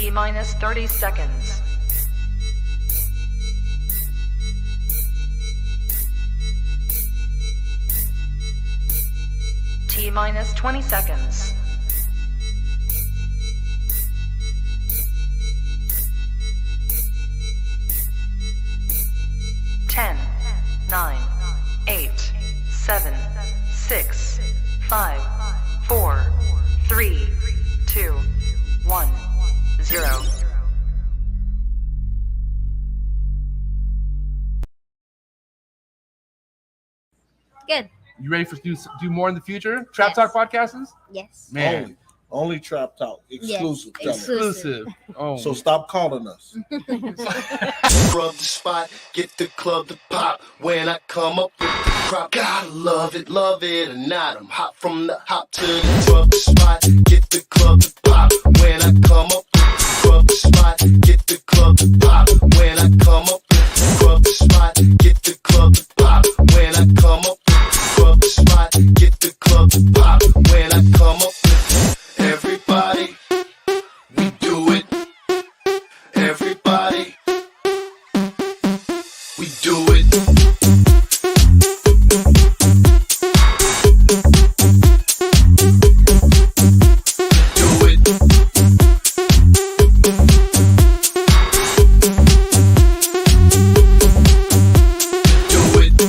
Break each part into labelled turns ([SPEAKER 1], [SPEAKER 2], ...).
[SPEAKER 1] T-minus 30 seconds. T-minus 20 seconds. Ten, 9, 8, 7, 6, 5, 4, 3, 2, 1, 0.
[SPEAKER 2] Good.
[SPEAKER 3] You ready for do more in the future? Trap Talk podcasts?
[SPEAKER 2] Yes.
[SPEAKER 3] Man,
[SPEAKER 4] Only Trap Talk. Exclusive.
[SPEAKER 2] Yes.
[SPEAKER 4] coming.
[SPEAKER 3] exclusive. Oh,
[SPEAKER 4] So stop calling us.
[SPEAKER 5] Rub the spot, get the club to pop. When I come up with the crop, gotta love it or not. I'm hot from the hop to the rub the spot, get the club to pop. When I come up with the rub the spot, get the club to pop. When I come up with the rub the spot, get the club to pop. When I come up with the rub the spot, get the club to pop. When I come up with everybody, we do it. Everybody, we do it. Do it. Do it. Do it.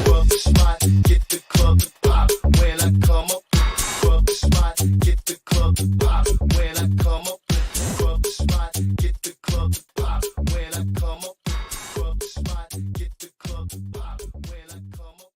[SPEAKER 5] Rub the spot, get the club to pop. When I come up with the rub the spot, get the club to pop. When I come up with the rub the spot, get the club to pop. When I come up with the rub the spot, get the club to pop. When I come up.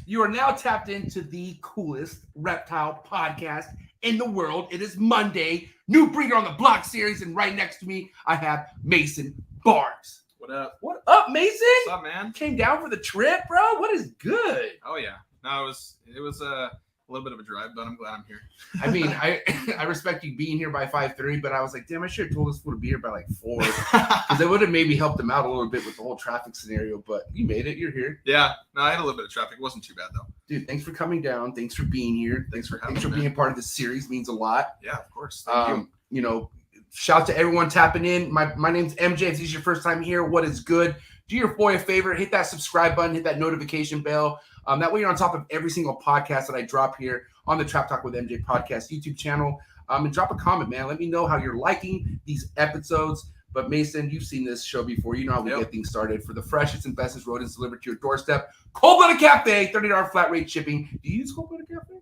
[SPEAKER 3] you are now tapped into the coolest reptile podcast in the world. It is Monday, new breeder on the block series, and right next to me, I have Mason Barnes.
[SPEAKER 6] What up?
[SPEAKER 3] What up, Mason?
[SPEAKER 6] What's up, man?
[SPEAKER 3] Came down for the trip, bro. What is good?
[SPEAKER 6] Oh yeah. No, it was a little bit of a drive, but I'm glad I'm here.
[SPEAKER 3] I mean, I respect you being here by 5:30, but I was like, damn, I should have told this fool to be here by like 4, because it would have maybe helped him out a little bit with the whole traffic scenario. But you made it. You're here,
[SPEAKER 6] Yeah. No, I had a little bit of traffic. It wasn't too bad though.
[SPEAKER 3] dude. Thanks for coming down. Thanks for being here.
[SPEAKER 6] Thanks for having me.
[SPEAKER 3] being part of this series. Means a lot.
[SPEAKER 6] Yeah, of course. Thank you.
[SPEAKER 3] You know, shout out to everyone tapping in. My name's MJ. If this is your first time here, what is good? Do your boy a favor, hit that subscribe button, hit that notification bell. That way you're on top of every single podcast that I drop here on the Trap Talk with MJ podcast YouTube channel. And drop a comment, man. Let me know how you're liking these episodes. But Mason, you've seen this show before. You know how we get things started. For the freshest and bestest rodents delivered to your doorstep, Cold Blooded Cafe, $30 flat rate shipping. Do you use Cold Blooded Cafe?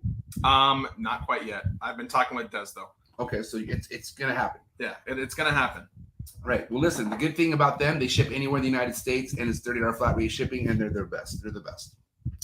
[SPEAKER 6] Not quite yet. I've been talking with Des though.
[SPEAKER 3] Okay, so it's gonna happen.
[SPEAKER 6] Yeah, it's gonna happen.
[SPEAKER 3] Right. Well, listen, the good thing about them, they ship anywhere in the United States, and it's $30 flat rate shipping, and they're the best. They're the best.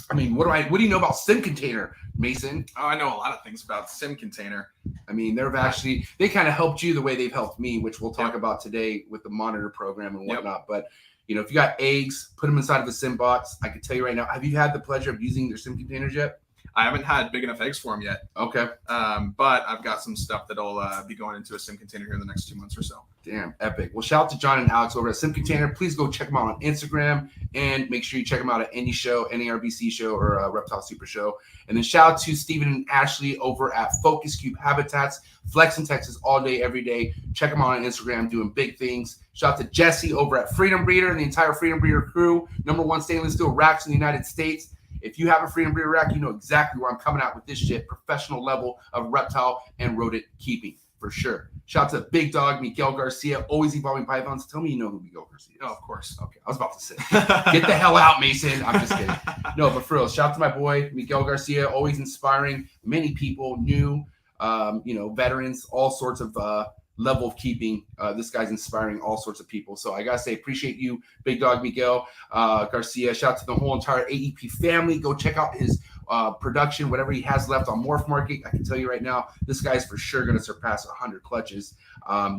[SPEAKER 3] I mean, what do you know about Sim Container, Mason?
[SPEAKER 6] Oh, I know a lot of things about Sim Container.
[SPEAKER 3] I mean, they kind of helped you the way they've helped me, which we'll talk about today with the monitor program and whatnot. But, you know, if you got eggs, put them inside of a Sim box. I can tell you right now, have you had the pleasure of using their Sim Containers yet?
[SPEAKER 6] I haven't had big enough eggs for them yet.
[SPEAKER 3] Okay.
[SPEAKER 6] But I've got some stuff that'll be going into a Sim Container here in the next 2 months or so.
[SPEAKER 3] Damn, epic. Well, shout out to John and Alex over at Sim Container. Please go check them out on Instagram, and make sure you check them out at any show, NARBC show, or Reptile Super Show. And then shout out to Steven and Ashley over at Focus Cube Habitats, Flex in Texas all day, every day. Check them out on Instagram, doing big things. Shout out to Jesse over at Freedom Breeder and the entire Freedom Breeder crew. #1 stainless steel racks in the United States. If you have a Freedom Breeder rack, you know exactly where I'm coming out with this shit. Professional level of reptile and rodent keeping, for sure. Shout out to Big Dog, Miguel Garcia, always evolving pythons. Tell me you know who Miguel Garcia is.
[SPEAKER 6] Oh, of course.
[SPEAKER 3] Okay, I was about to say, get the hell out, Mason. I'm just kidding. No, but for real, shout out to my boy, Miguel Garcia, always inspiring many people, new, veterans, all sorts of level of keeping. This guy's inspiring all sorts of people. So I got to say, appreciate you, Big Dog Miguel Garcia. Shout out to the whole entire AEP family. Go check out his production, whatever he has left on Morph Market. I can tell you right now, this guy's for sure going to surpass 100 clutches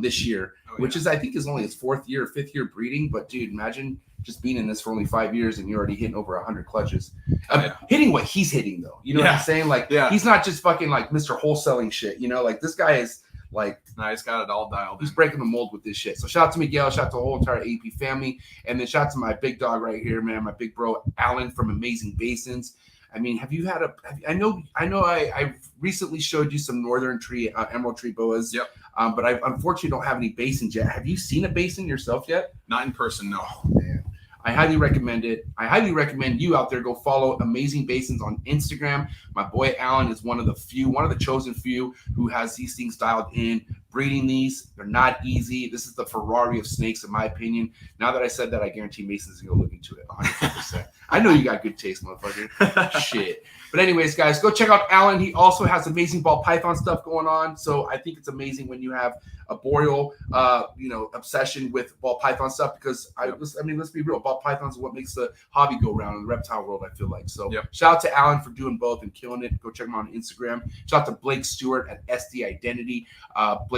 [SPEAKER 3] this year, which is, I think, is only his 4th year, 5th year breeding. But dude, imagine just being in this for only 5 years and you're already hitting over 100 clutches.
[SPEAKER 6] Yeah.
[SPEAKER 3] Hitting what he's hitting though. You know what I'm saying? Like he's not just fucking like Mr. Wholesaling shit. You know, like this guy is like,
[SPEAKER 6] no, he's got it all dialed.
[SPEAKER 3] He's breaking the mold with this shit. So shout out to Miguel, shout out to the whole entire AP family, and then shout out to my big dog right here, man, my big bro Alan from Amazing Basins. I mean, have you had I know I recently showed you some northern tree emerald tree boas.
[SPEAKER 6] Yep.
[SPEAKER 3] But I unfortunately don't have any basins yet. Have you seen a basin yourself yet?
[SPEAKER 6] Not in person, no.
[SPEAKER 3] Oh, man. I highly recommend it. I highly recommend you out there go follow Amazing Basins on Instagram. My boy Alan is one of the chosen few who has these things dialed in. Breeding these, they're not easy. This is the Ferrari of snakes, in my opinion. Now that I said that, I guarantee Mason's gonna look into it 100%. I know you got good taste, motherfucker. Shit. But anyways, guys, go check out Alan. He also has amazing ball python stuff going on. So I think it's amazing when you have a boreal, obsession with ball python stuff, because let's be real. Ball pythons are what makes the hobby go round in the reptile world, I feel like. So shout out to Alan for doing both and killing it. Go check him out on Instagram. Shout out to Blake Stewart at SD Identity.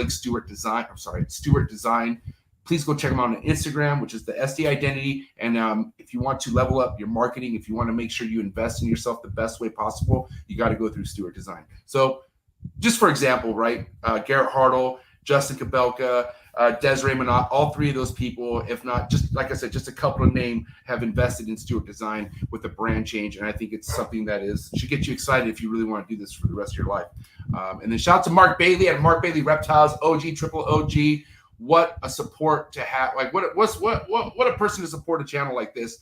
[SPEAKER 3] Stewart Design. Please go check them out on Instagram, which is the SD Identity. And if you want to level up your marketing, if you want to make sure you invest in yourself the best way possible, you got to go through Stewart Design. So just for example, right, Garrett Hartle, Justin Kabelka, Desiree Monat, all three of those people, if not, just like I said, just a couple of names, have invested in Stewart Design with the brand change. And I think it's something that should get you excited if you really want to do this for the rest of your life. And then shout out to Mark Bailey at Mark Bailey Reptiles, OG, triple OG. What a support to have! Like what a person to support a channel like this.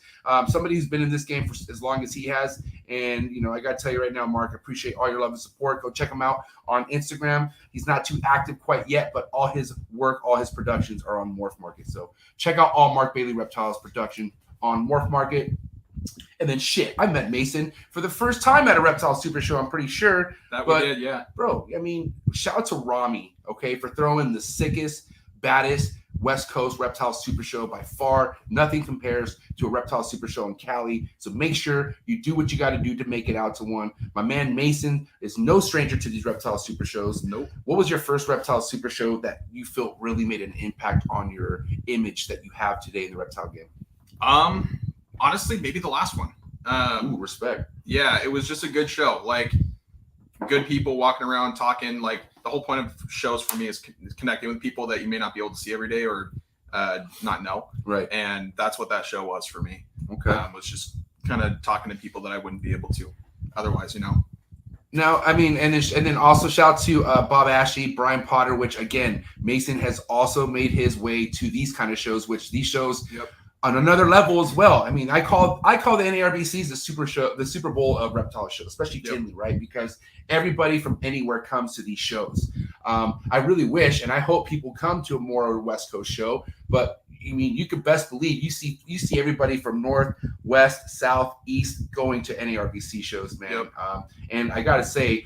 [SPEAKER 3] Somebody who's been in this game for as long as he has. And I got to tell you right now, Mark, I appreciate all your love and support. Go check him out on Instagram. He's not too active quite yet, but all his work, all his productions are on Morph Market. So check out all Mark Bailey Reptiles production on Morph Market. And then I met Mason for the first time at a Reptile Super Show, I'm pretty sure.
[SPEAKER 6] We did, yeah.
[SPEAKER 3] Bro, I mean, shout out to Rami, okay, for throwing the sickest, baddest West Coast Reptile Super Show by far. Nothing compares to a Reptile Super Show in Cali. So make sure you do what you got to do to make it out to one. My man Mason is no stranger to these Reptile Super Shows.
[SPEAKER 6] Nope.
[SPEAKER 3] What was your first Reptile Super Show that you felt really made an impact on your image that you have today in the reptile game?
[SPEAKER 6] Honestly, maybe the last one.
[SPEAKER 3] Ooh, respect.
[SPEAKER 6] Yeah, it was just a good show. Like, good people walking around talking. Like, the whole point of shows for me is connecting with people that you may not be able to see every day or not know. Right. And that's what that show was for me.
[SPEAKER 3] Okay.
[SPEAKER 6] Was just kind of talking to people that I wouldn't be able to otherwise,
[SPEAKER 3] Now, I mean, and then also shout out to Bob Ashley, Brian Potter, which again, Mason has also made his way to these kind of shows, which these shows on another level as well. I mean, I call the NARBCs the Super Bowl of reptile shows, especially TINLEY, right? Because everybody from anywhere comes to these shows. I really wish, and I hope people come to a more West Coast show, but I mean, you could best believe you see everybody from North, West, South, East going to NARBC shows, man. And I gotta say,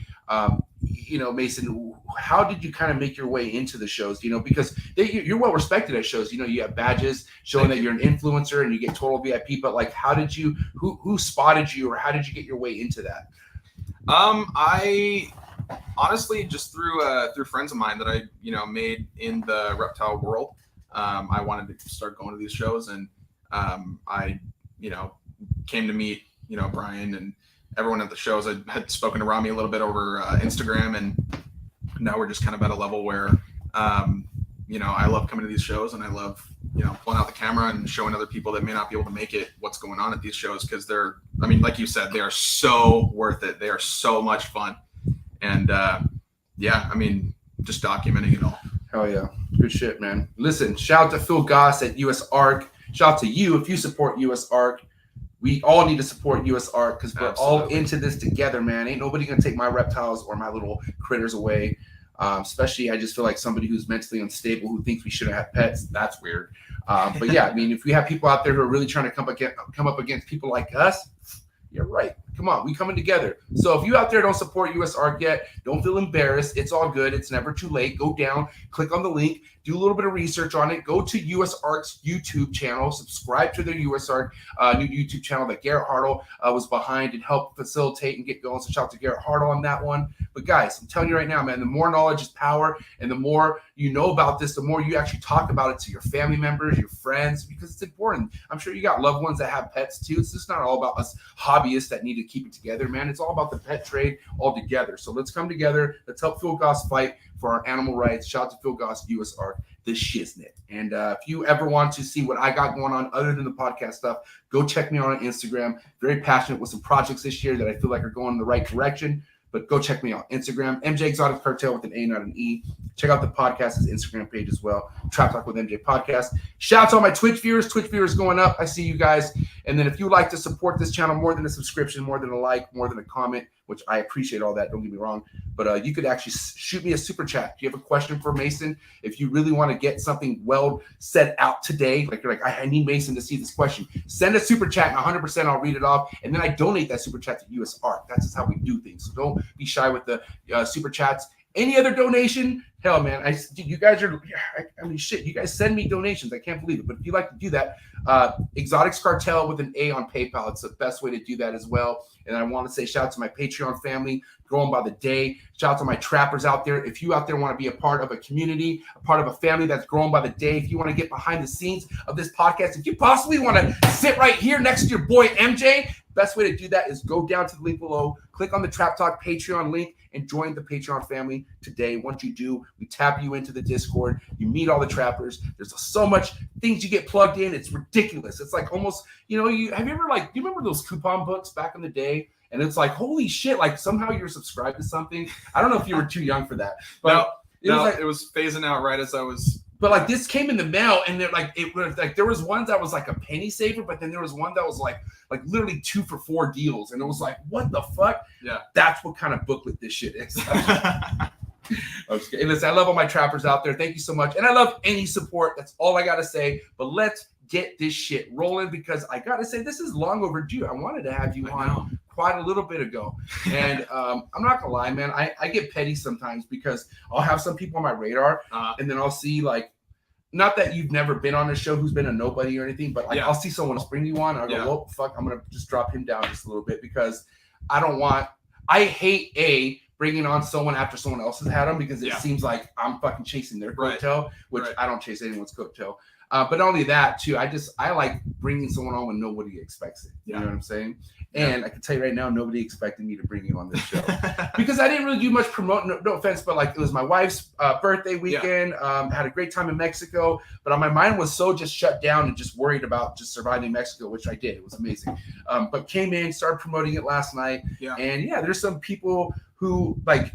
[SPEAKER 3] Mason, how did you kind of make your way into the shows? Because you're well respected at shows. You have badges showing that you're an influencer and you get total VIP. But like, how did you? Who spotted you, or how did you get your way into that?
[SPEAKER 6] I honestly just through friends of mine that I made in the reptile world. I wanted to start going to these shows, and I came to meet Brian and everyone at the shows. I had spoken to Rami a little bit over Instagram, and now we're just kind of at a level where I love coming to these shows, and I love pulling out the camera and showing other people that may not be able to make it what's going on at these shows, because they're, I mean, like you said, they are so worth it. They are so much fun, and I mean, just documenting it all.
[SPEAKER 3] Hell yeah. Good shit, man. Listen, shout out to Phil Goss at US Arc. Shout out to you if you support US Arc. We all need to support US Arc because we're all into this together, man. Ain't nobody gonna take my reptiles or my little critters away. Especially, I just feel like somebody who's mentally unstable who thinks we shouldn't have pets. That's weird. But yeah, I mean, if we have people out there who are really trying to come up against people like us, you're right. Come on, we coming together. So if you out there don't support US Arc yet, don't feel embarrassed. It's all good. It's never too late. Go down, click on the link, do a little bit of research on it. Go to US Arc's YouTube channel, subscribe to their US Arc new YouTube channel that Garrett Hartle was behind and helped facilitate and get going. So shout out to Garrett Hartle on that one. But guys, I'm telling you right now, man, the more knowledge is power, and the more you know about this, the more you actually talk about it to your family members, your friends, because it's important. I'm sure you got loved ones that have pets too. It's just not all about us hobbyists that need to keep it together, man. It's all about the pet trade all together. So let's come together. Let's help Phil Goss fight for our animal rights. Shout out to Phil Goss, US Arc, the shiznit. And if you ever want to see what I got going on other than the podcast stuff, go check me out on Instagram. Very passionate with some projects this year that I feel like are going in the right direction. But go check me out. Instagram, mjexoticscartal with an A, not an E. Check out the podcast's Instagram page as well. Trap Talk with MJ Podcast. Shout out to all my Twitch viewers going up. I see you guys. And then if you like to support this channel more than a subscription, more than a like, more than a comment, which I appreciate all that, don't get me wrong, but you could actually shoot me a super chat. If you have a question for Mason, if you really want to get something well set out today, like you're like, I need Mason to see this question, send a super chat and 100% I'll read it off. And then I donate that super chat to US Arc. That's just how we do things. So don't be shy with the super chats. Any other donation? Hell, man, you guys are, I mean, shit, you guys send me donations. I can't believe it. But if you like to do that, Exotics Cartel with an A on PayPal. It's the best way to do that as well. And I want to say shout out to my Patreon family, growing by the day. Shout out to my trappers out there. If you out there want to be a part of a community, a part of a family that's growing by the day, if you want to get behind the scenes of this podcast, if you possibly want to sit right here next to your boy MJ, best way to do that is go down to the link below, click on the Trap Talk Patreon link, and join the Patreon family today. Once you do, we tap you into the Discord. You meet all the trappers. There's so much things you get plugged in. It's ridiculous. It's like almost, you know, have you ever do you remember those coupon books back in the day? And it's like, holy shit, like somehow you're subscribed to something. I don't know if you were too young for that. But
[SPEAKER 6] it was phasing out right as I was.
[SPEAKER 3] But like this came in the mail, and they're like, it was like there was one that was like a penny saver, but then there was one that was like literally 2 for $4 deals, and it was like, what the fuck?
[SPEAKER 6] Yeah,
[SPEAKER 3] that's what kind of booklet this shit is. I'm just kidding. Listen, I love all my trappers out there. Thank you so much, and I love any support. That's all I gotta say. But let's get this shit rolling, because I gotta say this is long overdue. I wanted to have you on quite a little bit ago, and I'm not gonna lie, man, I get petty sometimes because I'll have some people on my radar, and then I'll see like, not that you've never been on a show who's been a nobody or anything, but like I'll see someone else bring you on, and I go, well, fuck, I'm gonna just drop him down just a little bit, because I hate bringing on someone after someone else has had them, because it seems like I'm fucking chasing their coattail, which I don't chase anyone's coattail. But not only that too, I like bringing someone on when nobody expects it. You know what I'm saying? And I can tell you right now, nobody expected me to bring you on this show because I didn't really do much promoting. No offense, but like it was my wife's birthday weekend. Had a great time in Mexico, but my mind was so just shut down and just worried about just surviving Mexico, which I did. It was amazing. But came in, started promoting it last night, and there's some people who like.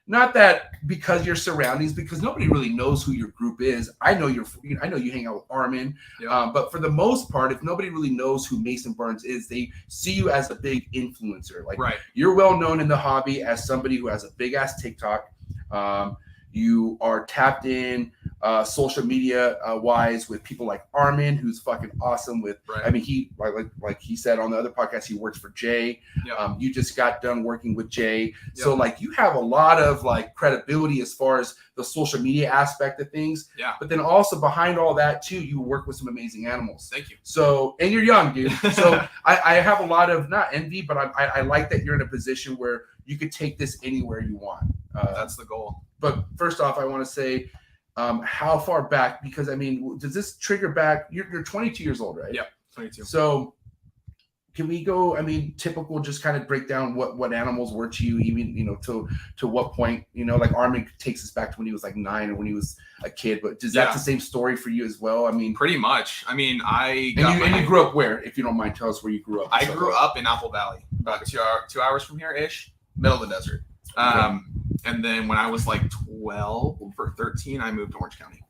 [SPEAKER 3] Not that because your surroundings, because nobody really knows who your group is. I know you hang out with Armin, but for the most part, if nobody really knows who Mason Burns is, they see you as a big influencer. Like you're well known in the hobby as somebody who has a big ass TikTok. You are tapped in social media wise with people like Armin, who's fucking awesome with, I mean, he, like he said on the other podcast, he works for Jay. You just got done working with Jay. So like you have a lot of like credibility as far as the social media aspect of things. But then also behind all that too, you work with some amazing animals.
[SPEAKER 6] Thank you.
[SPEAKER 3] So, and you're young, dude. So I have a lot of, not envy, but I like that you're in a position where you could take this anywhere you want.
[SPEAKER 6] That's the goal.
[SPEAKER 3] But first off, I want to say, how far back? Because I mean, does this trigger back? You're 22 years old, right?
[SPEAKER 6] Yeah, 22.
[SPEAKER 3] So can we go? I mean, typical. Just kind of break down what animals were to you, even to what point. Like Armin takes us back to when he was like 9 or when he was a kid. But is that the same story for you as well? I mean,
[SPEAKER 6] pretty much. I mean,
[SPEAKER 3] you grew up where? If you don't mind, tell us where you grew up.
[SPEAKER 6] I grew up in Apple Valley, about 2 hours from here ish, middle of the desert. And then when I was like 12 or 13, I moved to Orange County.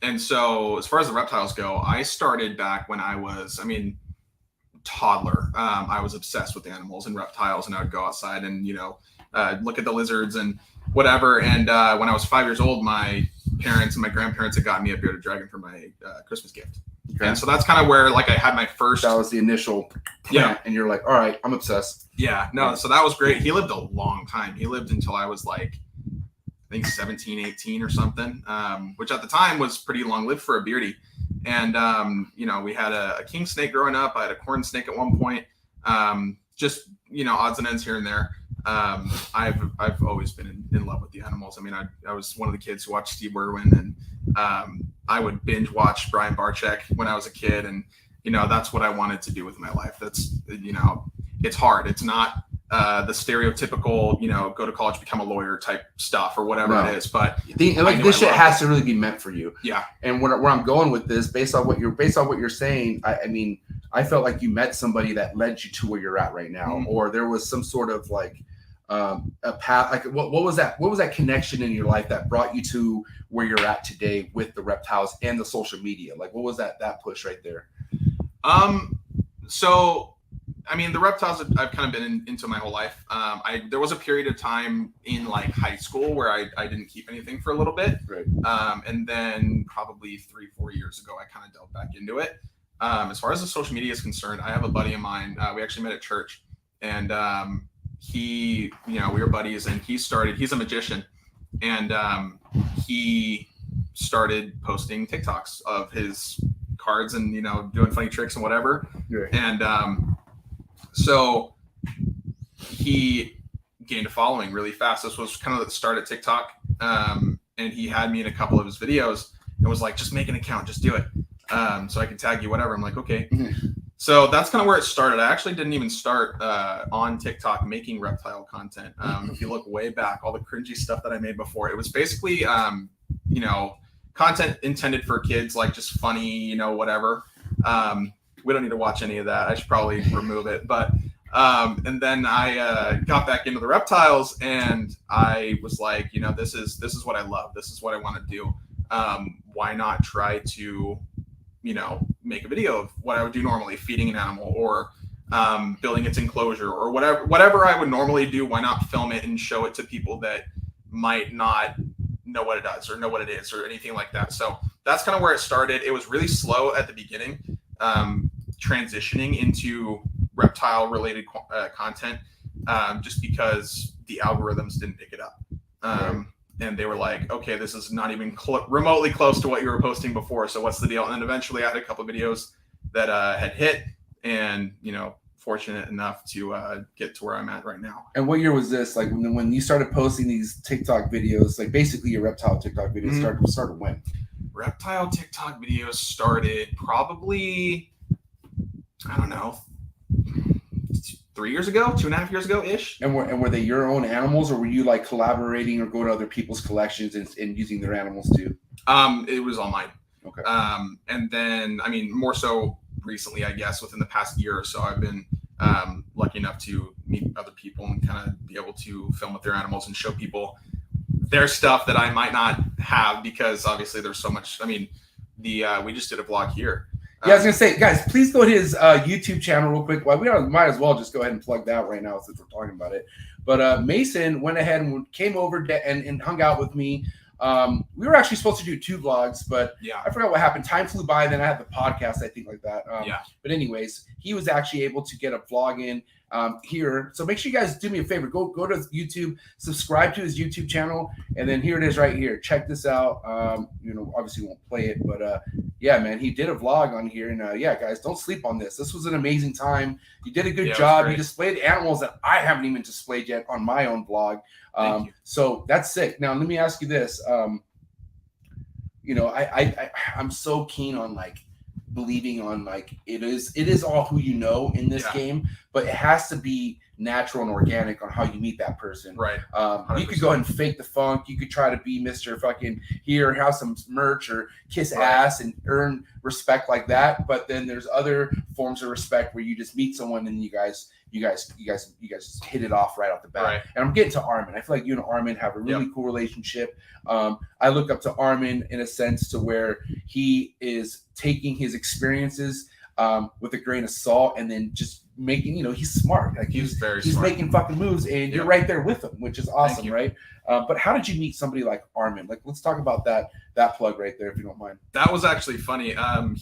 [SPEAKER 6] And so as far as the reptiles go, I started back when I was, toddler. I was obsessed with animals and reptiles, and I would go outside and, look at the lizards and whatever. And when I was 5 years old, my parents and my grandparents had got me a bearded dragon for my Christmas gift.
[SPEAKER 3] Okay.
[SPEAKER 6] And so that's kind of where like I had my first.
[SPEAKER 3] That was the initial plant, and you're like, all right, I'm obsessed.
[SPEAKER 6] Yeah, no, so that was great. He lived a long time. He lived until I was like, I think 17, 18 or something, which at the time was pretty long lived for a beardy. And, you know, we had a king snake growing up. I had a corn snake at one point. Just, you know, odds and ends here and there. I've always been in love with the animals. I mean, I was one of the kids who watched Steve Irwin, and I would binge watch Brian BARCZYK when I was a kid. And, you know, that's what I wanted to do with my life. That's, you know, it's hard. It's not the stereotypical, you know, go to college, become a lawyer type stuff or whatever it is. But
[SPEAKER 3] like this shit has to really be meant for you.
[SPEAKER 6] Yeah.
[SPEAKER 3] And where I'm going with this, based on what you're saying, I mean, I felt like you met somebody that led you to where you're at right now, or there was some sort of like a path. Like what was that? What was that connection in your life that brought you to where you're at today with the reptiles and the social media? Like what was that push right there?
[SPEAKER 6] So. I mean, the reptiles I've kind of been into my whole life. There was a period of time in like high school where I didn't keep anything for a little bit.
[SPEAKER 3] Right.
[SPEAKER 6] And then probably 3-4 years ago, I kind of delved back into it. As far as the social media is concerned, I have a buddy of mine. We actually met at church, and he, you know, we were buddies, and he's a magician, and he started posting TikToks of his cards and, you know, doing funny tricks and whatever.
[SPEAKER 3] Right.
[SPEAKER 6] And so he gained a following really fast. This was kind of the start of TikTok. And he had me in a couple of his videos and was like, just make an account, just do it. So I can tag you, whatever. I'm like, okay. So that's kind of where it started. I actually didn't even start on TikTok making reptile content. If you look way back, all the cringy stuff that I made before, it was basically, you know, content intended for kids, like just funny, you know, whatever. We don't need to watch any of that. I should probably remove it. But and then I got back into the reptiles, and I was like, you know, this is what I love. This is what I want to do. Why not try to, you know, make a video of what I would do normally, feeding an animal or building its enclosure or whatever I would normally do. Why not film it and show it to people that might not know what it does or know what it is or anything like that. So that's kind of where it started. It was really slow at the beginning. Transitioning into reptile related content, just because the algorithms didn't pick it up. And they were like, okay, this is not even remotely close to what you were posting before. So what's the deal? And then eventually I had a couple of videos that had hit, and, you know, fortunate enough to get to where I'm at right now.
[SPEAKER 3] And what year was this? Like when you started posting these TikTok videos, like basically your reptile TikTok videos started when?
[SPEAKER 6] Reptile TikTok videos started probably, I don't know, 3 years ago, 2.5 years ago ish.
[SPEAKER 3] And were they your own animals, or were you like collaborating or going to other people's collections and using their animals too?
[SPEAKER 6] It was all mine.
[SPEAKER 3] Okay.
[SPEAKER 6] And then, I mean, more so recently, I guess, within the past year or so, I've been lucky enough to meet other people and kind of be able to film with their animals and show people their stuff that I might not have, because obviously there's so much. I mean, we just did a vlog here.
[SPEAKER 3] Yeah, I was gonna say, guys, please go to his YouTube channel real quick. Well, we might as well just go ahead and plug that right now since we're talking about it. But Mason went ahead and came over and hung out with me. We were actually supposed to do 2 vlogs, but
[SPEAKER 6] yeah,
[SPEAKER 3] I forgot what happened. Time flew by. Then I had the podcast, I think, like that.
[SPEAKER 6] Yeah.
[SPEAKER 3] But anyways, he was actually able to get a vlog in here. So make sure you guys do me a favor. Go to YouTube, subscribe to his YouTube channel, and then here it is right here. Check this out. You know, obviously we won't play it, but yeah, man, he did a vlog on here, and yeah, guys, don't sleep on this. This was an amazing time. You did a good job. You displayed animals that I haven't even displayed yet on my own vlog.
[SPEAKER 6] Thank you.
[SPEAKER 3] So that's sick. Now let me ask you this. You know, I'm so keen on like believing on like it is all who you know in this game, but it has to be natural and organic on how you meet that person.
[SPEAKER 6] Right.
[SPEAKER 3] You could go ahead and fake the funk. You could try to be Mr. fucking here, have some merch or kiss ass and earn respect like that. But then there's other forms of respect where you just meet someone and you guys hit it off right off the bat.
[SPEAKER 6] Right.
[SPEAKER 3] And I'm getting to Armin. I feel like you and Armin have a really cool relationship. I look up to Armin in a sense to where he is taking his experiences with a grain of salt and then just making, he's smart. Like
[SPEAKER 6] He's very
[SPEAKER 3] he's
[SPEAKER 6] smart.
[SPEAKER 3] making fucking moves, and you're right there with him, which is awesome, right? But how did you meet somebody like Armin? Like, let's talk about that plug right there, if you don't mind.
[SPEAKER 6] That was actually funny.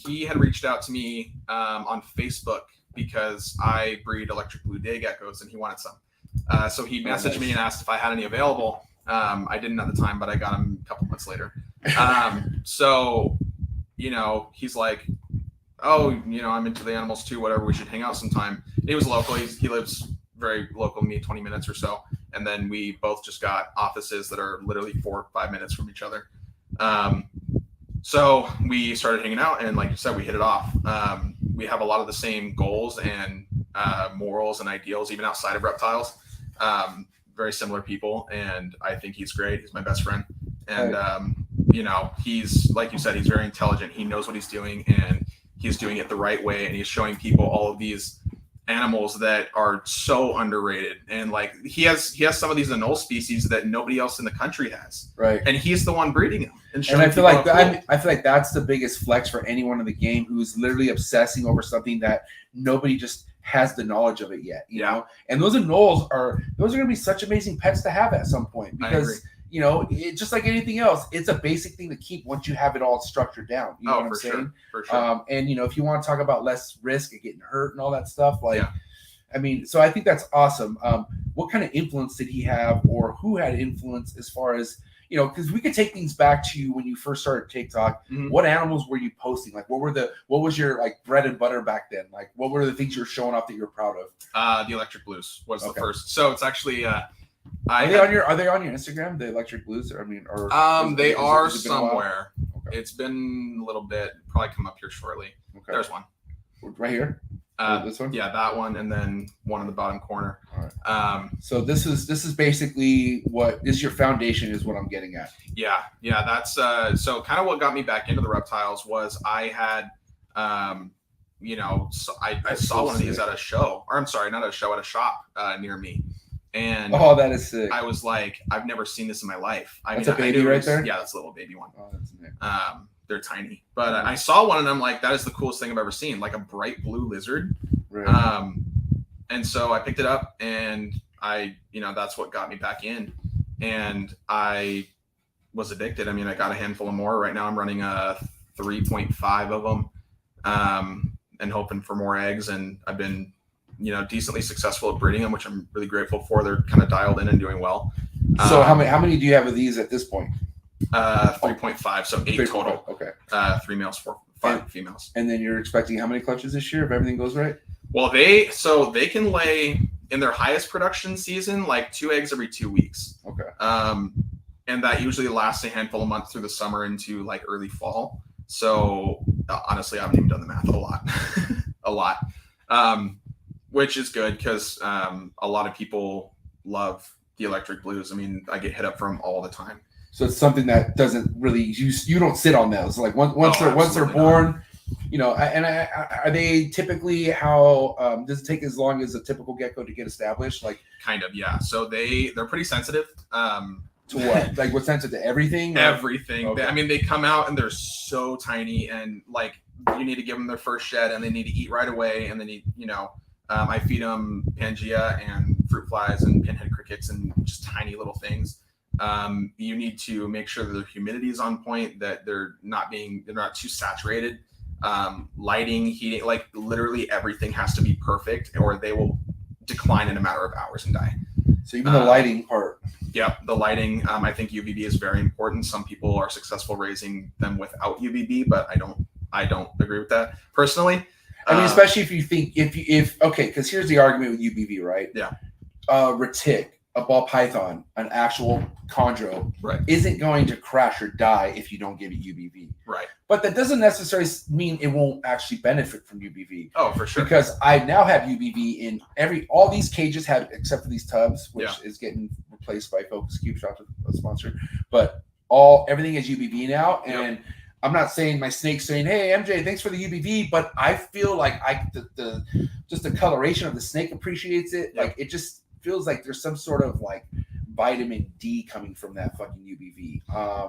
[SPEAKER 6] He had reached out to me on Facebook because I breed electric blue day geckos, and he wanted some. So he messaged me and asked if I had any available. I didn't at the time, but I got him a couple months later. So, he's like, oh, I'm into the animals too, whatever, we should hang out sometime. He was local. He lives very local to me, 20 minutes or so. And then we both just got offices that are literally 4 or 5 minutes from each other. So we started hanging out, and like you said, we hit it off. We have a lot of the same goals and morals and ideals, even outside of reptiles. Very similar people, and I think he's great. He's my best friend. And, he's, like you said, he's very intelligent. He knows what he's doing, and he's doing it the right way, and he's showing people all of these animals that are so underrated. And like he has some of these anole species that nobody else in the country has,
[SPEAKER 3] right?
[SPEAKER 6] And he's the one breeding them. And
[SPEAKER 3] I feel like I feel like that's the biggest flex for anyone in the game who's literally obsessing over something that nobody just has the knowledge of it yet, you know. And those anoles are going to be such amazing pets to have at some point, because it's just like anything else. It's a basic thing to keep once you have it all structured down. You know what I'm saying?
[SPEAKER 6] For sure.
[SPEAKER 3] And if you want to talk about less risk of getting hurt and all that stuff, so I think that's awesome. What kind of influence did he have, or who had influence as far as, because we could take things back to when you first started TikTok. Mm-hmm. What animals were you posting? Like, what was your like bread and butter back then? Like, what were the things you were showing off that you're proud of? The
[SPEAKER 6] electric blues was the first. So it's actually,
[SPEAKER 3] are they on your Instagram, the electric blues?
[SPEAKER 6] They are somewhere. Okay. It's been a little bit. Probably come up here shortly. Okay. There's one.
[SPEAKER 3] Right here. This one?
[SPEAKER 6] Yeah, that one, and then one in the bottom corner.
[SPEAKER 3] All right. So this is basically what is your foundation, is what I'm getting at.
[SPEAKER 6] Yeah. That's so kind of what got me back into the reptiles was I had, I saw one of these at a show, or I'm sorry, not at a show, at a shop near me. And
[SPEAKER 3] that is sick.
[SPEAKER 6] I was like, I've never seen this in my life.
[SPEAKER 3] That's a baby right there?
[SPEAKER 6] Yeah, that's a little baby one.
[SPEAKER 3] Oh, that's nice.
[SPEAKER 6] They're tiny, but I saw one and I'm like, that is the coolest thing I've ever seen, like a bright blue lizard.
[SPEAKER 3] Right.
[SPEAKER 6] And so I picked it up, and that's what got me back in, and I was addicted. I mean, I got a handful of more. Right now I'm running a 3.5 of them, and hoping for more eggs. And I've been, decently successful at breeding them, which I'm really grateful for. They're kind of dialed in and doing well.
[SPEAKER 3] So how many do you have of these at this point?
[SPEAKER 6] 3.5, so 8 total.
[SPEAKER 3] Okay.
[SPEAKER 6] 3 males, 5 females.
[SPEAKER 3] And then you're expecting how many clutches this year if everything goes right?
[SPEAKER 6] Well, they can lay in their highest production season like 2 eggs every 2 weeks.
[SPEAKER 3] Okay.
[SPEAKER 6] And that usually lasts a handful of months through the summer into like early fall. So honestly, I haven't even done the math. A lot. Which is good because a lot of people love the electric blues. I mean, I get hit up for them all the time.
[SPEAKER 3] So it's something that doesn't really you don't sit on those. Like once they're born, are they typically how does it take as long as a typical gecko to get established? Like
[SPEAKER 6] kind of, yeah. So they're pretty sensitive.
[SPEAKER 3] To what? Like what's sensitive to everything?
[SPEAKER 6] Everything.
[SPEAKER 3] Okay.
[SPEAKER 6] I mean, they come out and they're so tiny, and like you need to give them their first shed, and they need to eat right away, and they need, I feed them Pangea and fruit flies and pinhead crickets and just tiny little things. You need to make sure that their humidity is on point, that they're not too saturated. Lighting, heating, like literally everything has to be perfect, or they will decline in a matter of hours and die.
[SPEAKER 3] So even the lighting part.
[SPEAKER 6] Yep, the lighting. I think UVB is very important. Some people are successful raising them without UVB, but I don't agree with that personally.
[SPEAKER 3] I mean, especially if you think because here's the argument with UVB, right?
[SPEAKER 6] Yeah.
[SPEAKER 3] Retic, a ball python, an actual chondro,
[SPEAKER 6] right,
[SPEAKER 3] isn't going to crash or die if you don't give it UVB.
[SPEAKER 6] Right.
[SPEAKER 3] But that doesn't necessarily mean it won't actually benefit from UVB.
[SPEAKER 6] Oh, for sure.
[SPEAKER 3] Because I now have UVB in all these cages have, except for these tubs, which is getting replaced by Focus Cube, shout out to a sponsor. But everything is UVB now, and I'm not saying my snake's saying, "Hey MJ, thanks for the UVB," but I feel like the coloration of the snake appreciates it. Like it just feels like there's some sort of like vitamin D coming from that fucking UVB.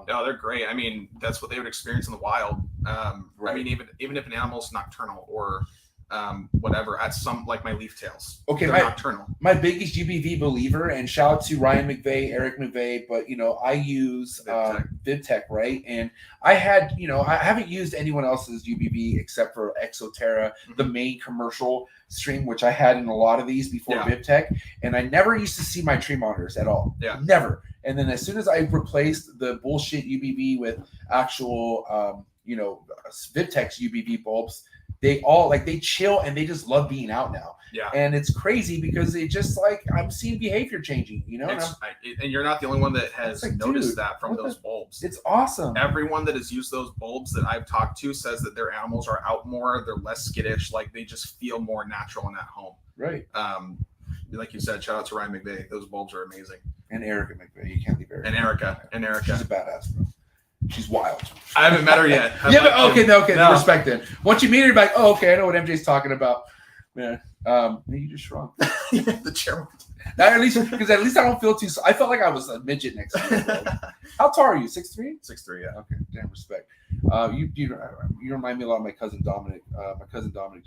[SPEAKER 6] No, they're great. I mean, that's what they would experience in the wild.
[SPEAKER 3] Right.
[SPEAKER 6] I mean, even if an animal's nocturnal or whatever at some like my leaf tails.
[SPEAKER 3] Okay,
[SPEAKER 6] they're nocturnal.
[SPEAKER 3] My biggest UBV believer, and shout out to Ryan McVeigh, Eric McVeigh, but I use VivTech, right? And I had, I haven't used anyone else's UBV except for Exoterra, the main commercial stream, which I had in a lot of these before VivTech, and I never used to see my tree monitors at all. Yeah, never. And then as soon as I replaced the bullshit UBV with actual, VivTech's UBV bulbs, they all they chill and they just love being out now. Yeah. And it's crazy because it just I'm seeing behavior changing,
[SPEAKER 6] and you're not the only one that has noticed that from those bulbs.
[SPEAKER 3] It's awesome.
[SPEAKER 6] Everyone that has used those bulbs that I've talked to says that their animals are out more, they're less skittish, they just feel more natural in that home.
[SPEAKER 3] Right.
[SPEAKER 6] Like you said, shout out to Ryan McVeigh. Those bulbs are amazing.
[SPEAKER 3] And Erica McVeigh. You can't leave Erica.
[SPEAKER 6] And Erica.
[SPEAKER 3] She's a badass, bro. She's wild.
[SPEAKER 6] I haven't met her yet.
[SPEAKER 3] No. Respect it. Once you meet her, you're like, oh, okay, I know what MJ's talking about. Man, you just shrunk.
[SPEAKER 6] The chair.
[SPEAKER 3] At least I don't feel too. I felt like I was a midget next to you. How tall are you? 6'3"?
[SPEAKER 6] 6'3", yeah.
[SPEAKER 3] Okay, damn respect. You remind me a lot of my cousin Dominic. My cousin Dominic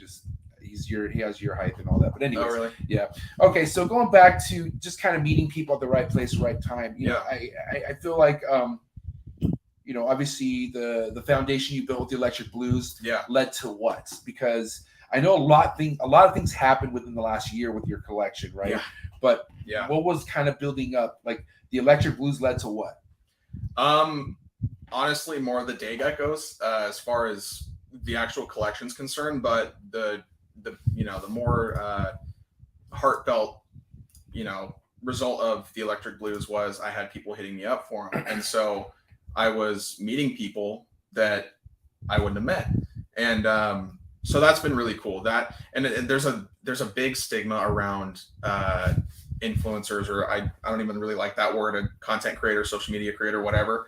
[SPEAKER 3] he has your height and all that. But anyways,
[SPEAKER 6] oh really?
[SPEAKER 3] Yeah. Okay, so going back to just kind of meeting people at the right place, right time. I feel like obviously the foundation you built with the Electric Blues led to what? Because I know a lot of things happened within the last year with your collection, right? Yeah. But what was kind of building up? Like the Electric Blues led to what?
[SPEAKER 6] Honestly, more of the day geckos as far as the actual collection's concerned, but the more heartfelt result of the Electric Blues was I had people hitting me up for them, and so I was meeting people that I wouldn't have met, and so that's been really cool. That and there's a big stigma around influencers, or I don't even really like that word, a content creator, social media creator, whatever.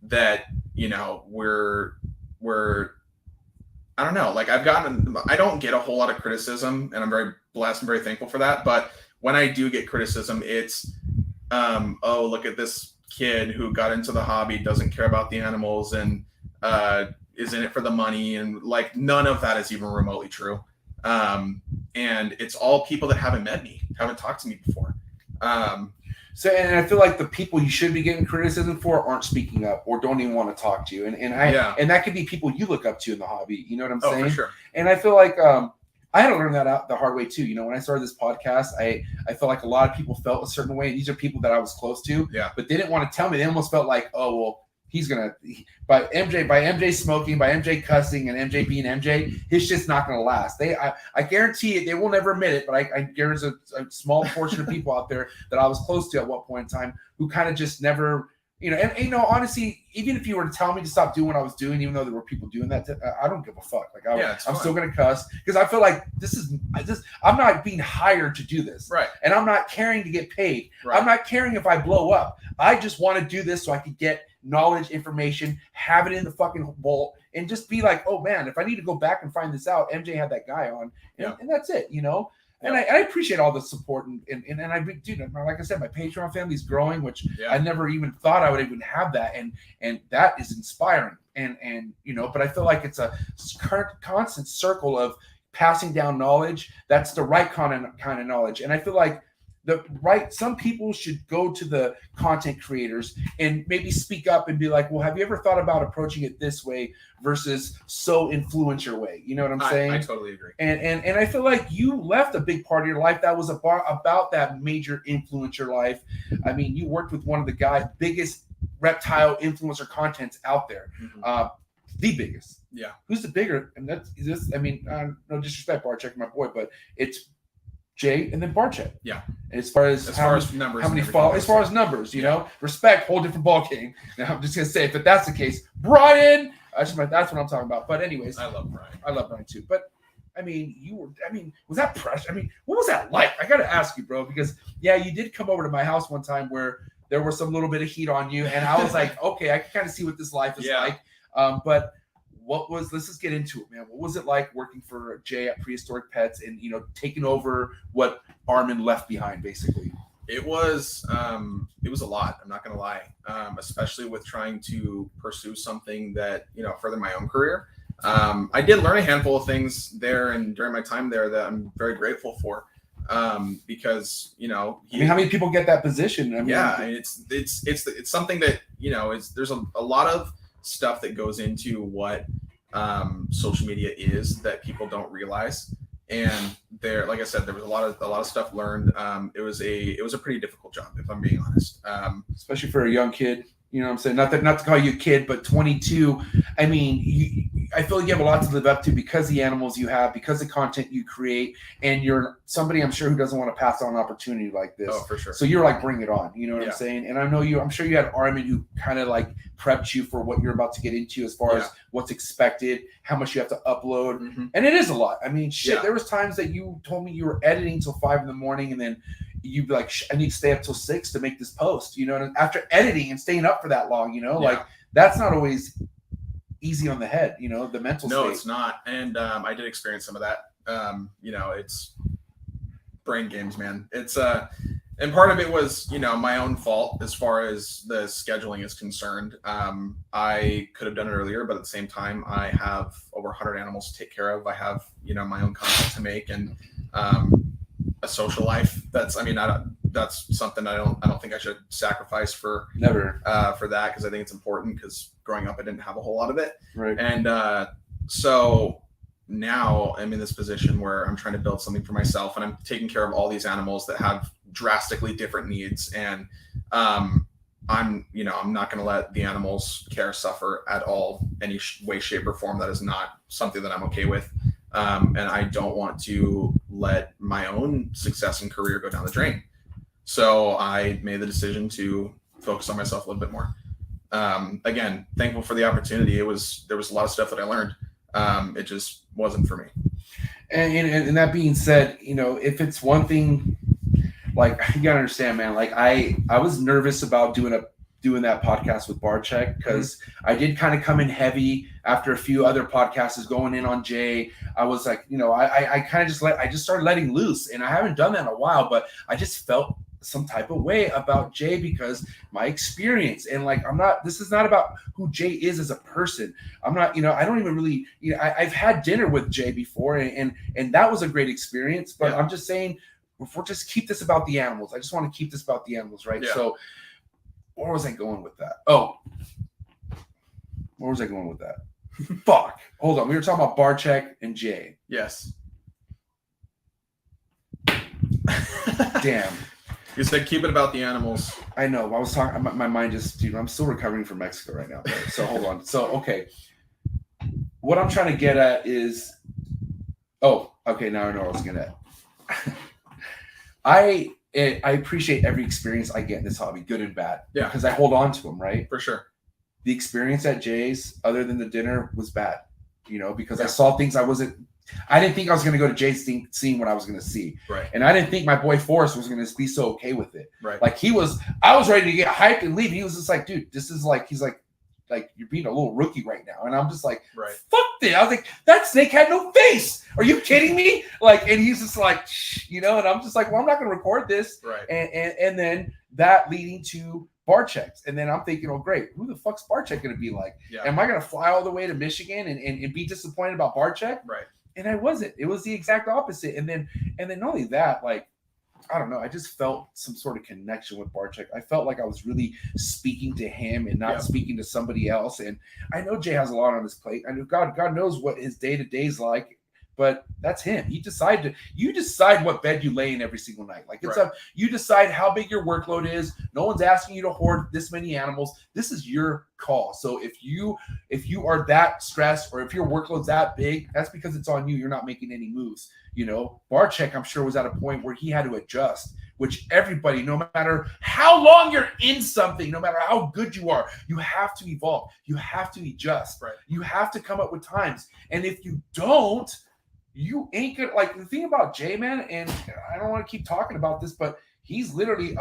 [SPEAKER 6] That we're I don't know, I don't get a whole lot of criticism, and I'm very blessed and very thankful for that. But when I do get criticism, it's oh, look at this kid who got into the hobby, doesn't care about the animals, and is in it for the money, and none of that is even remotely true. And it's all people that haven't met me, haven't talked to me before.
[SPEAKER 3] So, and I feel like the people you should be getting criticism for aren't speaking up or don't even want to talk to you. And that could be people you look up to in the hobby. You know what I'm saying?
[SPEAKER 6] For sure.
[SPEAKER 3] And I feel like I had to learn that out the hard way too. When I started this podcast, I felt like a lot of people felt a certain way. And these are people that I was close to, but they didn't want to tell me. They almost felt like, oh, well, by MJ smoking, by MJ cussing, and MJ being MJ, his shit's not gonna last. I guarantee it. They will never admit it, but I guarantee a small portion of people out there that I was close to at one point in time who kind of just never, honestly, even if you were to tell me to stop doing what I was doing, even though there were people doing that, I don't give a fuck. I'm still gonna cuss because I feel like I'm not being hired to do this,
[SPEAKER 6] right?
[SPEAKER 3] And I'm not caring to get paid.
[SPEAKER 6] Right.
[SPEAKER 3] I'm not caring if I blow up. I just want to do this so I could get knowledge, information, have it in the fucking vault, and just be like, oh man, if I need to go back and find this out, MJ had that guy on, and that's it, And I appreciate all the support, and I dude, like I said, my Patreon family is growing, which I never even thought I would even have that, and that is inspiring, and but I feel like it's a constant circle of passing down knowledge. That's the right kind of knowledge, and I feel like some people should go to the content creators and maybe speak up and be like, well, have you ever thought about approaching it this way versus so influencer way? You know what I'm saying?
[SPEAKER 6] I totally agree.
[SPEAKER 3] And I feel like you left a big part of your life that was about that major influencer life. I mean, you worked with one of the biggest reptile influencer contents out there. Mm-hmm. The biggest.
[SPEAKER 6] Yeah.
[SPEAKER 3] Who's the bigger? And no disrespect, BARCZYK, my boy, but it's Jay and then BARCZYK.
[SPEAKER 6] Yeah.
[SPEAKER 3] And as far as
[SPEAKER 6] numbers,
[SPEAKER 3] how many follow, as far as numbers, respect, whole different ball game. Now I'm just gonna say, if that's the case, Brian, that's what I'm talking about. But anyways,
[SPEAKER 6] I love Brian.
[SPEAKER 3] I love Brian too. But was that pressure? What was that like? I gotta ask you, bro, because you did come over to my house one time where there was some little bit of heat on you, and I was like, okay, I can kind of see what this life is like. But let's just get into it, man. What was it like working for Jay at Prehistoric Pets and, taking over what Armin left behind, basically?
[SPEAKER 6] It was a lot. I'm not going to lie, especially with trying to pursue something that, further my own career. I did learn a handful of things there and during my time there that I'm very grateful for. Because
[SPEAKER 3] I mean, how many people get that position? I mean,
[SPEAKER 6] it's something that there's a lot of stuff that goes into what social media is that people don't realize. And there, like I said, there was a lot of stuff learned. It was a pretty difficult job, if I'm being honest.
[SPEAKER 3] Especially for a young kid. You know what I'm saying? Not to call you a kid, but 22. I mean, I feel like you have a lot to live up to because of the animals you have, because of the content you create, and you're somebody I'm sure who doesn't want to pass on an opportunity like this.
[SPEAKER 6] Oh, for sure.
[SPEAKER 3] So you're like, bring it on. You know what I'm saying? And I'm sure you had Armin who kind of like prepped you for what you're about to get into as far as what's expected, how much you have to upload.
[SPEAKER 6] Mm-hmm.
[SPEAKER 3] And it is a lot. I mean, shit, there was times that you told me you were editing till 5 a.m. and then you'd be like, I need to stay up till 6 to make this post, and after editing and staying up for that long, like that's not always easy on the head, the mental state.
[SPEAKER 6] No, it's not. And I did experience some of that. It's brain games, man. It's and part of it was, my own fault as far as the scheduling is concerned. I could have done it earlier, but at the same time, I have over 100 animals to take care of. I have, my own content to make and a social life. That's something I don't think I should sacrifice for for that, because I think it's important, because growing up I didn't have a whole lot of it.
[SPEAKER 3] Right.
[SPEAKER 6] And so now I'm in this position where I'm trying to build something for myself, and I'm taking care of all these animals that have drastically different needs. And I'm not going to let the animals' care suffer at all, any way, shape, or form. That is not something that I'm okay with. And I don't want to let my own success and career go down the drain. So I made the decision to focus on myself a little bit more. Again, thankful for the opportunity. There was a lot of stuff that I learned. It just wasn't for me.
[SPEAKER 3] And that being said, if it's one thing, like, you gotta understand, man, like I was nervous about doing that podcast with BARCZYK, because I did kind of come in heavy after a few other podcasts going in on Jay. I was like, I kind of I just started letting loose, and I haven't done that in a while, but I just felt some type of way about Jay because my experience, and like, this is not about who Jay is as a person. I'm not, I don't even really, I've had dinner with Jay before, and that was a great experience, but I'm just saying, if we're just keep this about the animals, I just want to keep this about the animals, right?
[SPEAKER 6] Yeah.
[SPEAKER 3] So where was I going with that? Oh, where was I going with that? Fuck. Hold on. We were talking about BARCZYK and Jay.
[SPEAKER 6] Yes.
[SPEAKER 3] Damn.
[SPEAKER 6] You said keep it about the animals.
[SPEAKER 3] I know. I was talking. My mind just, dude. I'm still recovering from Mexico right now. So hold on. So okay. What I'm trying to get at is, oh, okay. Now I know what I was gonna. I appreciate every experience I get in this hobby, good and bad.
[SPEAKER 6] Yeah.
[SPEAKER 3] Because I hold on to them, right?
[SPEAKER 6] For sure.
[SPEAKER 3] The experience at Jay's, other than the dinner, was bad. Because I saw things I didn't think I was going to go to Jay's seeing what I was going to see.
[SPEAKER 6] Right.
[SPEAKER 3] And I didn't think my boy Forrest was going to be so okay with it.
[SPEAKER 6] Right.
[SPEAKER 3] Like I was ready to get hyped and leave. He was just like, dude, this is like, he's like you're being a little rookie right now. And I'm just like, fuck this. I was like, that snake had no face. Are you kidding me? Like, and he's just like, shh, and I'm just like, well, I'm not going to record this.
[SPEAKER 6] Right.
[SPEAKER 3] And then that leading to BARCZYK. And then I'm thinking, oh, great. Who the fuck's BARCZYK going to be like?
[SPEAKER 6] Yeah.
[SPEAKER 3] Am I going to fly all the way to Michigan and be disappointed about BARCZYK?
[SPEAKER 6] Right.
[SPEAKER 3] And I wasn't. It was the exact opposite. And then not only that, like, I don't know. I just felt some sort of connection with BARCZYK. I felt like I was really speaking to him and not speaking to somebody else. And I know Jay has a lot on his plate. I know God knows what his day-to-day is like, but that's him. You decide what bed you lay in every single night. Like you decide how big your workload is. No one's asking you to hoard this many animals. This is your call. So if you are that stressed, or if your workload's that big, that's because it's on you. You're not making any moves. BARCZYK, I'm sure, was at a point where he had to adjust, which everybody, no matter how long you're in something, no matter how good you are, you have to evolve. You have to adjust. Right. You have to come up with times. And if you don't, you ain't gonna, like, the thing about Jay, man, and I don't want to keep talking about this, but he's literally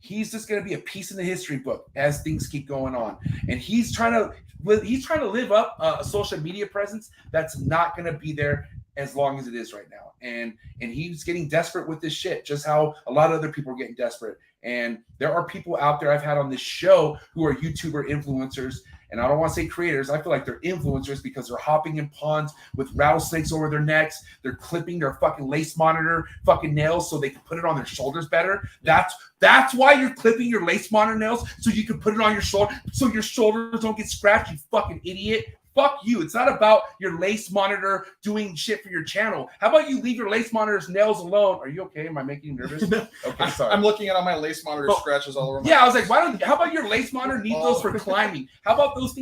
[SPEAKER 3] he's just going to be a piece in the history book as things keep going on. And he's trying to live up a social media presence that's not going to be there as long as it is right now. And he's getting desperate with this shit, just how a lot of other people are getting desperate. And there are people out there I've had on this show who are YouTuber influencers, and I don't want to say creators. I feel like they're influencers because they're hopping in ponds with rattlesnakes over their necks. They're clipping their fucking lace monitor fucking nails so they can put it on their shoulders better. That's why you're clipping your lace monitor nails, so you can put it on your shoulder so your shoulders don't get scratched, you fucking idiot. Fuck you. It's not about your lace monitor doing shit for your channel. How about you leave your lace monitor's nails alone? Are you okay? Am I making you nervous? Okay, sorry.
[SPEAKER 6] I'm looking at all my lace monitor scratches all over my
[SPEAKER 3] I was like, how about your lace monitor need those for climbing? How about those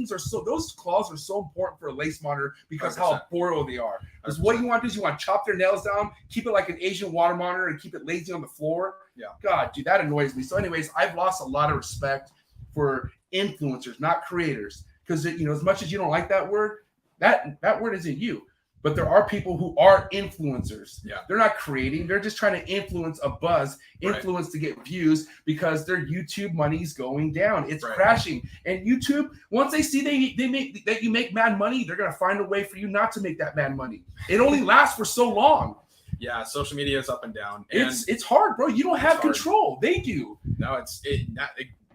[SPEAKER 3] claws are so important for a lace monitor because 100%. How boreal they are. Because what you want to do is you want to chop their nails down, keep it like an Asian water monitor, and keep it lazy on the floor.
[SPEAKER 6] Yeah. God,
[SPEAKER 3] dude, that annoys me. So anyways, I've lost a lot of respect for influencers, not creators. Because, as much as you don't like that word, that word isn't you. But there are people who are influencers.
[SPEAKER 6] Yeah.
[SPEAKER 3] They're not creating. They're just trying to influence a buzz, influence to get views because their YouTube money's going down. It's crashing. And YouTube, once they see they make that you make mad money, they're going to find a way for you not to make that mad money. It only lasts for so long.
[SPEAKER 6] Yeah, social media is up and down.
[SPEAKER 3] And it's hard, bro. You don't have control. They do.
[SPEAKER 6] No,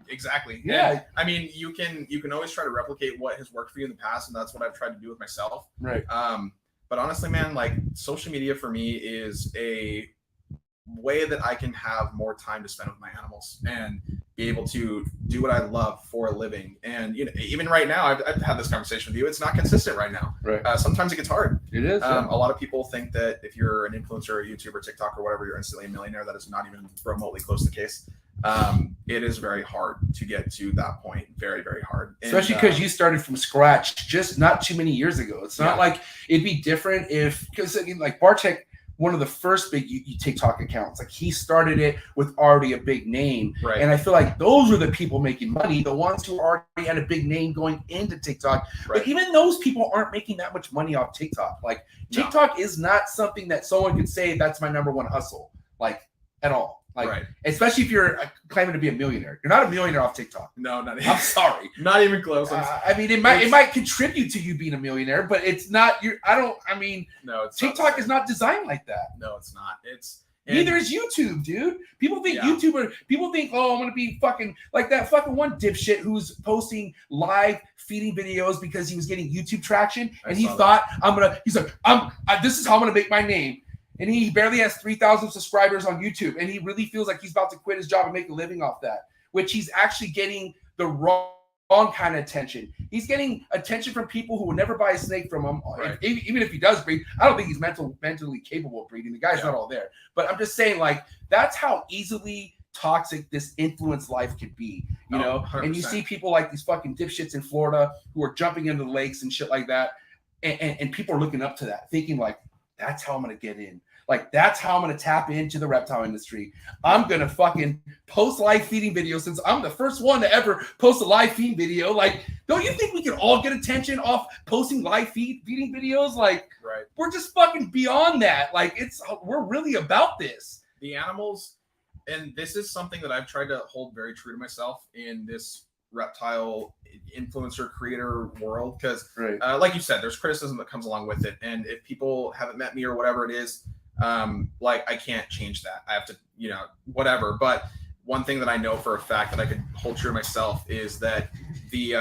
[SPEAKER 6] exactly.
[SPEAKER 3] Yeah.
[SPEAKER 6] And, I mean, you can always try to replicate what has worked for you in the past, and that's what I've tried to do with myself.
[SPEAKER 3] Right.
[SPEAKER 6] But honestly, man, like social media for me is a way that I can have more time to spend with my animals and be able to do what I love for a living. And even right now, I've had this conversation with you. It's not consistent right now.
[SPEAKER 3] Right.
[SPEAKER 6] Sometimes it gets hard.
[SPEAKER 3] It is.
[SPEAKER 6] A lot of people think that if you're an influencer, or YouTuber, TikTok, or whatever, you're instantly a millionaire. That is not even remotely close to the case. It is very hard to get to that point. Very, very hard.
[SPEAKER 3] Especially because you started from scratch just not too many years ago. It's not like it'd be different because like BARCZYK, one of the first big TikTok accounts, like he started it with already a big name.
[SPEAKER 6] Right.
[SPEAKER 3] And I feel like those were the people making money, the ones who already had a big name going into TikTok.
[SPEAKER 6] Right.
[SPEAKER 3] But even those people aren't making that much money off TikTok. Like TikTok is not something that someone could say that's my number one hustle, like at all. Like, especially if you're claiming to be a millionaire. You're not a millionaire off TikTok.
[SPEAKER 6] No, not even.
[SPEAKER 3] I'm sorry.
[SPEAKER 6] Not even close.
[SPEAKER 3] I mean, it might contribute to you being a millionaire, but it's not.
[SPEAKER 6] No, it's
[SPEAKER 3] TikTok is not designed like that.
[SPEAKER 6] No, it's not.
[SPEAKER 3] Neither is YouTube, dude. People think people think, oh, I'm gonna be fucking like that fucking one dipshit who's posting live feeding videos because he was getting YouTube traction, and he thought he's like, this is how I'm gonna make my name. And he barely has 3,000 subscribers on YouTube. And he really feels like he's about to quit his job and make a living off that, which he's actually getting the wrong kind of attention. He's getting attention from people who will never buy a snake from him.
[SPEAKER 6] Right.
[SPEAKER 3] Even if he does breed, I don't think he's mentally capable of breeding. The guy's not all there. But I'm just saying, like, that's how easily toxic this influence life could be, you know?
[SPEAKER 6] 100%.
[SPEAKER 3] And you see people like these fucking dipshits in Florida who are jumping into the lakes and shit like that. And people are looking up to that, thinking like, that's how I'm going to get in. Like, that's how I'm going to tap into the reptile industry. I'm going to fucking post live feeding videos since I'm the first one to ever post a live feed video. Like, don't you think we can all get attention off posting live feeding videos? Like, we're just fucking beyond that. Like, we're really about this.
[SPEAKER 6] The animals, and this is something that I've tried to hold very true to myself in this reptile influencer creator world, because like you said, there's criticism that comes along with it, and if people haven't met me or whatever it is, like, I can't change that. I have to, whatever. But one thing that I know for a fact that I could hold true to myself is that the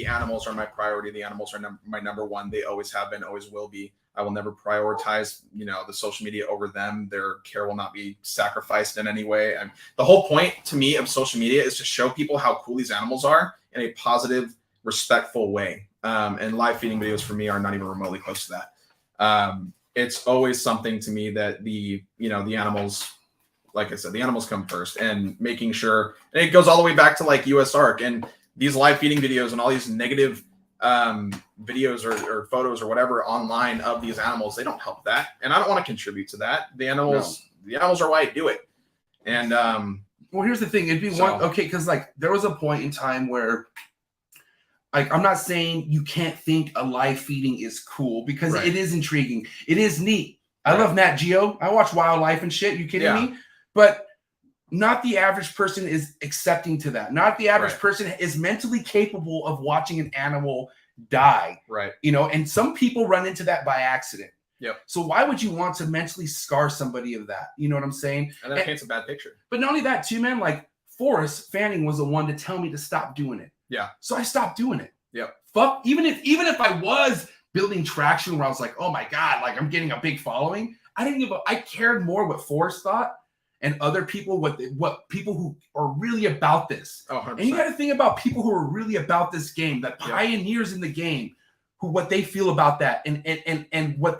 [SPEAKER 6] animals are my priority. The animals are my number one. They always have been, always will be. I will never prioritize, the social media over them. Their care will not be sacrificed in any way. And the whole point to me of social media is to show people how cool these animals are in a positive, respectful way. And live feeding videos for me are not even remotely close to that. It's always something to me that the animals, like I said, the animals come first, and making sure, and it goes all the way back to like USARK and these live feeding videos and all these negative videos or photos or whatever online of these animals. They don't help that. And I don't want to contribute to that. The animals are why I do it. And,
[SPEAKER 3] well, here's the thing. It'd be because like there was a point in time where, like, I'm not saying you can't think a live feeding is cool, because it is intriguing. It is neat. I love Nat Geo. I watch wildlife and shit. You kidding me? But not the average person is accepting to that. Not the average person is mentally capable of watching an animal die.
[SPEAKER 6] Right.
[SPEAKER 3] And some people run into that by accident.
[SPEAKER 6] Yep.
[SPEAKER 3] So why would you want to mentally scar somebody of that? You know what I'm saying?
[SPEAKER 6] And that paints a bad picture.
[SPEAKER 3] But not only that, too, man. Like Forrest Fanning was the one to tell me to stop doing it.
[SPEAKER 6] Yeah.
[SPEAKER 3] So I stopped doing it.
[SPEAKER 6] Yep.
[SPEAKER 3] Fuck. Even if I was building traction where I was like, oh my god, like I'm getting a big following, I cared more what Forrest thought and other people, what people who are really about this.
[SPEAKER 6] Oh, 100%.
[SPEAKER 3] And you got to think about people who are really about this game, the pioneers in the game, what they feel about that, and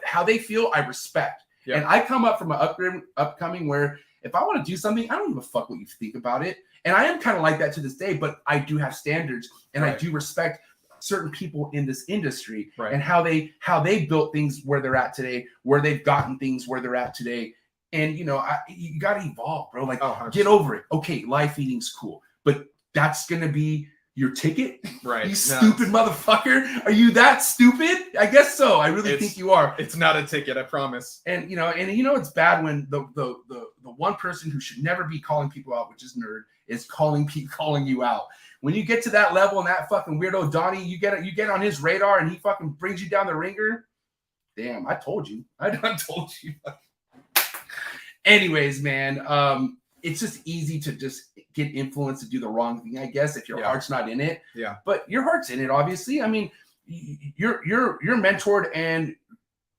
[SPEAKER 3] how they feel, I respect.
[SPEAKER 6] Yep.
[SPEAKER 3] And I come up from an upcoming where if I want to do something, I don't give a fuck what you think about it. And I am kind of like that to this day, but I do have standards, and I do respect certain people in this industry and how they built things where they're at today, where they've gotten things where they're at today. And, you know, you got to evolve, bro. Like, get over it. Okay, live feeding's cool. But that's going to be your ticket?
[SPEAKER 6] Right.
[SPEAKER 3] You stupid motherfucker. Are you that stupid? I guess so. I really think you are.
[SPEAKER 6] It's not a ticket, I promise.
[SPEAKER 3] And, you know, it's bad when the one person who should never be calling people out, which is Nerd, is calling you out. When you get to that level and that fucking weirdo Donnie, you get on his radar and he fucking brings you down the ringer. Damn, I told you. I told you. Anyways, man, it's just easy to just get influenced to do the wrong thing, I guess, if your heart's not in it.
[SPEAKER 6] Yeah.
[SPEAKER 3] But your heart's in it, obviously. I mean, you're mentored, and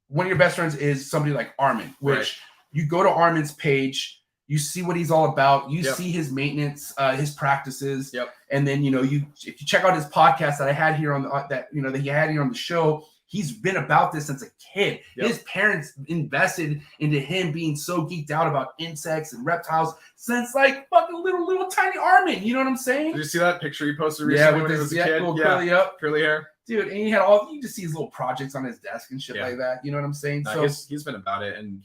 [SPEAKER 3] one of your best friends is somebody like Armin, which you go to Armin's page, you see what he's all about, you see his maintenance, his practices, and then if you check out his podcast that I had here on that he had here on the show. He's been about this since a kid. His parents invested into him being so geeked out about insects and reptiles since like fucking little tiny Armin. You know what I'm saying?
[SPEAKER 6] Did you see that picture he posted recently when he was a kid?
[SPEAKER 3] Little curly hair. Dude, and he had you just see his little projects on his desk and shit like that. You know what I'm saying?
[SPEAKER 6] No, he's been about it, and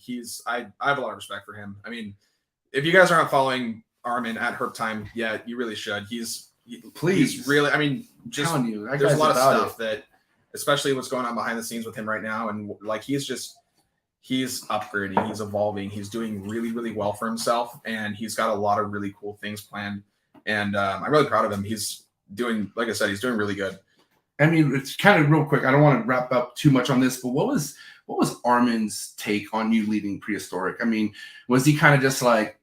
[SPEAKER 6] I have a lot of respect for him. I mean, if you guys aren't following Armin at Herp Time yet, you really should. He's really, I mean, just there's a lot of stuff that, especially what's going on behind the scenes with him right now. And like, he's upgrading, he's evolving, he's doing really, really well for himself. And he's got a lot of really cool things planned. And I'm really proud of him. He's doing, like I said, he's doing really good.
[SPEAKER 3] I mean, it's kind of real quick. I don't want to wrap up too much on this, but what was Armin's take on you leaving Prehistoric? I mean, was he kind of just like,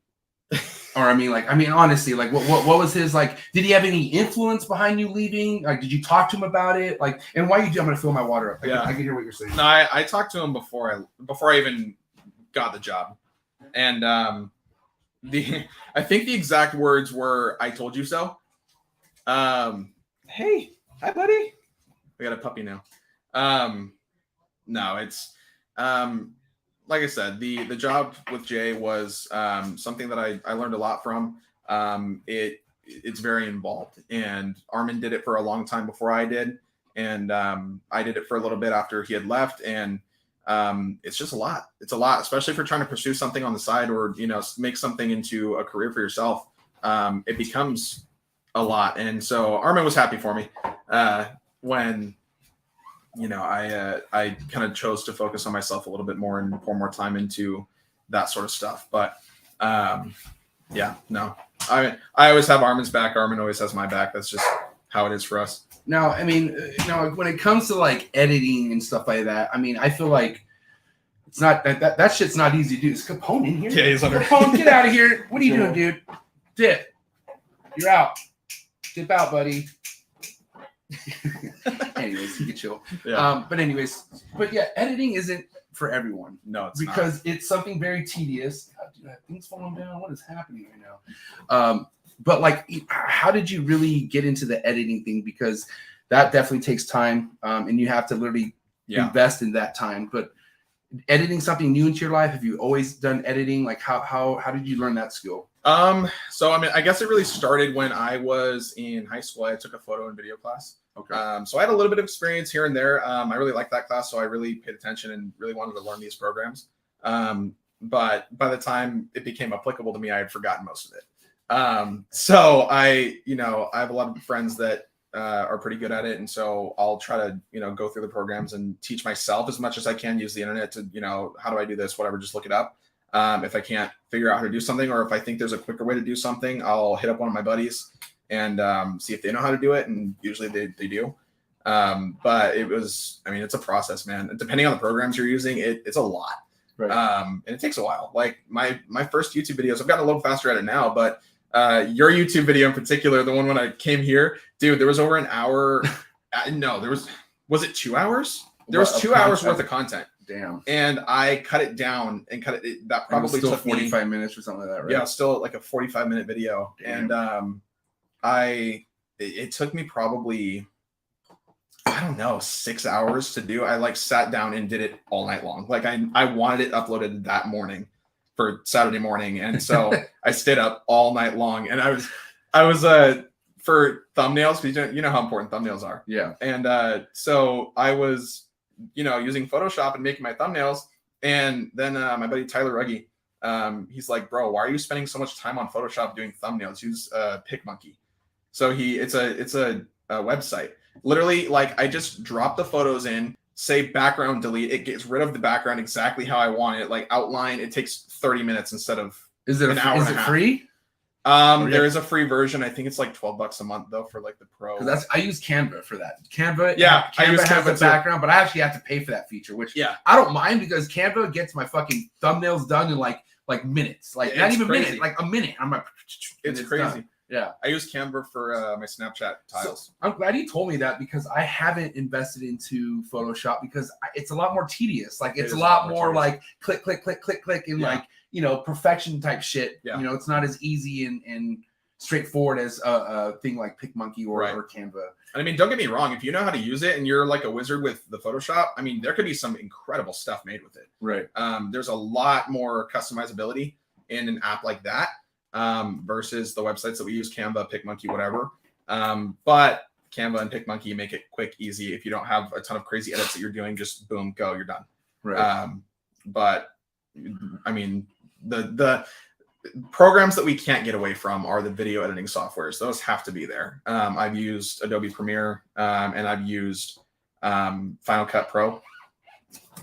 [SPEAKER 3] or honestly, like what was his, like, did he have any influence behind you leaving? Like, did you talk to him about it? Like, and why I'm going to fill my water up. I can hear what you're saying.
[SPEAKER 6] No, I talked to him before I even got the job. And I think the exact words were, "I told you so." Hey, hi buddy. I got a puppy now. No, it's like I said, the job with Jay was something that I learned a lot from. It's very involved, and Armin did it for a long time before I did, and I did it for a little bit after he had left, and it's just a lot. It's a lot, especially if you're trying to pursue something on the side or make something into a career for yourself. It becomes a lot, and so Armin was happy for me when I kind of chose to focus on myself a little bit more and pour more time into that sort of stuff. But I always have Armin's back. Armin always has my back. That's just how it is for us.
[SPEAKER 3] Now, I mean, when it comes to like editing and stuff like that, I mean, I feel like it's not that shit's not easy to do. Is Capone in here?
[SPEAKER 6] Yeah, he's under.
[SPEAKER 3] Capone, get out of here. What are you doing, dude? Dip. You're out. Dip out, buddy. Anyways, you can chill. Yeah. But yeah, editing isn't for everyone.
[SPEAKER 6] No, it's
[SPEAKER 3] because it's something very tedious. God, dude, things falling down. What is happening right now? But like, how did you really get into the editing thing? Because that definitely takes time, and you have to literally invest in that time. But editing something new into your life, have you always done editing? Like, how did you learn that skill?
[SPEAKER 6] So I mean, I guess it really started when I was in high school. I took a photo and video class.
[SPEAKER 3] Okay.
[SPEAKER 6] So I had a little bit of experience here and there. I really liked that class, so I really paid attention and really wanted to learn these programs. But by the time it became applicable to me, I had forgotten most of it. So I have a lot of friends that are pretty good at it, and so I'll try to go through the programs and teach myself as much as I can. Use the internet to how do I do this? Whatever, just look it up. If I can't figure out how to do something, or if I think there's a quicker way to do something, I'll hit up one of my buddies and see if they know how to do it. And usually they do. But it was, I mean, it's a process, man. Depending on the programs you're using, it's a lot.
[SPEAKER 3] Right.
[SPEAKER 6] And it takes a while. Like my first YouTube videos, I've gotten a little faster at it now, but your YouTube video in particular, the one when I came here, dude, there was over an hour. No, was it 2 hours? There was 2 hours worth of content.
[SPEAKER 3] Damn.
[SPEAKER 6] And I cut it down and that probably
[SPEAKER 3] still
[SPEAKER 6] took
[SPEAKER 3] 45 minutes or something like that, right?
[SPEAKER 6] Yeah, still like a 45-minute video.
[SPEAKER 3] Damn.
[SPEAKER 6] And it took me probably, I don't know, 6 hours to do. I like sat down and did it all night long. Like I wanted it uploaded that morning for Saturday morning. And so I stayed up all night long, and I was for thumbnails, because you know how important thumbnails are.
[SPEAKER 3] Yeah.
[SPEAKER 6] And so I was, using Photoshop and making my thumbnails. And then my buddy Tyler Ruggie, he's like, bro, why are you spending so much time on Photoshop doing thumbnails? Use PicMonkey. So it's a website. Literally, like, I just drop the photos in, say background delete. It gets rid of the background exactly how I want it. Like outline, it takes 30 minutes instead of an hour and a half.
[SPEAKER 3] Free?
[SPEAKER 6] There is a free version. I think it's like $12 a month though for like the pro.
[SPEAKER 3] I use Canva for that. Canva,
[SPEAKER 6] yeah,
[SPEAKER 3] Canva
[SPEAKER 6] I use
[SPEAKER 3] has
[SPEAKER 6] Canva
[SPEAKER 3] the background, but I actually have to pay for that feature, which I don't mind, because Canva gets my fucking thumbnails done in like minutes, like not even minutes, like a minute. I'm like,
[SPEAKER 6] it's crazy.
[SPEAKER 3] Done. Yeah,
[SPEAKER 6] I use Canva for my Snapchat tiles.
[SPEAKER 3] So I'm glad you told me that, because I haven't invested into Photoshop, because it's a lot more tedious. Like it's a lot more like click, click, click, click, click, and like perfection type shit.
[SPEAKER 6] Yeah.
[SPEAKER 3] It's not as easy and straightforward as a thing like PicMonkey or Canva.
[SPEAKER 6] And I mean, don't get me wrong. If you know how to use it and you're like a wizard with the Photoshop, I mean, there could be some incredible stuff made with it.
[SPEAKER 3] Right.
[SPEAKER 6] There's a lot more customizability in an app like that versus the websites that we use, Canva, PicMonkey, whatever. But Canva and PicMonkey make it quick, easy. If you don't have a ton of crazy edits that you're doing, just boom, go, you're done.
[SPEAKER 3] Right.
[SPEAKER 6] But I mean, the programs that we can't get away from are the video editing softwares. Those have to be there. I've used Adobe Premiere and I've used Final Cut Pro.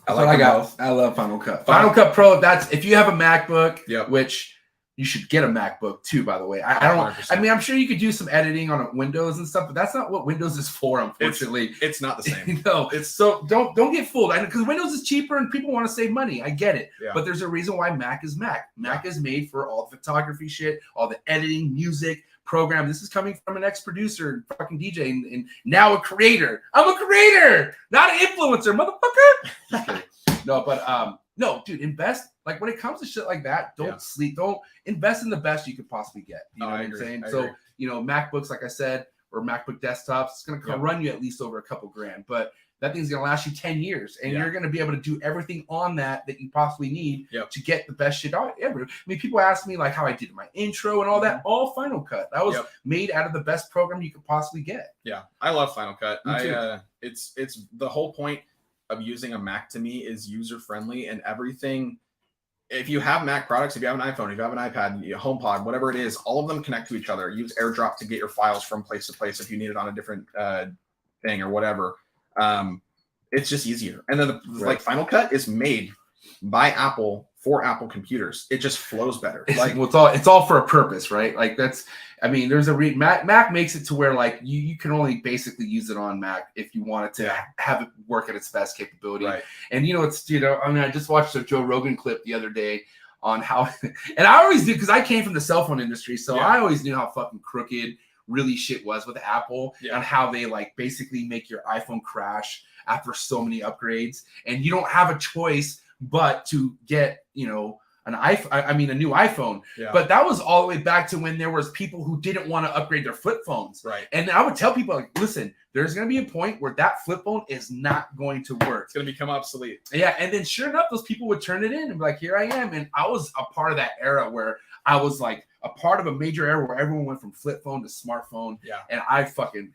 [SPEAKER 6] I love Final Cut. Final Cut Pro. That's if you have a MacBook, which you should get a MacBook too, by the way. I mean, I'm sure you could do some editing on Windows and stuff, but that's not what Windows is for, unfortunately. It's not the same.
[SPEAKER 3] No, so don't get fooled. Because Windows is cheaper and people want to save money. I get it. Yeah. But there's a reason why Mac is Mac. Mac is made for all the photography shit, all the editing, music, program. This is coming from an ex-producer, fucking DJ, and now a creator. I'm a creator, not an influencer, motherfucker. No, but no, dude, invest. Like when it comes to shit like that, don't sleep. Don't invest in the best you could possibly get. You know what I'm saying? So, MacBooks, like I said, or MacBook desktops, it's going to run you at least over a couple grand, but that thing's going to last you 10 years and you're going to be able to do everything on that you possibly need to get the best shit out ever. I mean, people ask me like how I did my intro and all that, all Final Cut. That was made out of the best program you could possibly get. Yeah. I love Final Cut. It's the whole point of using a Mac to me is user friendly and everything. If you have Mac products, if you have an iPhone, if you have an iPad, HomePod, whatever it is, all of them connect to each other. Use AirDrop to get your files from place to place if you need it on a different thing or whatever. It's just easier. And then like Final Cut is made by Apple for Apple computers. It just flows better. Like it's all for a purpose, right? Like there's a Mac makes it to where like you can only basically use it on Mac if you want it to have it work at its best capability. Right. And I just watched a Joe Rogan clip the other day on how, and I always do because I came from the cell phone industry, so I always knew how fucking crooked really shit was with Apple and how they like basically make your iPhone crash after so many upgrades, and you don't have a choice but to get a new iPhone. But that was all the way back to when there was people who didn't want to upgrade their flip phones. Right. And I would tell people like, listen, there's going to be a point where that flip phone is not going to work. It's going to become obsolete. Yeah. And then sure enough, those people would turn it in and be like, here I am. And I was a part of that era where I was like a part of a major era where everyone went from flip phone to smartphone. Yeah. And I fucking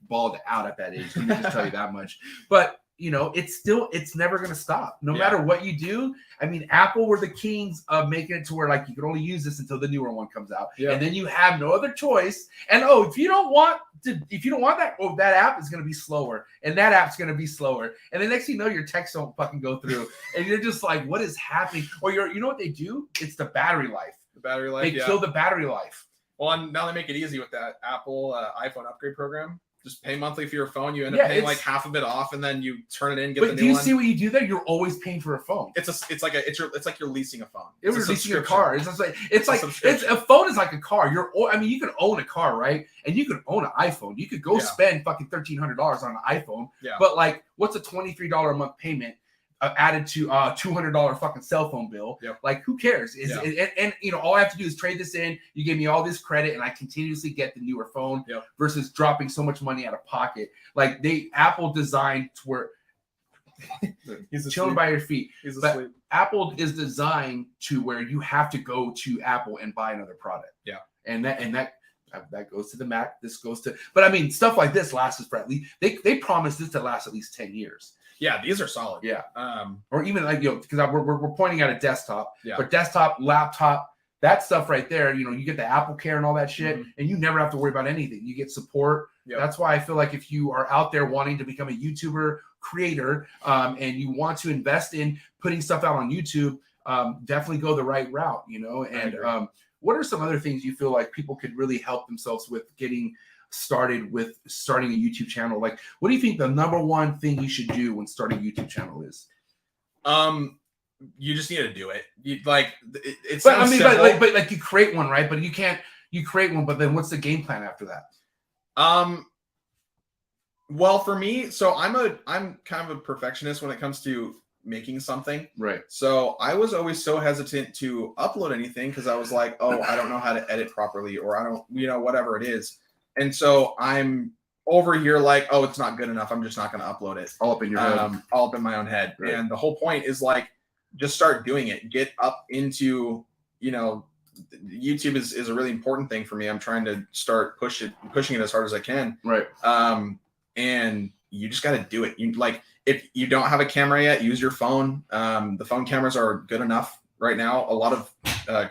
[SPEAKER 3] balled out at that age. Let me just tell you that much. But it's never going to stop. No matter what you do. I mean, Apple were the kings of making it to where like you could only use this until the newer one comes out. Yeah. And then you have no other choice. And if you don't want that, that app is going to be slower. And that app's going to be slower. And the next thing you know, your texts don't fucking go through. And you're just like, what is happening? Or you know what they do? It's the battery life. The battery life. They kill the battery life. Well, and now they make it easy with that Apple iPhone upgrade program.
[SPEAKER 6] Just pay monthly for your phone. You end
[SPEAKER 3] Yeah,
[SPEAKER 6] up paying
[SPEAKER 3] it's-
[SPEAKER 6] like half of it off, and then you turn it in, get
[SPEAKER 3] But
[SPEAKER 6] the
[SPEAKER 3] do
[SPEAKER 6] new
[SPEAKER 3] you
[SPEAKER 6] one.
[SPEAKER 3] see what you do there? You're always paying for a phone.
[SPEAKER 6] It's like you're leasing a phone.
[SPEAKER 3] It was leasing a car. It's just like it's
[SPEAKER 6] subscription.
[SPEAKER 3] a phone is like a car. I mean, you can own a car, right? And you could own an iPhone. You could go
[SPEAKER 6] Yeah.
[SPEAKER 3] spend fucking $1,300 on an iPhone.
[SPEAKER 6] Yeah.
[SPEAKER 3] But like, what's a $23 a month payment added to a $200 fucking cell phone bill?
[SPEAKER 6] Yep.
[SPEAKER 3] Like, who cares?
[SPEAKER 6] Yeah.
[SPEAKER 3] And you know, all I have to do is trade this in. You give me all this credit, and I continuously get the newer phone.
[SPEAKER 6] Yep.
[SPEAKER 3] Versus dropping so much money out of pocket. Like Apple designed to where
[SPEAKER 6] He's
[SPEAKER 3] chilling by your feet.
[SPEAKER 6] He's
[SPEAKER 3] But
[SPEAKER 6] asleep.
[SPEAKER 3] Apple is designed to where you have to go to Apple and buy another product.
[SPEAKER 6] Yeah.
[SPEAKER 3] And that goes to the Mac. This goes to, but I mean, stuff like this lasts for at least they promise this to last at least 10 years.
[SPEAKER 6] Yeah, these are solid.
[SPEAKER 3] Yeah.
[SPEAKER 6] Um,
[SPEAKER 3] Or even like, you know, because we're pointing at a desktop,
[SPEAKER 6] Yeah.
[SPEAKER 3] but desktop, laptop, that stuff right there, you know, you get the Apple Care and all that shit,
[SPEAKER 6] Mhm.
[SPEAKER 3] and you never have to worry about anything. You get support.
[SPEAKER 6] Yep.
[SPEAKER 3] That's why I feel like if you are out there wanting to become a YouTuber creator, and you want to invest in putting stuff out on YouTube, definitely go the right route, you know. And
[SPEAKER 6] agree.
[SPEAKER 3] what are some other things you feel like people could really help themselves with getting started with starting a YouTube channel? Like, what do you think the number one thing you should do when starting a YouTube channel is?
[SPEAKER 6] you just need to do it. You like it's.
[SPEAKER 3] But I mean, but like you create one, right? But you create one, but then what's the game plan after that?
[SPEAKER 6] Well, for me, so I'm kind of a perfectionist when it comes to making something.
[SPEAKER 3] Right.
[SPEAKER 6] So I was always so hesitant to upload anything because I was like, oh, I don't know how to edit properly, or I don't, you know, whatever it is. And so I'm over here like, oh, it's not good enough. I'm just not going to upload it.
[SPEAKER 3] All up in your head.
[SPEAKER 6] All up in my own head.
[SPEAKER 3] Right.
[SPEAKER 6] And the whole point is like, just start doing it. Get up into, you know, YouTube is a really important thing for me. I'm trying to start pushing it as hard as I can.
[SPEAKER 3] Right.
[SPEAKER 6] And you just got to do it. You like, if you don't have a camera yet, use your phone. The phone cameras are good enough right now. A lot of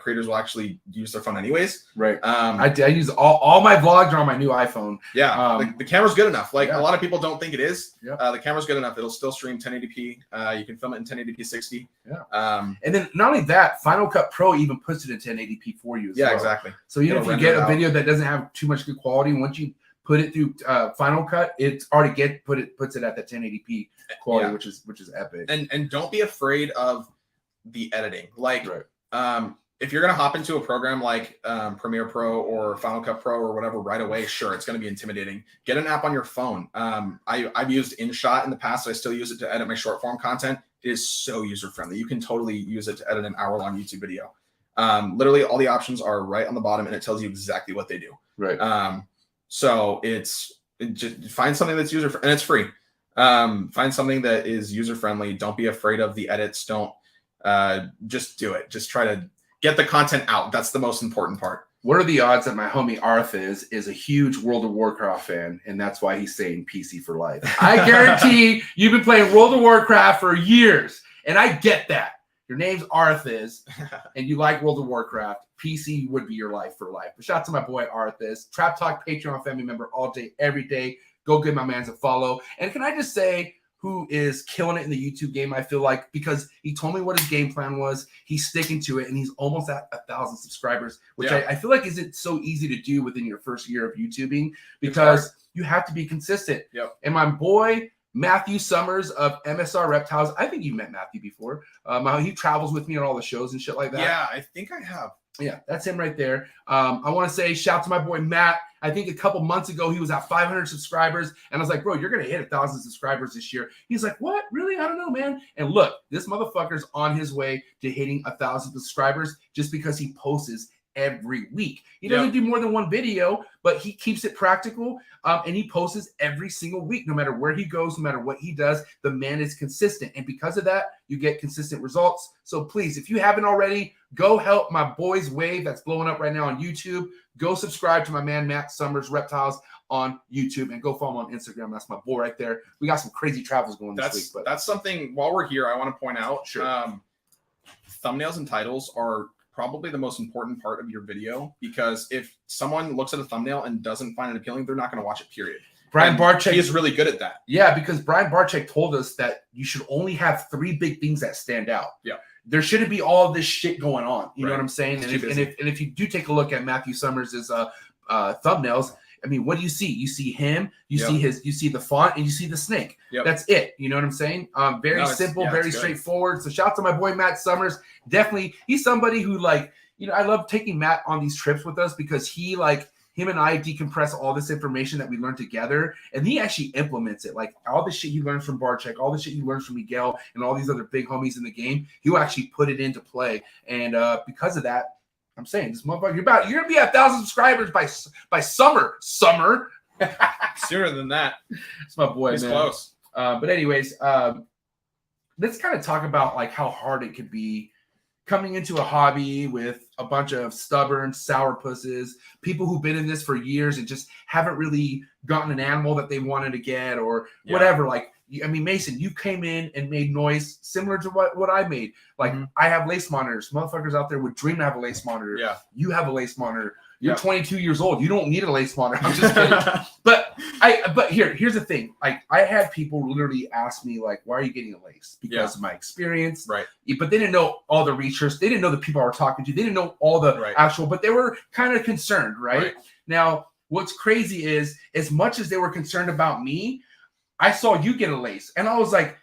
[SPEAKER 6] creators will actually use their phone anyways.
[SPEAKER 3] Right. I use all my vlogs are on my new iPhone.
[SPEAKER 6] Yeah. The camera's good enough. Like
[SPEAKER 3] Yeah.
[SPEAKER 6] a lot of people don't think it is.
[SPEAKER 3] Yeah.
[SPEAKER 6] The camera's good enough. It'll still stream 1080p. You can film it in 1080p 60.
[SPEAKER 3] Yeah. And then not only that, Final Cut Pro even puts it in 1080p for you as
[SPEAKER 6] Yeah,
[SPEAKER 3] well.
[SPEAKER 6] exactly.
[SPEAKER 3] So even
[SPEAKER 6] It'll
[SPEAKER 3] if you get
[SPEAKER 6] render it
[SPEAKER 3] a
[SPEAKER 6] out.
[SPEAKER 3] video that doesn't have too much good quality, once you put it through Final Cut, it's already puts it at the 1080p quality,
[SPEAKER 6] Yeah.
[SPEAKER 3] which is epic.
[SPEAKER 6] And don't be afraid of the editing. Like,
[SPEAKER 3] Right.
[SPEAKER 6] if you're gonna hop into a program like Premiere Pro or Final Cut Pro or whatever right away, sure, it's gonna be intimidating. Get an app on your phone. I've used InShot in the past. I still use it to edit my short form content. It is so user friendly. You can totally use it to edit an hour-long YouTube video. Literally, all the options are right on the bottom, and it tells you exactly what they do.
[SPEAKER 3] Right.
[SPEAKER 6] So just find something that's user and it's free. Find something that is user friendly. Don't be afraid of the edits. Don't just do it. Just try to get the content out. That's the most important part.
[SPEAKER 3] What are the odds that my homie Arth is a huge World of Warcraft fan, and that's why he's saying PC for life? I guarantee you've been playing World of Warcraft for years, and I get that. Your name's Arthas, and you like World of Warcraft. PC would be your life for life. But shout out to my boy Arthas. Trap Talk Patreon family member all day, every day. Go give my man a follow. And can I just say who is killing it in the YouTube game, I feel like, because he told me what his game plan was. He's sticking to it, and he's almost at 1,000 subscribers, which
[SPEAKER 6] Yeah.
[SPEAKER 3] I feel like isn't so easy to do within your first year of YouTubing because you have to be consistent.
[SPEAKER 6] Yep.
[SPEAKER 3] And my boy Matthew Summers of MSR Reptiles, I think you met Matthew before. He travels with me on all the shows and shit like that.
[SPEAKER 6] Yeah, I think I have.
[SPEAKER 3] Yeah, that's him right there. I want to say shout out to my boy Matt. I think a couple months ago he was at 500 subscribers, and I was like, bro, you're gonna hit 1,000 subscribers this year. He's like, what? Really? I don't know, man. And look, this motherfucker's on his way to hitting 1,000 subscribers just because he posts every week. He doesn't do more than one video, but he keeps it practical, and he posts every single week, no matter where he goes, no matter what he does. The man is consistent, and because of that, you get consistent results. So please, if you haven't already, go help my boy's wave that's blowing up right now on YouTube. Go subscribe to my man Matt Summers Reptiles on YouTube, and go follow him on Instagram. That's my boy right there. We got some crazy travels going this week. But
[SPEAKER 6] That's something. While we're here, I want to point out.
[SPEAKER 3] Sure.
[SPEAKER 6] Thumbnails and titles are probably the most important part of your video, because if someone looks at a thumbnail and doesn't find it appealing, they're not going to watch it, period.
[SPEAKER 3] Brian
[SPEAKER 6] And
[SPEAKER 3] BARCZYK
[SPEAKER 6] he is really good at that.
[SPEAKER 3] Yeah, because Brian BARCZYK told us that you should only have 3 big things that stand out.
[SPEAKER 6] Yeah.
[SPEAKER 3] There shouldn't be all this shit going on. You know
[SPEAKER 6] Right.
[SPEAKER 3] what I'm saying?
[SPEAKER 6] It's
[SPEAKER 3] And
[SPEAKER 6] too
[SPEAKER 3] if,
[SPEAKER 6] busy.
[SPEAKER 3] and if you do take a look at Matthew Summers' thumbnails, I mean, what do you see? You see him, you
[SPEAKER 6] Yep.
[SPEAKER 3] see the font, and you see the snake.
[SPEAKER 6] Yep.
[SPEAKER 3] That's it. You know what I'm saying? Very simple, very
[SPEAKER 6] it's good.
[SPEAKER 3] straightforward. So shout out to my boy Matt Summers. Definitely, he's somebody who like, you know, I love taking Matt on these trips with us because him and I decompress all this information that we learned together, and he actually implements it. Like all the shit he learns from BARCZYK, all the shit he learns from Miguel, and all these other big homies in the game, he'll actually put it into play. And because of that, I'm saying this motherfucker, you're gonna be at 1,000 subscribers by summer.
[SPEAKER 6] Sooner than that.
[SPEAKER 3] It's my boy,
[SPEAKER 6] He's
[SPEAKER 3] man.
[SPEAKER 6] close.
[SPEAKER 3] But anyways, let's kind of talk about like how hard it could be coming into a hobby with a bunch of stubborn sourpusses, people who've been in this for years and just haven't really gotten an animal that they wanted to get or whatever. Like, I mean, Mason, you came in and made noise similar to what I made. Like, I have lace monitors. Motherfuckers out there would dream to have a lace monitor.
[SPEAKER 6] Yeah.
[SPEAKER 3] You have a lace monitor. You're 22 years old. You don't need a lace monitor. I'm just kidding. But here's the thing. Like, I had people literally ask me, like, why are you getting a lace? Because of my experience.
[SPEAKER 6] Right.
[SPEAKER 3] But they didn't know all the research. They didn't know the people I were talking to. They didn't know all the actual, but they were kind of concerned, right? Now, what's crazy is, as much as they were concerned about me, I saw you get a lace. And I was like,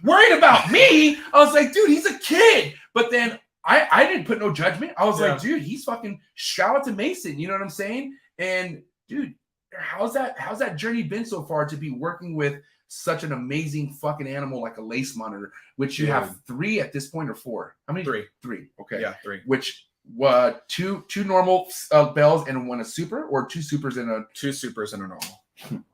[SPEAKER 3] worried about me? I was like, dude, he's a kid. But then I didn't put no judgment. I was like, dude, he's fucking, shout out to Mason. You know what I'm saying? And dude, how's that journey been so far to be working with such an amazing fucking animal like a lace monitor, which you have 3 at this point or 4? How many? 3. Okay.
[SPEAKER 6] Yeah, 3.
[SPEAKER 3] Which two normal bells and one a super, or 2 supers and a
[SPEAKER 6] 2 supers and a normal.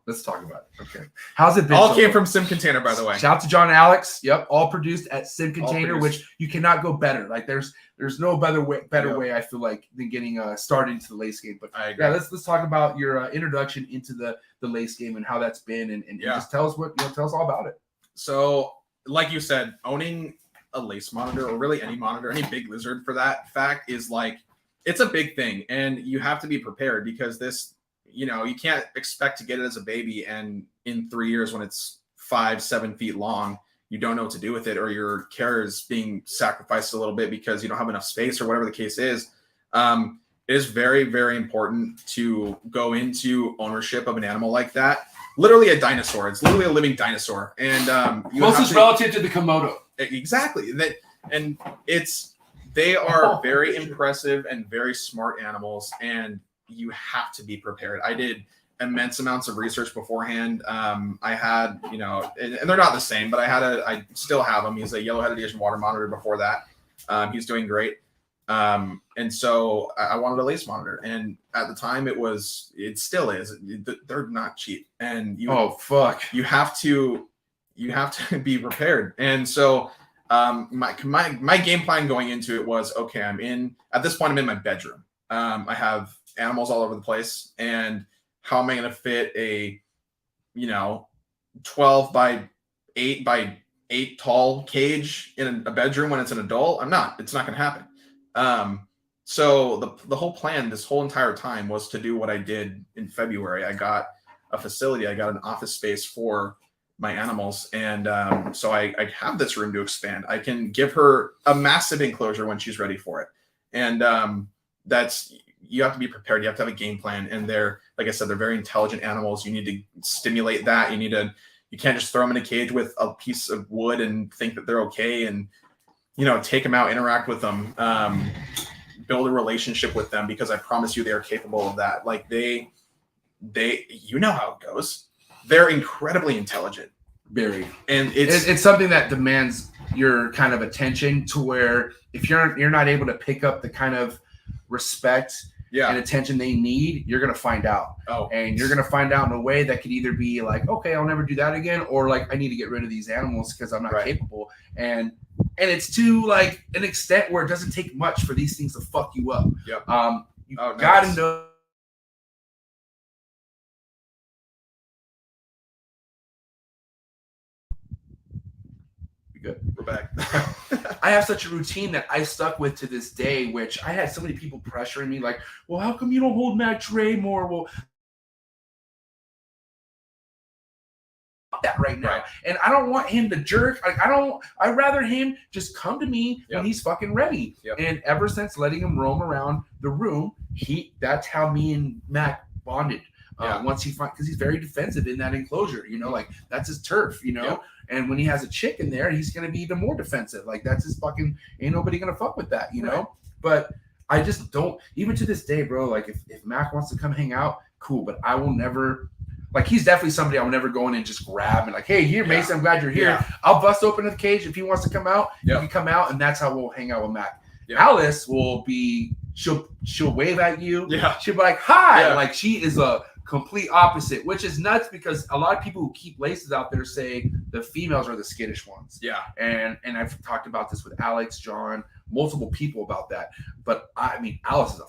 [SPEAKER 3] Let's talk about it. Okay. How's it been?
[SPEAKER 6] All
[SPEAKER 3] so
[SPEAKER 6] came
[SPEAKER 3] far?
[SPEAKER 6] from Sim Container, by the way.
[SPEAKER 3] Shout out to John and Alex. Yep. All produced at Sim Container,
[SPEAKER 6] produced.
[SPEAKER 3] which you cannot go better. Like there's no better way I feel like than getting started into the lace game. But
[SPEAKER 6] I agree.
[SPEAKER 3] yeah, let's talk about your introduction into the lace game and how that's been, and just tell us tell us all about it.
[SPEAKER 6] So, like you said, owning a lace monitor, or really any monitor, any big lizard for that fact, is like, it's a big thing, and you have to be prepared because this, you know, you can't expect to get it as a baby, and in 3 years when it's 5-7 feet long, you don't know what to do with it, or your care is being sacrificed a little bit because you don't have enough space or whatever the case is. It is very, very important to go into ownership of an animal like that. Literally a dinosaur. It's literally a living dinosaur. And
[SPEAKER 3] closest relative to the Komodo.
[SPEAKER 6] Exactly. They are very impressive and very smart animals, and you have to be prepared. I did immense amounts of research beforehand. I had, you know, and they're not the same, but I still have him. He's a yellow-headed Asian water monitor before that. He's doing great. And so I wanted a lace monitor, and at the time it still is. They're not cheap, and you have to be prepared. And so my game plan going into it was, okay, at this point I'm in my bedroom. I have animals all over the place, and how am I going to fit a 12 by 8 by 8 tall cage in a bedroom when it's an adult? It's not going to happen. So the whole plan this whole entire time was to do what I did in February. I got a facility, I got an office space for my animals, and so I have this room to expand. I can give her a massive enclosure when she's ready for it, and you have to be prepared. You have to have a game plan, and like I said, they're very intelligent animals. You need to stimulate that. You can't just throw them in a cage with a piece of wood and think that they're okay, and take them out, interact with them, build a relationship with them, because I promise you they are capable of that. Like they you know how it goes. They're incredibly intelligent.
[SPEAKER 3] Very.
[SPEAKER 6] And
[SPEAKER 3] it's something that demands your kind of attention, to where if you're not able to pick up the kind of respect and attention they need, you're going to find out. And you're going to find out in a way that could either be like, okay, I'll never do that again, or like, I need to get rid of these animals because I'm not capable. And it's to like an extent where it doesn't take much for these things to fuck you up.
[SPEAKER 6] Yep.
[SPEAKER 3] You got to know. Good.
[SPEAKER 6] We're back.
[SPEAKER 3] I have such a routine that I stuck with to this day, which I had so many people pressuring me, like, well, how come you don't hold Matt Dre more? Well, that right now. And I don't want him to jerk. Like, I'd rather him just come to me when he's fucking ready. And ever since letting him roam around the room, that's how me and Matt bonded. Once he finds, because he's very defensive in that enclosure, like that's his turf, And when he has a chick in there, he's gonna be even more defensive. Like that's his fucking. Ain't nobody gonna fuck with that, know. But I just don't. Even to this day, bro. Like if Mac wants to come hang out, cool. But I will never. Like he's definitely somebody I'll never go in and just grab and like, hey, here, Mason, I'm glad you're here. Yeah. I'll bust open the cage if he wants to come out. He can come out, and that's how we'll hang out with Mac. Alice will be. She'll wave at you. Yeah. She'll be like, hi. Yeah. Like she is a complete opposite, which is nuts because a lot of people who keep laces out there say the females are the skittish ones. Yeah. And I've talked about this with Alex, John, multiple people about that. But I mean, Alice is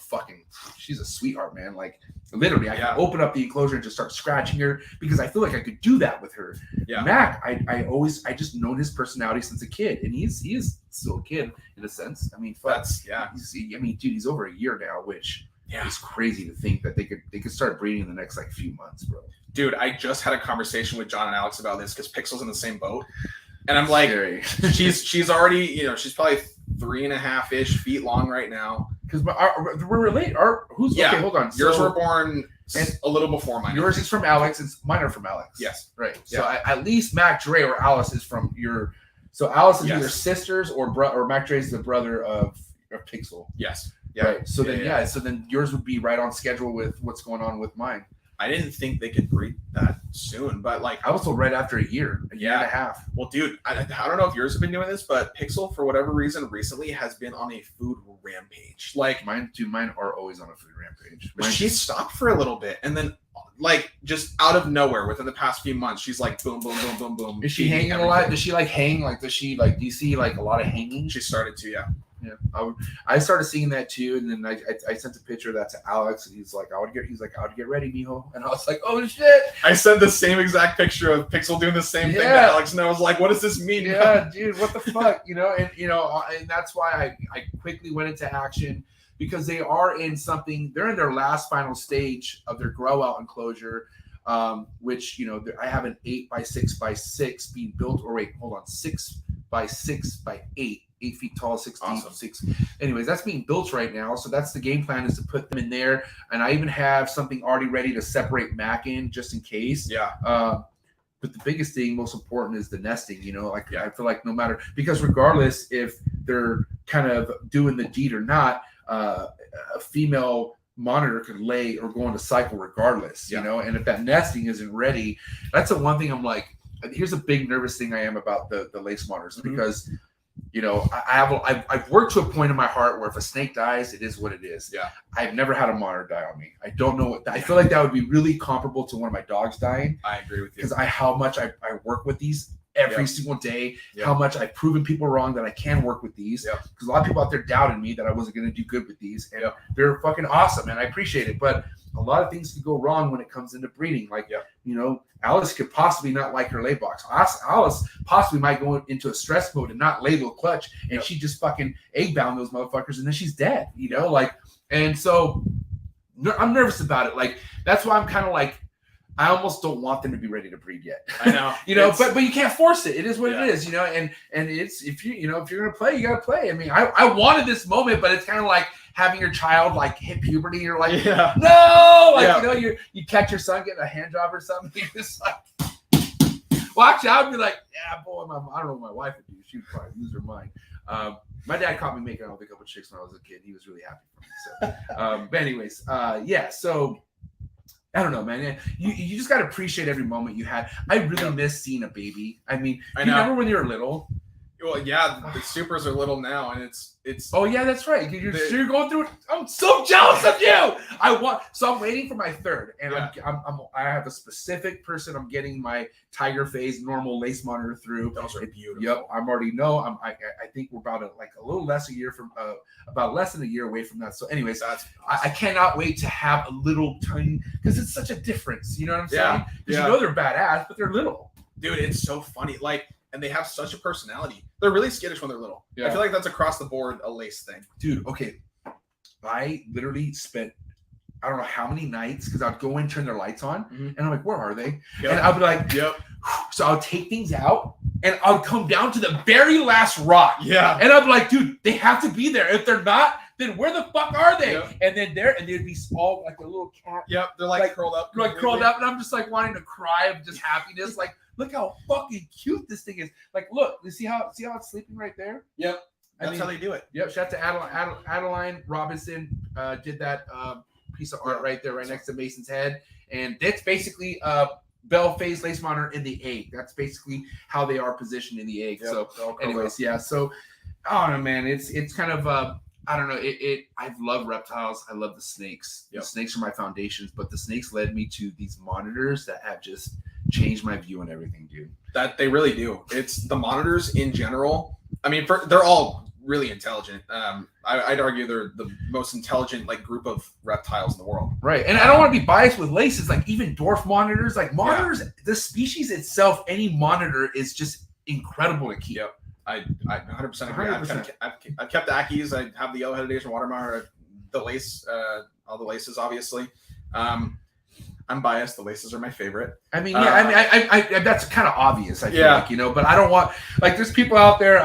[SPEAKER 3] she's a sweetheart, man. Like literally, I can open up the enclosure and just start scratching her because I feel like I could do that with her. Yeah. Mac, I just known his personality since a kid, and he is still a kid in a sense. I mean, he's over a year now, which is crazy to think that they could start breeding in the next few months, bro.
[SPEAKER 6] Dude, I just had a conversation with John and Alex about this because Pixel's in the same boat, and I'm like, she's already, she's probably 3.5-ish feet long right now.
[SPEAKER 3] Because we're related. Okay, hold on.
[SPEAKER 6] Yours were born a little before mine.
[SPEAKER 3] Yours is from Alex, and mine are from Alex. Yes. Right. Yeah. So at least Mac Dre or Alice is from your. So Alice is either sisters or Mac Dre is the brother of Pixel. Yes. Yeah. Right. So then yours would be right on schedule with what's going on with mine.
[SPEAKER 6] I didn't think they could breed that soon, but I
[SPEAKER 3] was told right after a year and a half.
[SPEAKER 6] Well, dude, I don't know if yours have been doing this, but Pixel, for whatever reason, recently has been on a food rampage.
[SPEAKER 3] Mine are always on a food rampage.
[SPEAKER 6] She stopped for a little bit, and then just out of nowhere, within the past few months, she's like boom, boom, boom, boom, boom.
[SPEAKER 3] Is she hanging a lot? Does she hang? Do you see a lot of hanging?
[SPEAKER 6] She started to, yeah.
[SPEAKER 3] Yeah, I started seeing that too, and then I sent a picture of that to Alex, and he's like, I would get ready, mijo, and I was like, oh shit!
[SPEAKER 6] I sent the same exact picture of Pixel doing the same thing to Alex, and I was like, what does this mean?
[SPEAKER 3] Yeah, dude, what the fuck, and that's why I quickly went into action because they are in something. They're in their last final stage of their grow out enclosure, which I have an 8x6x6 being built, or 6x6x8. 8 feet tall, 6 deep, 6. Anyways, that's being built right now. So that's the game plan, is to put them in there. And I even have something already ready to separate Mac in just in case. Yeah. But the biggest thing, most important, is the nesting. I feel like no matter, because regardless if they're kind of doing the deed or not, a female monitor could lay or go into cycle regardless, and if that nesting isn't ready, that's the one thing I'm like, here's a big nervous thing I am about the lace monitors, because I've worked to a point in my heart where if a snake dies, it is what it is. Yeah. I've never had a monitor die on me. I don't know I feel like that would be really comparable to one of my dogs dying.
[SPEAKER 6] I agree with you.
[SPEAKER 3] Because how much I work with these every single day, how much I've proven people wrong that I can work with these. Because a lot of people out there doubted me that I wasn't going to do good with these. And they're fucking awesome, and I appreciate it. But a lot of things could go wrong when it comes into breeding. Alice could possibly not like her lay box. Alice possibly might go into a stress mode and not lay the clutch, and she just fucking egg bound those motherfuckers, and then she's dead. And so I'm nervous about it. That's why I'm kind of I almost don't want them to be ready to breed yet.
[SPEAKER 6] I know,
[SPEAKER 3] but you can't force it. It is what it is, and it's if you're gonna play, you gotta play. I mean, I wanted this moment, but it's kind of like having your child hit puberty. You're like, no, you catch your son getting a hand job or something. You just watch out and be like, yeah, boy, I don't know what my wife would do. She would probably lose her mind. My dad caught me making out with a couple chicks when I was a kid. He was really happy for me. So, but anyways, so. I don't know, man. You just got to appreciate every moment you had. I really miss seeing a baby. I mean, you remember when you were little?
[SPEAKER 6] Well, yeah, the supers are little now, and it's.
[SPEAKER 3] Oh yeah, that's right. You're going through it. I'm so jealous of you. So I'm waiting for my third, and I have a specific person I'm getting my Tiger Phase normal lace monitor through.
[SPEAKER 6] Those are beautiful.
[SPEAKER 3] Yep, I already know. I think we're about a little less a year from about less than a year away from that. So, anyways,
[SPEAKER 6] that's
[SPEAKER 3] I cannot wait to have a little tiny, because it's such a difference. You know what I'm saying? Because they're badass, but they're little.
[SPEAKER 6] Dude, it's so funny. And they have such a personality. They're really skittish when they're little. Yeah. I feel like that's across the board a lace thing.
[SPEAKER 3] Dude, okay. I literally spent, I don't know how many nights, because I'd go in, turn their lights on, and I'm like, where are they? Yep. And I'd be like, So I'll take things out, and I'll come down to the very last rock. Yeah. And I'd be like, dude, they have to be there. If they're not, then where the fuck are they?
[SPEAKER 6] Yep.
[SPEAKER 3] And then they'd be all like a little cat.
[SPEAKER 6] Yep, they're like curled up.
[SPEAKER 3] Like curled up, and I'm just like wanting to cry of just happiness. Like, look how fucking cute this thing is. Like, look, you see how it's sleeping right there?
[SPEAKER 6] Yep. That's how they do it.
[SPEAKER 3] Yep. Shout out to Adeline Robinson. Did that piece of art right there, right next to Mason's head, and that's basically bell phase lace monitor in the egg. That's basically how they are positioned in the egg.
[SPEAKER 6] Yep.
[SPEAKER 3] So, anyways, yeah. So, I don't know, man. It's kind of I don't know. I love reptiles. I love the snakes.
[SPEAKER 6] Yep.
[SPEAKER 3] The snakes are my foundations, but the snakes led me to these monitors that have just changed my view on everything, dude.
[SPEAKER 6] That they really do. It's the monitors in general. I mean, they're all really intelligent. I'd argue they're the most intelligent like group of reptiles in the world.
[SPEAKER 3] Right. And I don't want to be biased with laces, like even dwarf monitors, like monitors, the species itself, any monitor is just incredible to keep.
[SPEAKER 6] Yep. I 100% agree.
[SPEAKER 3] 100%.
[SPEAKER 6] I've kept the Ackies. I have the yellow-headed Asian water monitor, the lace, all the laces, obviously. I'm biased. The laces are my favorite.
[SPEAKER 3] I mean, yeah, I that's kind of obvious. I feel
[SPEAKER 6] Yeah.
[SPEAKER 3] like, you know, but I don't want, like, there's people out there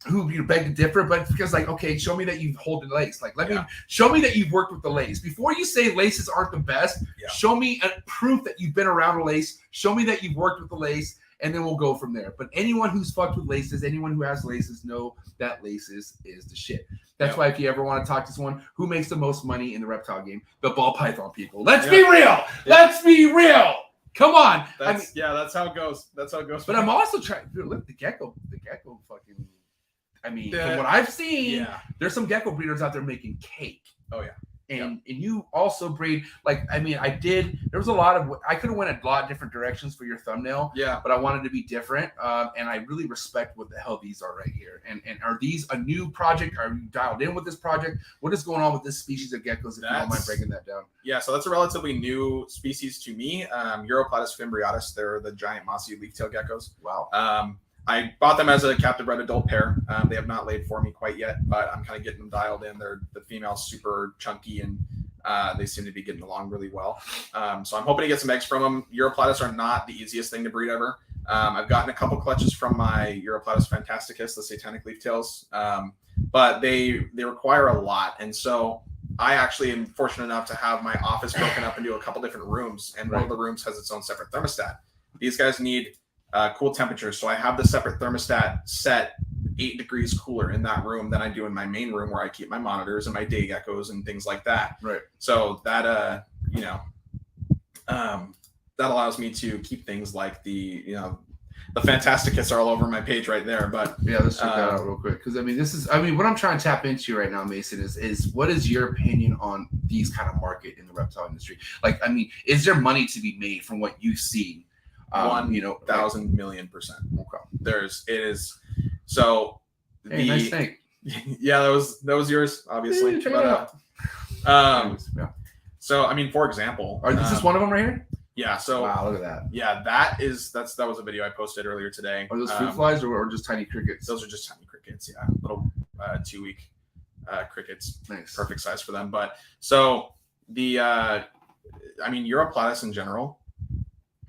[SPEAKER 3] who you beg to differ, but it's because, like, okay, show me that you've holded lace. Like, let me show me that you've worked with the lace. Before you say laces aren't the best, show me a proof that you've been around a lace. Show me that you've worked with the lace, and then we'll go from there. But anyone who's fucked with laces, anyone who has laces, know that laces is the shit. That's why if you ever want to talk to someone who makes the most money in the reptile game, the ball python people. Let's be real. Let's be real. Come on.
[SPEAKER 6] That's how it goes. That's how it goes.
[SPEAKER 3] But I'm also trying. Dude, look, the gecko fucking. I mean, from what I've seen, there's some gecko breeders out there making cake.
[SPEAKER 6] Oh yeah.
[SPEAKER 3] And you also breed, like, I mean, there was a lot of, I could have went a lot of different directions for your thumbnail.
[SPEAKER 6] Yeah.
[SPEAKER 3] But I wanted to be different. And I really respect what the hell these are right here. And are these a new project? Are you dialed in with this project? What is going on with this species of geckos, if you don't mind breaking that down? Yeah,
[SPEAKER 6] so that's a relatively new species to me. Uroplatus fimbriatus. They're the giant mossy leaf-tailed geckos.
[SPEAKER 3] Wow.
[SPEAKER 6] I bought them as a captive bred adult pair. They have not laid for me quite yet, but I'm kind of getting them dialed in. The female's super chunky, and they seem to be getting along really well. So I'm hoping to get some eggs from them. Uroplatus are not the easiest thing to breed ever. I've gotten a couple clutches from my Uroplatus fantasticus, the satanic leaf-tails, but they require a lot. And so I actually am fortunate enough to have my office broken up into a couple different rooms, and one of the rooms has its own separate thermostat. These guys need cool temperatures, so I have the separate thermostat set 8 degrees cooler in that room than I do in my main room where I keep my monitors and my day geckos and things like that.
[SPEAKER 3] Right.
[SPEAKER 6] So that that allows me to keep things like the Fantasticus are all over my page right there. But
[SPEAKER 3] yeah, let's check that out real quick, because I mean, what I'm trying to tap into right now, Mason, is what is your opinion on these kind of market in the reptile industry? Like, I mean, is there money to be made from what you see?
[SPEAKER 6] 1,000 million %.
[SPEAKER 3] Okay.
[SPEAKER 6] It is. So
[SPEAKER 3] nice snake.
[SPEAKER 6] Yeah, that was yours, obviously.
[SPEAKER 3] Check it out.
[SPEAKER 6] So I mean, for example,
[SPEAKER 3] is this one of them right here?
[SPEAKER 6] Yeah. So
[SPEAKER 3] wow, look at that.
[SPEAKER 6] Yeah, that was a video I posted earlier today.
[SPEAKER 3] Are those fruit flies or just tiny crickets?
[SPEAKER 6] Those are just tiny crickets. Yeah, little 2-week crickets.
[SPEAKER 3] Nice.
[SPEAKER 6] Perfect size for them. But so Uroplatus in general,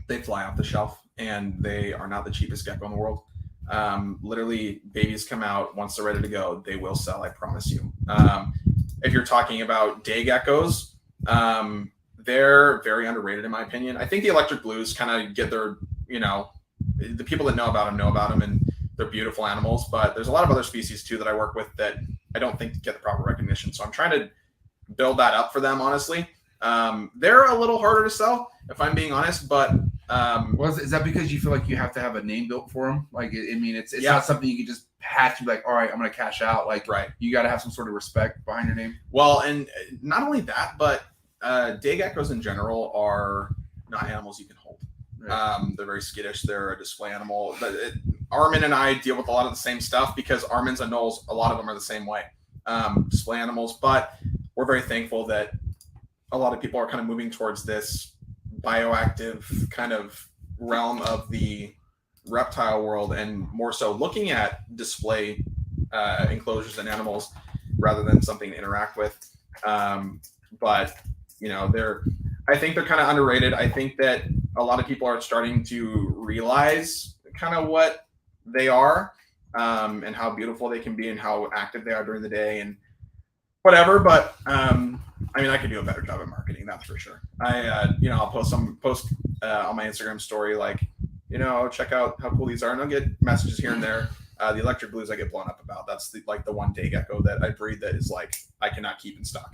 [SPEAKER 6] they fly off the shelf, and they are not the cheapest gecko in the world. Literally, babies come out once they're ready to go. They will sell, I promise you. If you're talking about day geckos, they're very underrated in my opinion. I think the electric blues kind of get their, the people that know about them, and they're beautiful animals. But there's a lot of other species too that I work with that I don't think get the proper recognition. So I'm trying to build that up for them, honestly. They're a little harder to sell, if I'm being honest, but
[SPEAKER 3] is that because you feel like you have to have a name built for them? Like, I mean, it's not something you can just patch and be like, all right, I'm going to cash out. Like,
[SPEAKER 6] right.
[SPEAKER 3] You got to have some sort of respect behind your name.
[SPEAKER 6] Well, and not only that, but day geckos in general are not animals you can hold. Right. They're very skittish. They're a display animal. Armin and I deal with a lot of the same stuff because Armin's and Knowles, a lot of them are the same way. Display animals, but we're very thankful that a lot of people are kind of moving towards this bioactive kind of realm of the reptile world, and more so looking at display enclosures and animals rather than something to interact with. But I think they're kind of underrated. I think that a lot of people are starting to realize kind of what they are, and how beautiful they can be and how active they are during the day. And whatever. But I mean, I could do a better job at marketing, that's for sure. I'll post on my Instagram story, like, check out how cool these are, and I'll get messages here and there. The electric blues I get blown up about. That's the one day gecko that I breed that is like I cannot keep in stock.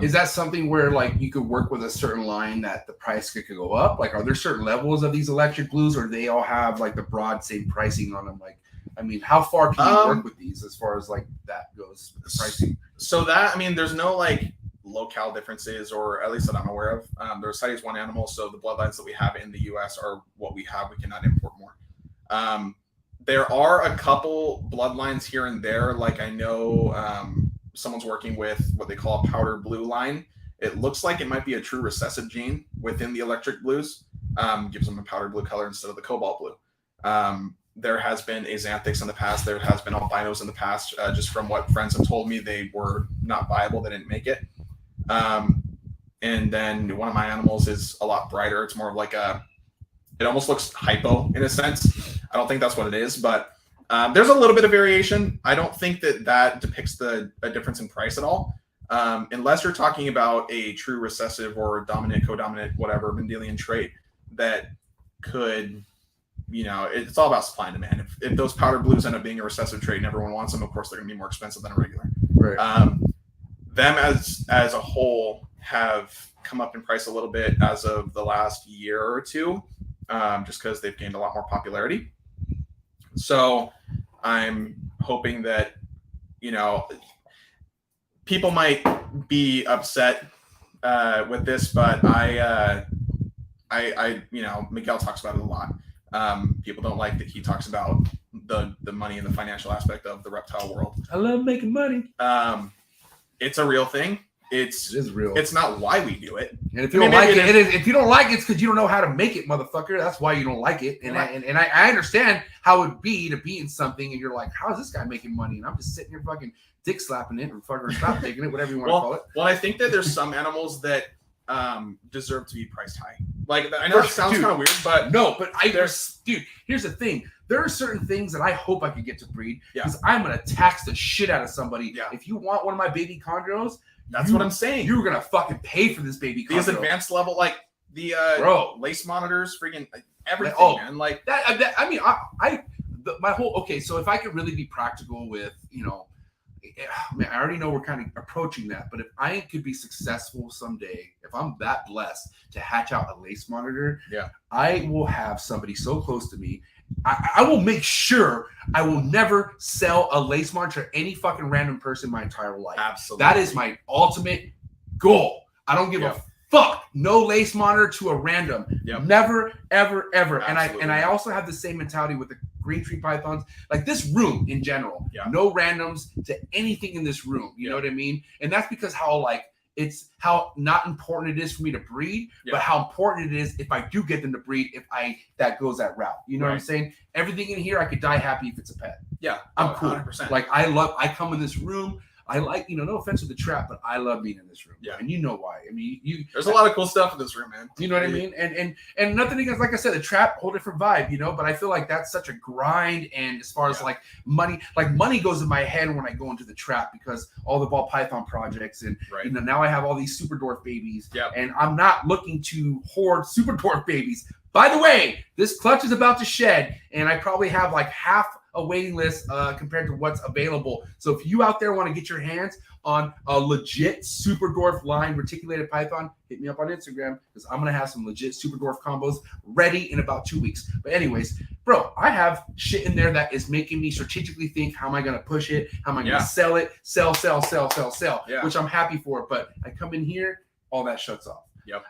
[SPEAKER 3] Is that something where like you could work with a certain line that the price could go up? Like, are there certain levels of these electric blues, or do they all have like the broad same pricing on them? Like, I mean, how far can you work with these as far as like that goes with the pricing?
[SPEAKER 6] So that, I mean, there's no like locale differences, or at least that I'm aware of. There's CITES 1 animals, so the bloodlines that we have in the US are what we have. We cannot import more. There are a couple bloodlines here and there. Like I know someone's working with what they call a powder blue line. It looks like it might be a true recessive gene within the electric blues. Gives them a powder blue color instead of the cobalt blue. There has been axanthics in the past. There has been albinos in the past. Just from what friends have told me, they were not viable. They didn't make it. And then one of my animals is a lot brighter. It's more of like it almost looks hypo in a sense. I don't think that's what it is, but there's a little bit of variation. I don't think that depicts a difference in price at all. Unless you're talking about a true recessive or dominant, codominant, whatever Mendelian trait that could, it's all about supply and demand. If those powder blues end up being a recessive trait and everyone wants them, of course they're going to be more expensive than a regular.
[SPEAKER 3] Right.
[SPEAKER 6] Them as a whole have come up in price a little bit as of the last year or two, just because they've gained a lot more popularity. So I'm hoping that, people might be upset with this, but I Miguel talks about it a lot. People don't like that he talks about the money and the financial aspect of the reptile world.
[SPEAKER 3] I love making money.
[SPEAKER 6] It's a real thing. It
[SPEAKER 3] is real.
[SPEAKER 6] It's not why we do it.
[SPEAKER 3] And if you don't like it, if you don't like it, it's because you don't know how to make it, motherfucker. That's why you don't like it. And I understand how it would be to be in something and you're like, how is this guy making money? And I'm just sitting here fucking dick slapping it or fucking stop taking it, whatever you want to call it.
[SPEAKER 6] Well, I think that there's some animals that deserve to be priced high. Like, I know it sounds kind of weird, but
[SPEAKER 3] no, but dude, here's the thing. There are certain things that I hope I could get to breed because I'm gonna tax the shit out of somebody. Yeah. If you want one of my baby chondros,
[SPEAKER 6] that's what I'm saying.
[SPEAKER 3] You're gonna fucking pay for this baby chondro.
[SPEAKER 6] These advanced level, like the lace monitors, freaking everything, man. Like
[SPEAKER 3] that. I mean, my whole okay. So if I could really be practical with, I already know we're kind of approaching that, but if I could be successful someday, if I'm that blessed to hatch out a lace monitor, I will have somebody so close to me. I will make sure I will never sell a lace monitor to any fucking random person my entire life.
[SPEAKER 6] Absolutely.
[SPEAKER 3] That is my ultimate goal. I don't give a fuck. No lace monitor to a random. Never, ever, ever. Absolutely. And I also have the same mentality with the green tree pythons. Like this room in general. No randoms to anything in this room. You know what I mean? And that's because it's how not important it is for me to breed, but how important it is if I do get them to breed, that goes that route. You know what I'm saying? Everything in here, I could die happy if it's a pet. Yeah, I'm cool. 100%. Like I come in this room. I like, no offense to the trap, but I love being in this room. Yeah. And you know why. I mean,
[SPEAKER 6] there's a lot of cool stuff in this room, man.
[SPEAKER 3] You know what I mean? And nothing against, like I said, the trap, whole different vibe, but I feel like that's such a grind. And as far as like money goes in my head when I go into the trap because all the ball python projects and now I have all these super dwarf babies and I'm not looking to hoard super dwarf babies. By the way, this clutch is about to shed and I probably have like half a waiting list compared to what's available. So if you out there want to get your hands on a legit super dwarf line reticulated python, hit me up on Instagram because I'm gonna have some legit super dwarf combos ready in about 2 weeks. But anyways, bro, I have shit in there that is making me strategically think, how am I gonna push it? How am I gonna sell it? Sell, which I'm happy for. But I come in here, all that shuts off.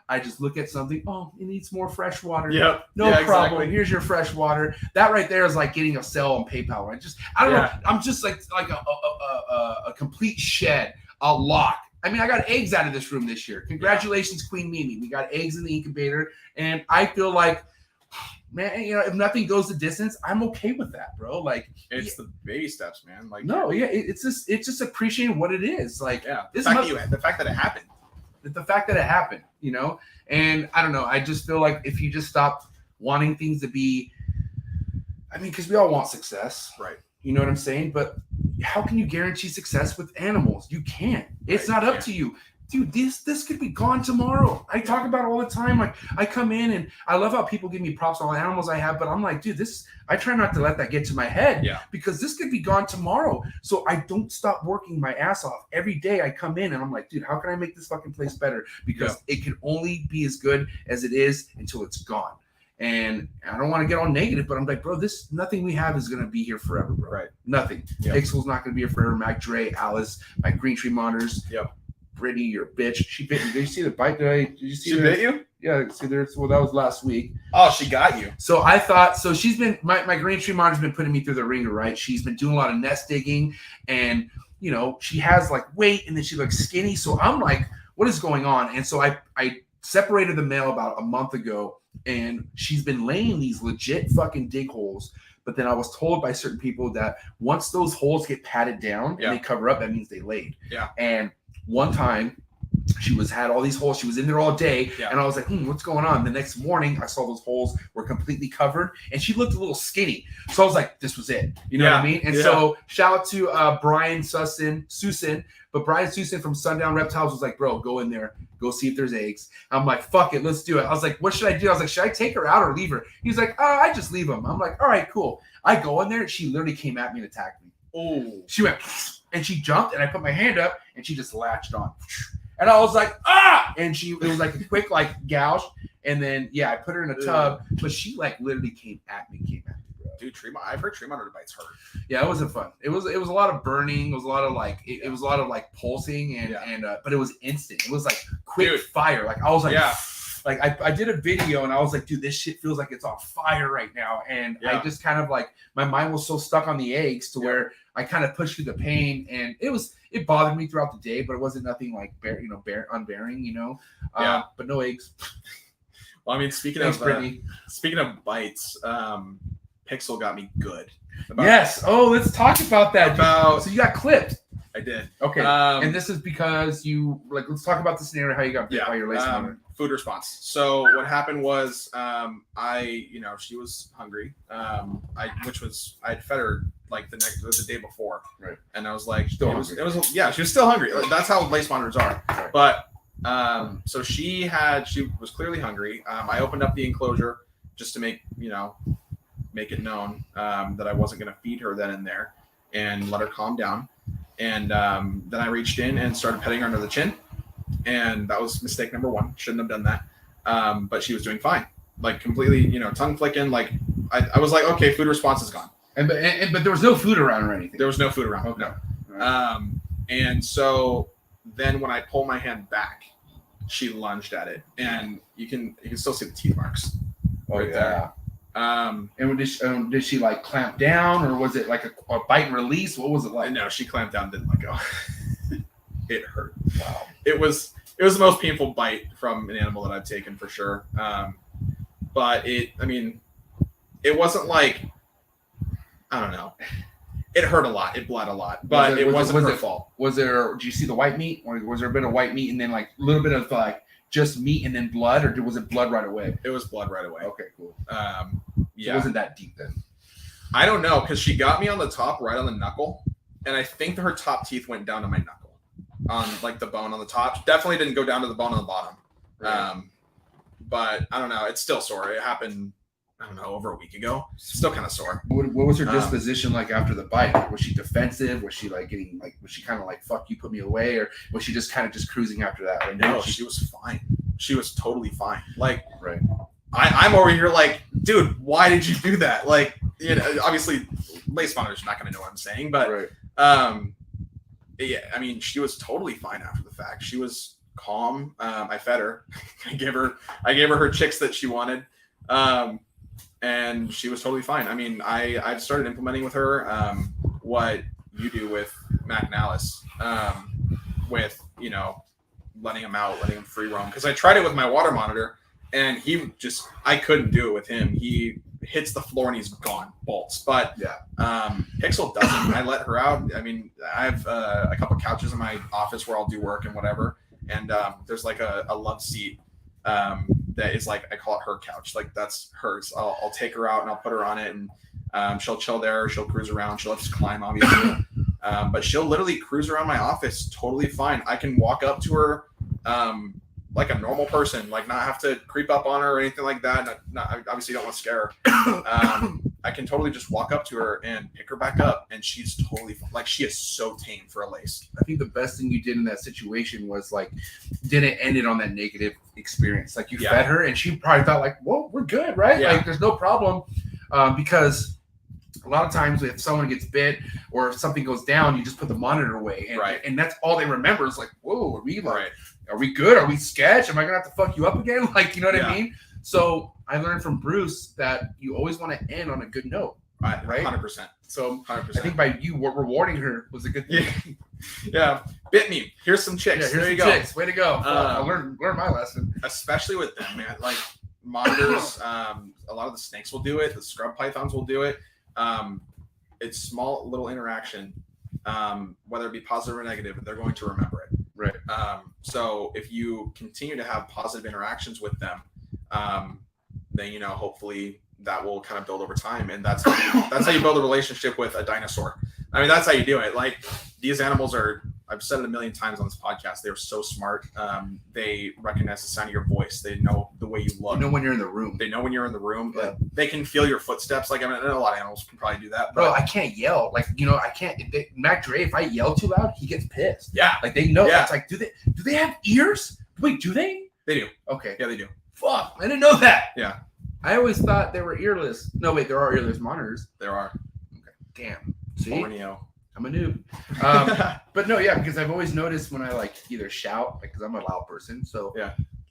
[SPEAKER 3] I just look at something. Oh, it needs more fresh water. No problem. Exactly. Here's your fresh water. That right there is like getting a sell on PayPal. I don't know. I'm just like a complete shed, a lock. I mean, I got eggs out of this room this year. Congratulations, Queen Mimi. We got eggs in the incubator, and I feel like, man, if nothing goes the distance, I'm okay with that, bro. Like,
[SPEAKER 6] it's the baby steps, man. Like,
[SPEAKER 3] it's just appreciating what it is. Like,
[SPEAKER 6] the fact that it happened.
[SPEAKER 3] The fact that it happened, and I don't know. I just feel like if you just stop wanting things to be, I mean, because we all want success,
[SPEAKER 6] right?
[SPEAKER 3] You know what I'm saying? But how can you guarantee success with animals? You can't. It's not up to you. Dude, this could be gone tomorrow. I talk about it all the time. Like, I come in and I love how people give me props on all the animals I have, but I'm like, dude, I try not to let that get to my head because this could be gone tomorrow. So I don't stop working my ass off. Every day I come in and I'm like, dude, how can I make this fucking place better? Because it can only be as good as it is until it's gone. And I don't want to get all negative, but I'm like, bro, nothing we have is going to be here forever, bro. Right. Nothing. Pixel's not going to be here forever. Mac Dre, Alice, my green tree monitors. Brittany, your bitch. She bit me. Did you see the bite? Did you see
[SPEAKER 6] she bit you?
[SPEAKER 3] Yeah. See there. Well, that was last week.
[SPEAKER 6] Oh, she got you.
[SPEAKER 3] So I thought. So she's been my green tree monitor's been putting me through the ringer, right? She's been doing a lot of nest digging, and she has like weight, and then she looks skinny. So I'm like, what is going on? And so I separated the male about a month ago, and she's been laying these legit fucking dig holes. But then I was told by certain people that once those holes get patted down and they cover up, that means they laid. Yeah. And one time she had all these holes. She was in there all day. And I was like, what's going on? The next morning I saw those holes were completely covered and she looked a little skinny. So I was like, this was it. You know what I mean? And so shout out to Brian Susan. But Brian Susan from Sundown Reptiles was like, bro, go in there. Go see if there's eggs. I'm like, fuck it. Let's do it. I was like, what should I do? I was like, should I take her out or leave her? He's like, I just leave them. I'm like, all right, cool. I go in there and she literally came at me and attacked me. Oh. She went and she jumped and I put my hand up and she just latched on. And I was like, ah! And it was like a quick like gouge. And then, I put her in a tub, but she like literally came at me, bro.
[SPEAKER 6] Dude, I've heard tree monitor bites hurt.
[SPEAKER 3] Yeah, it wasn't fun. It was a lot of burning. It was a lot of like, it was a lot of like pulsing but it was instant. It was like quick fire. Like I was like, like I did a video and I was like, dude, this shit feels like it's on fire right now. And I just kind of like, my mind was so stuck on the eggs to where I kind of pushed through the pain, and it bothered me throughout the day, but it wasn't nothing like unbearing, but no eggs.
[SPEAKER 6] Well, I mean, speaking of bites, Pixel got me good.
[SPEAKER 3] Yes. Oh, let's talk about that. So you got clipped.
[SPEAKER 6] I did.
[SPEAKER 3] Okay. And this is because let's talk about the scenario, how you got bit by your lace monitor.
[SPEAKER 6] Food response. So what happened was, she was hungry. I'd fed her like the day before. Right. And I was like, she was still hungry. That's how lace monitors are. Right. But, so she was clearly hungry. I opened up the enclosure just to make it known, that I wasn't going to feed her then and there and let her calm down. And, then I reached in and started petting her under the chin. And that was mistake number one. Shouldn't have done that. But she was doing fine. Like completely, tongue flicking. Like I was like, okay, food response is gone.
[SPEAKER 3] But there was no food around or anything.
[SPEAKER 6] There was no food around. Okay. No. Right. And so then when I pull my hand back, she lunged at it, and you can still see the teeth marks. There.
[SPEAKER 3] And did she like clamp down, or was it like a bite and release? What was it like?
[SPEAKER 6] No, she clamped down, didn't let go. It hurt. Wow. It was the most painful bite from an animal that I've taken for sure. But it wasn't like, I don't know. It hurt a lot. It bled a lot, but it wasn't her fault.
[SPEAKER 3] Did you see the white meat, or was there a bit of white meat and then like a little bit of like just meat and then blood, or was it blood right away?
[SPEAKER 6] It was blood right away.
[SPEAKER 3] Okay, cool. So it wasn't that deep then.
[SPEAKER 6] I don't know, because she got me on the top, right on the knuckle, and I think that her top teeth went down to my knuckle, on like the bone on the top. Definitely didn't go down to the bone on the bottom. Right. But I don't know. It's still sore. It happened, I don't know, over a week ago. Still kind of sore.
[SPEAKER 3] What was her disposition like after the bite? Was she defensive? Was she like getting like? Was she kind of like fuck you, put me away, or was she just kind of just cruising after that? Like,
[SPEAKER 6] no, she was fine. She was totally fine. Like, right. I'm over here like, dude, why did you do that? Like, obviously, lace monitor's not going to know what I'm saying, but I mean, she was totally fine after the fact. She was calm. I fed her. I gave her her chicks that she wanted. And she was totally fine. I mean, I've started implementing with her what you do with Mac and Alice, with, letting him out, letting him free roam. Because I tried it with my water monitor, and I couldn't do it with him. He hits the floor and he's gone, bolts. But Pixel doesn't. I let her out. I mean, I have a couple couches in my office where I'll do work and whatever. And there's like a love seat that is like, I call it her couch. Like that's hers. I'll take her out and I'll put her on it, and she'll chill there. She'll cruise around. She'll just climb, obviously. But she'll literally cruise around my office totally fine. I can walk up to her like a normal person, like not have to creep up on her or anything like that. I obviously don't want to scare her. I can totally just walk up to her and pick her back up, and she's totally like, she is so tame for a lace.
[SPEAKER 3] I think the best thing you did in that situation was like didn't end it on that negative experience. Like you fed her, and she probably thought like, well, we're good, right? Like there's no problem, because a lot of times if someone gets bit or if something goes down, you just put the monitor away, and that's all they remember is like, whoa, are we like, are we good? Are we sketch? Am I gonna have to fuck you up again? Like, you know what I mean? So I learned from Bruce that you always want to end on a good note, right?
[SPEAKER 6] 100%.
[SPEAKER 3] So
[SPEAKER 6] 100%.
[SPEAKER 3] I think by you rewarding her was a good thing.
[SPEAKER 6] Yeah. Bit me. Here's some chicks.
[SPEAKER 3] There you go. Chicks. Way to go. I learned my lesson.
[SPEAKER 6] Especially with them, man. Like monitors, a lot of the snakes will do it. The scrub pythons will do it. It's small little interaction, whether it be positive or negative, they're going to remember it.
[SPEAKER 3] Right.
[SPEAKER 6] So if you continue to have positive interactions with them, then, you know, hopefully that will kind of build over time. And that's how you build a relationship with a dinosaur. I mean, that's how you do it. Like, these animals are, I've said it a million times on this podcast, they're so smart. They recognize the sound of your voice. They know the way you look.
[SPEAKER 3] They know when you're in the room.
[SPEAKER 6] They know when you're in the room.
[SPEAKER 3] Yeah.
[SPEAKER 6] They can feel your footsteps. Like, I mean, I know a lot of animals can probably do that.
[SPEAKER 3] Bro, I can't yell. Like, you know, I can't. Mac Dre, if I yell too loud, he gets pissed.
[SPEAKER 6] Yeah.
[SPEAKER 3] Like, they know.
[SPEAKER 6] Yeah.
[SPEAKER 3] It's like, do they have ears? Wait, do they?
[SPEAKER 6] They do.
[SPEAKER 3] Okay.
[SPEAKER 6] Yeah, they do.
[SPEAKER 3] Fuck, I didn't know that.
[SPEAKER 6] Yeah.
[SPEAKER 3] I always thought they were earless. No, wait, there are earless monitors.
[SPEAKER 6] There are.
[SPEAKER 3] Okay. Damn. See?
[SPEAKER 6] Borneo.
[SPEAKER 3] I'm a noob. But no, yeah, because I've always noticed when I like either shout, like, because I'm a loud person, so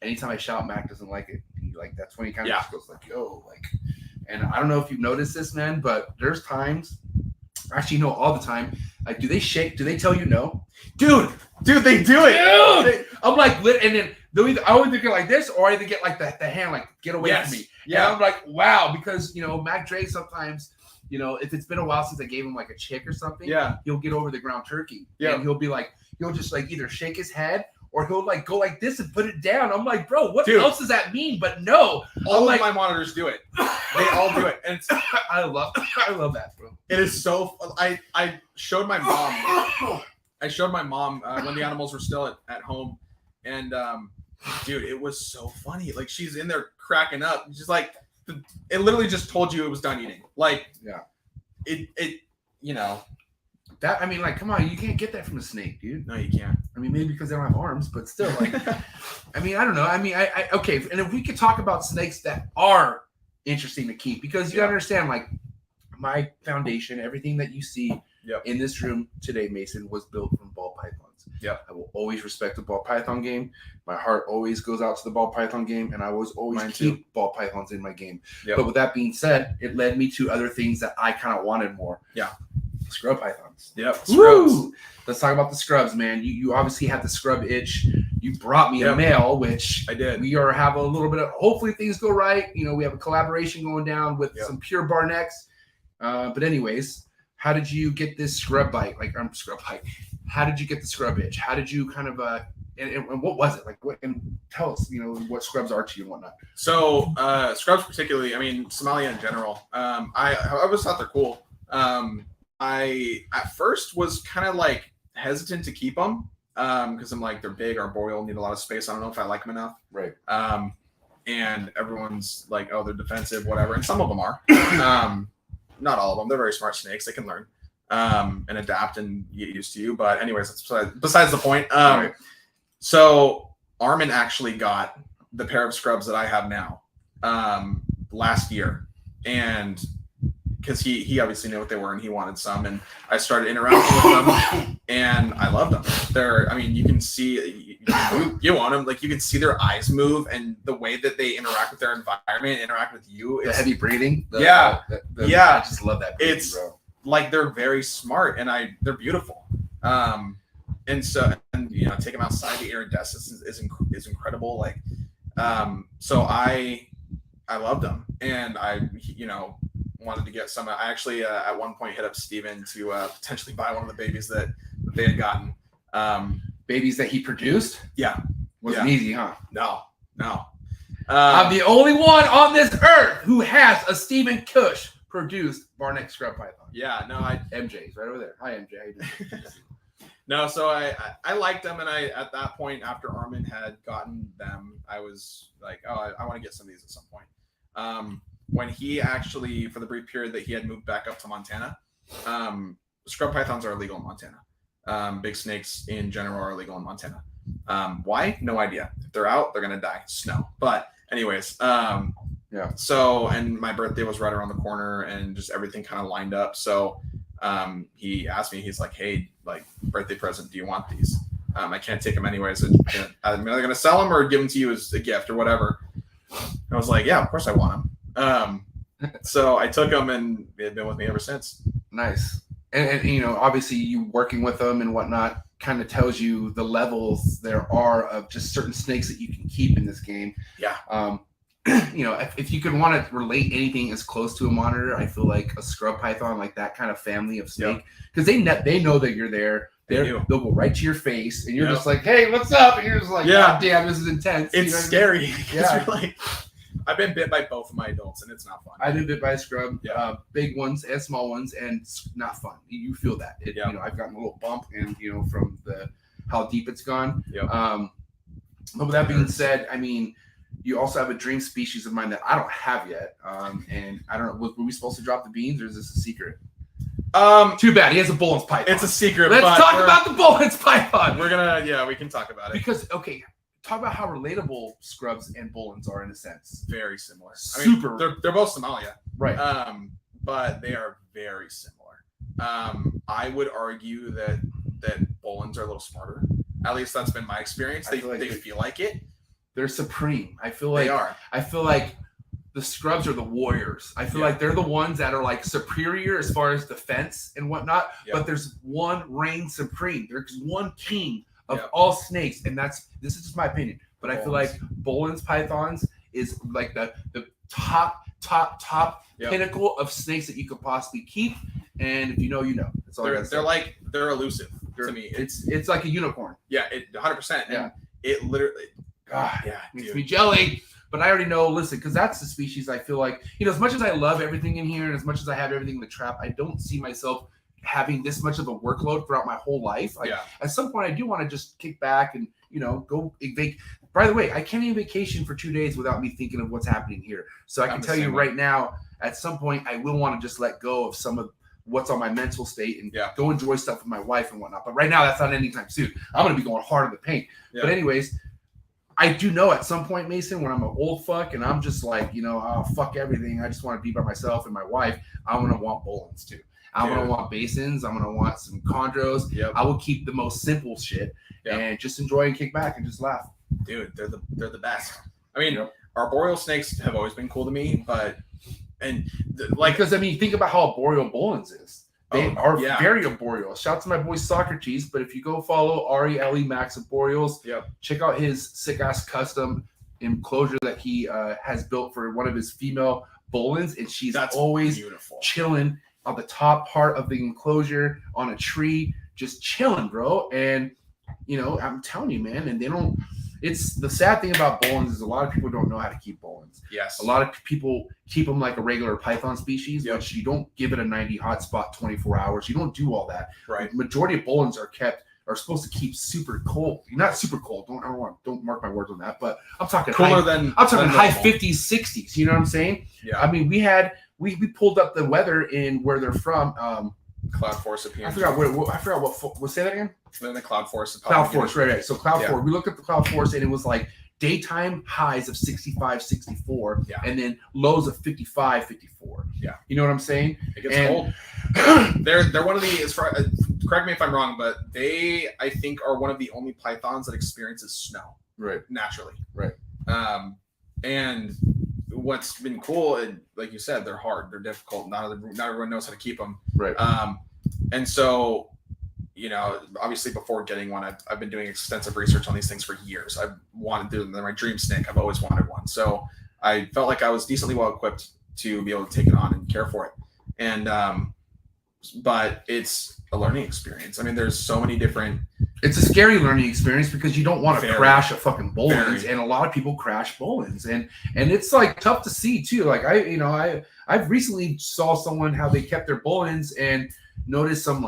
[SPEAKER 3] anytime I shout, Mac doesn't like it. He, like, that's when he kind of just goes like, yo, like, and I don't know if you've noticed this, man, but there's times, actually, no, all the time, like, do they shake? Do they tell you no? Dude, they do it. Dude, I'm like, and then they'll either, I always get like this, or I either get like the hand, like, get away from me. Yeah, and I'm like, wow, because, you know, Mac Dre sometimes, you know, if it's been a while since I gave him like a chick or something, he'll get over the ground turkey. Yeah. And he'll be like, he'll just like either shake his head or he'll like go like this and put it down. I'm like, bro, what else does that mean? But no.
[SPEAKER 6] All of my monitors do it. They all do it. And it's,
[SPEAKER 3] I love that, bro.
[SPEAKER 6] It is so, I showed my mom, when the animals were still at home. And dude, it was so funny. Like, she's in there cracking up. She's like, it literally just told you it was done eating. Like, it, you know,
[SPEAKER 3] that, I mean, like, come on, you can't get that from a snake, dude.
[SPEAKER 6] No, you can't.
[SPEAKER 3] I mean, maybe because they don't have arms, but still, like, I mean, I don't know. I mean, I okay. And if we could talk about snakes that are interesting to keep, because you understand, like, my foundation, everything that you see in this room today, Mason, was built from ball pythons.
[SPEAKER 6] Yeah,
[SPEAKER 3] I will always respect the ball python game. My heart always goes out to the ball python game, and I always keep ball pythons in my game. But with that being said, it led me to other things that I kind of wanted more. Yeah, scrub pythons.
[SPEAKER 6] Yep.
[SPEAKER 3] Woo! Let's talk about the scrubs, man. You obviously had the scrub itch. You brought me a male, which
[SPEAKER 6] I did.
[SPEAKER 3] We have a little bit of, hopefully things go right. You know, we have a collaboration going down with some pure bar necks. But anyways, how did you get this scrub bite? Like, scrub bite. How did you get the scrub itch? How did you kind of and what was it like? What, and tell us, you know, what scrubs are to you and whatnot.
[SPEAKER 6] So scrubs, particularly, I mean, Somalia in general. I always thought they're cool. I at first was kind of like hesitant to keep them because I'm like, they're big, arboreal, need a lot of space. I don't know if I like them enough.
[SPEAKER 3] Right.
[SPEAKER 6] And everyone's like, oh, they're defensive, whatever, and some of them are. Not all of them. They're very smart snakes. They can learn and adapt and get used to you. But anyways, that's besides the point.
[SPEAKER 3] Right.
[SPEAKER 6] So Armin actually got the pair of scrubs that I have now last year. And because he obviously knew what they were and he wanted some. And I started interacting with them and I loved them. They're, I mean, you can see, you own them, like you can see their eyes move and the way that they interact with their environment, interact with you.
[SPEAKER 3] The heavy breathing.
[SPEAKER 6] I
[SPEAKER 3] just love that. Breathing,
[SPEAKER 6] it's
[SPEAKER 3] bro.
[SPEAKER 6] Like they're very smart and they're beautiful. And so, and you know, take them outside, the iridescence is incredible. Like, so I loved them and I, you know, wanted to get some. I actually at one point hit up Steven to potentially buy one of the babies that they had gotten.
[SPEAKER 3] Babies that he produced?
[SPEAKER 6] Yeah.
[SPEAKER 3] Wasn't easy, huh?
[SPEAKER 6] No.
[SPEAKER 3] I'm the only one on this earth who has a Steven Kush produced Barneck Scrub Python.
[SPEAKER 6] Yeah, no,
[SPEAKER 3] MJ's right over there. Hi, MJ. How you doing?
[SPEAKER 6] No, so I liked them, and I at that point after Armin had gotten them, I was like, oh, I want to get some of these at some point. When he actually, for the brief period that he had moved back up to Montana, scrub pythons are illegal in Montana. Big snakes in general are illegal in Montana. Why? No idea. If they're out, they're gonna die. Snow. But anyways,
[SPEAKER 3] yeah.
[SPEAKER 6] So, and my birthday was right around the corner, and just everything kind of lined up. So he asked me, he's like, hey, like, birthday present, do you want these? I can't take them anyways. I'm either going to sell them or give them to you as a gift or whatever. I was like, yeah, of course I want them. So I took them, and they've been with me ever since.
[SPEAKER 3] Nice. And you know, obviously you working with them and whatnot kind of tells you the levels there are of just certain snakes that you can keep in this game.
[SPEAKER 6] Yeah.
[SPEAKER 3] You know, if you could want to relate anything as close to a monitor, I feel like a scrub python, like that kind of family of snake, because they know that you're there. They'll go right to your face, and you're just like, "Hey, what's up?" And you're just like, "God damn, this is intense."
[SPEAKER 6] It's scary.
[SPEAKER 3] Yeah,
[SPEAKER 6] like, I've been bit by both of my adults, and it's not fun.
[SPEAKER 3] I've been bit by a scrub, big ones and small ones, and it's not fun. You feel that. You know, I've gotten a little bump, and you know, from how deep it's gone. But with that being said, I mean, you also have a dream species of mine that I don't have yet. And I don't know, were we supposed to drop the beans, or is this a secret? Too bad. He has a Bollins Python.
[SPEAKER 6] It's a secret.
[SPEAKER 3] Let's talk about the Bollins Python.
[SPEAKER 6] We're gonna, we can talk about it.
[SPEAKER 3] Because, okay, talk about how relatable scrubs and Bollins are in a sense.
[SPEAKER 6] Very similar.
[SPEAKER 3] Super.
[SPEAKER 6] I mean, they're both Somalia.
[SPEAKER 3] Right.
[SPEAKER 6] But they are very similar. I would argue that Bollins are a little smarter. At least that's been my experience. They feel like it.
[SPEAKER 3] They're supreme. I feel like
[SPEAKER 6] they are.
[SPEAKER 3] I feel like the scrubs are the warriors. I feel like they're the ones that are like superior as far as defense and whatnot. But there's one reign supreme. There's one king of all snakes, and this is just my opinion. But I feel like Bollins Pythons is like the top pinnacle of snakes that you could possibly keep. And if you know, you know. That's all
[SPEAKER 6] they're elusive to me.
[SPEAKER 3] It's like a unicorn.
[SPEAKER 6] Yeah, 100%. Yeah, it literally.
[SPEAKER 3] Makes me jelly. But I already know, listen, because that's the species I feel like, you know, as much as I love everything in here and as much as I have everything in the trap, I don't see myself having this much of a workload throughout my whole life. Like, at some point, I do want to just kick back and, you know, go vacation. By the way, I can't even vacation for 2 days without me thinking of what's happening here. So I can tell you right now, at some point, I will want to just let go of some of what's on my mental state and go enjoy stuff with my wife and whatnot. But right now, that's not anytime soon. I'm going to be going hard in the paint. But anyways, I do know at some point, Mason, when I'm an old fuck and I'm just like, you know, oh, fuck everything. I just want to be by myself and my wife. I'm going to want Bollins too. I'm going to want basins. I'm going to want some chondros. I will keep the most simple shit and just enjoy and kick back and just laugh.
[SPEAKER 6] Dude, they're the best. I mean, arboreal snakes have always been cool to me, but
[SPEAKER 3] because I mean, think about how arboreal Bollins is. They are very arboreal. Shout out to my boy Socrates, but if you go follow RELE Max Arboreals, check out his sick ass custom enclosure that he has built for one of his female Bollins, and she's always
[SPEAKER 6] beautiful,
[SPEAKER 3] chilling on the top part of the enclosure on a tree, just chilling, bro. And you know, I'm telling you, man, and they don't. It's the sad thing about Bollins is a lot of people don't know how to keep Bollins.
[SPEAKER 6] Yes.
[SPEAKER 3] A lot of people keep them like a regular python species, which you don't give it a 90 hotspot 24 hours. You don't do all that.
[SPEAKER 6] Right.
[SPEAKER 3] The majority of Bollins are supposed to keep super cold. Not super cold. Don't mark my words on that. But I'm talking
[SPEAKER 6] cooler
[SPEAKER 3] I'm talking high 50s, 60s. You know what I'm saying?
[SPEAKER 6] Yeah.
[SPEAKER 3] I mean, we pulled up the weather in where they're from.
[SPEAKER 6] Cloud force appearance.
[SPEAKER 3] I forgot what. Say that again.
[SPEAKER 6] Then the cloud force.
[SPEAKER 3] Cloud force, right. So cloud force. We looked at the cloud force, and it was like daytime highs of 65, 64, and then lows of 55, 54.
[SPEAKER 6] Yeah.
[SPEAKER 3] You know what I'm saying?
[SPEAKER 6] It gets cold. They're one of the, as far, correct me if I'm wrong, but they, I think, are one of the only pythons that experiences snow.
[SPEAKER 3] Right.
[SPEAKER 6] Naturally.
[SPEAKER 3] Right.
[SPEAKER 6] And what's been cool, and like you said, they're hard, they're difficult. Not everyone knows how to keep them.
[SPEAKER 3] Right.
[SPEAKER 6] And so, you know, obviously before getting one, I've been doing extensive research on these things for years. I've wanted to do them. They're my dream snake. I've always wanted one. So I felt like I was decently well equipped to be able to take it on and care for it. And but it's a learning experience. I mean, there's so many different.
[SPEAKER 3] It's a scary learning experience because you don't want to
[SPEAKER 6] Very.
[SPEAKER 3] crash a fucking Bollins,
[SPEAKER 6] Very.
[SPEAKER 3] and a lot of people crash Bollins, and it's like tough to see too. Like I've recently saw someone how they kept their Bollins and noticed some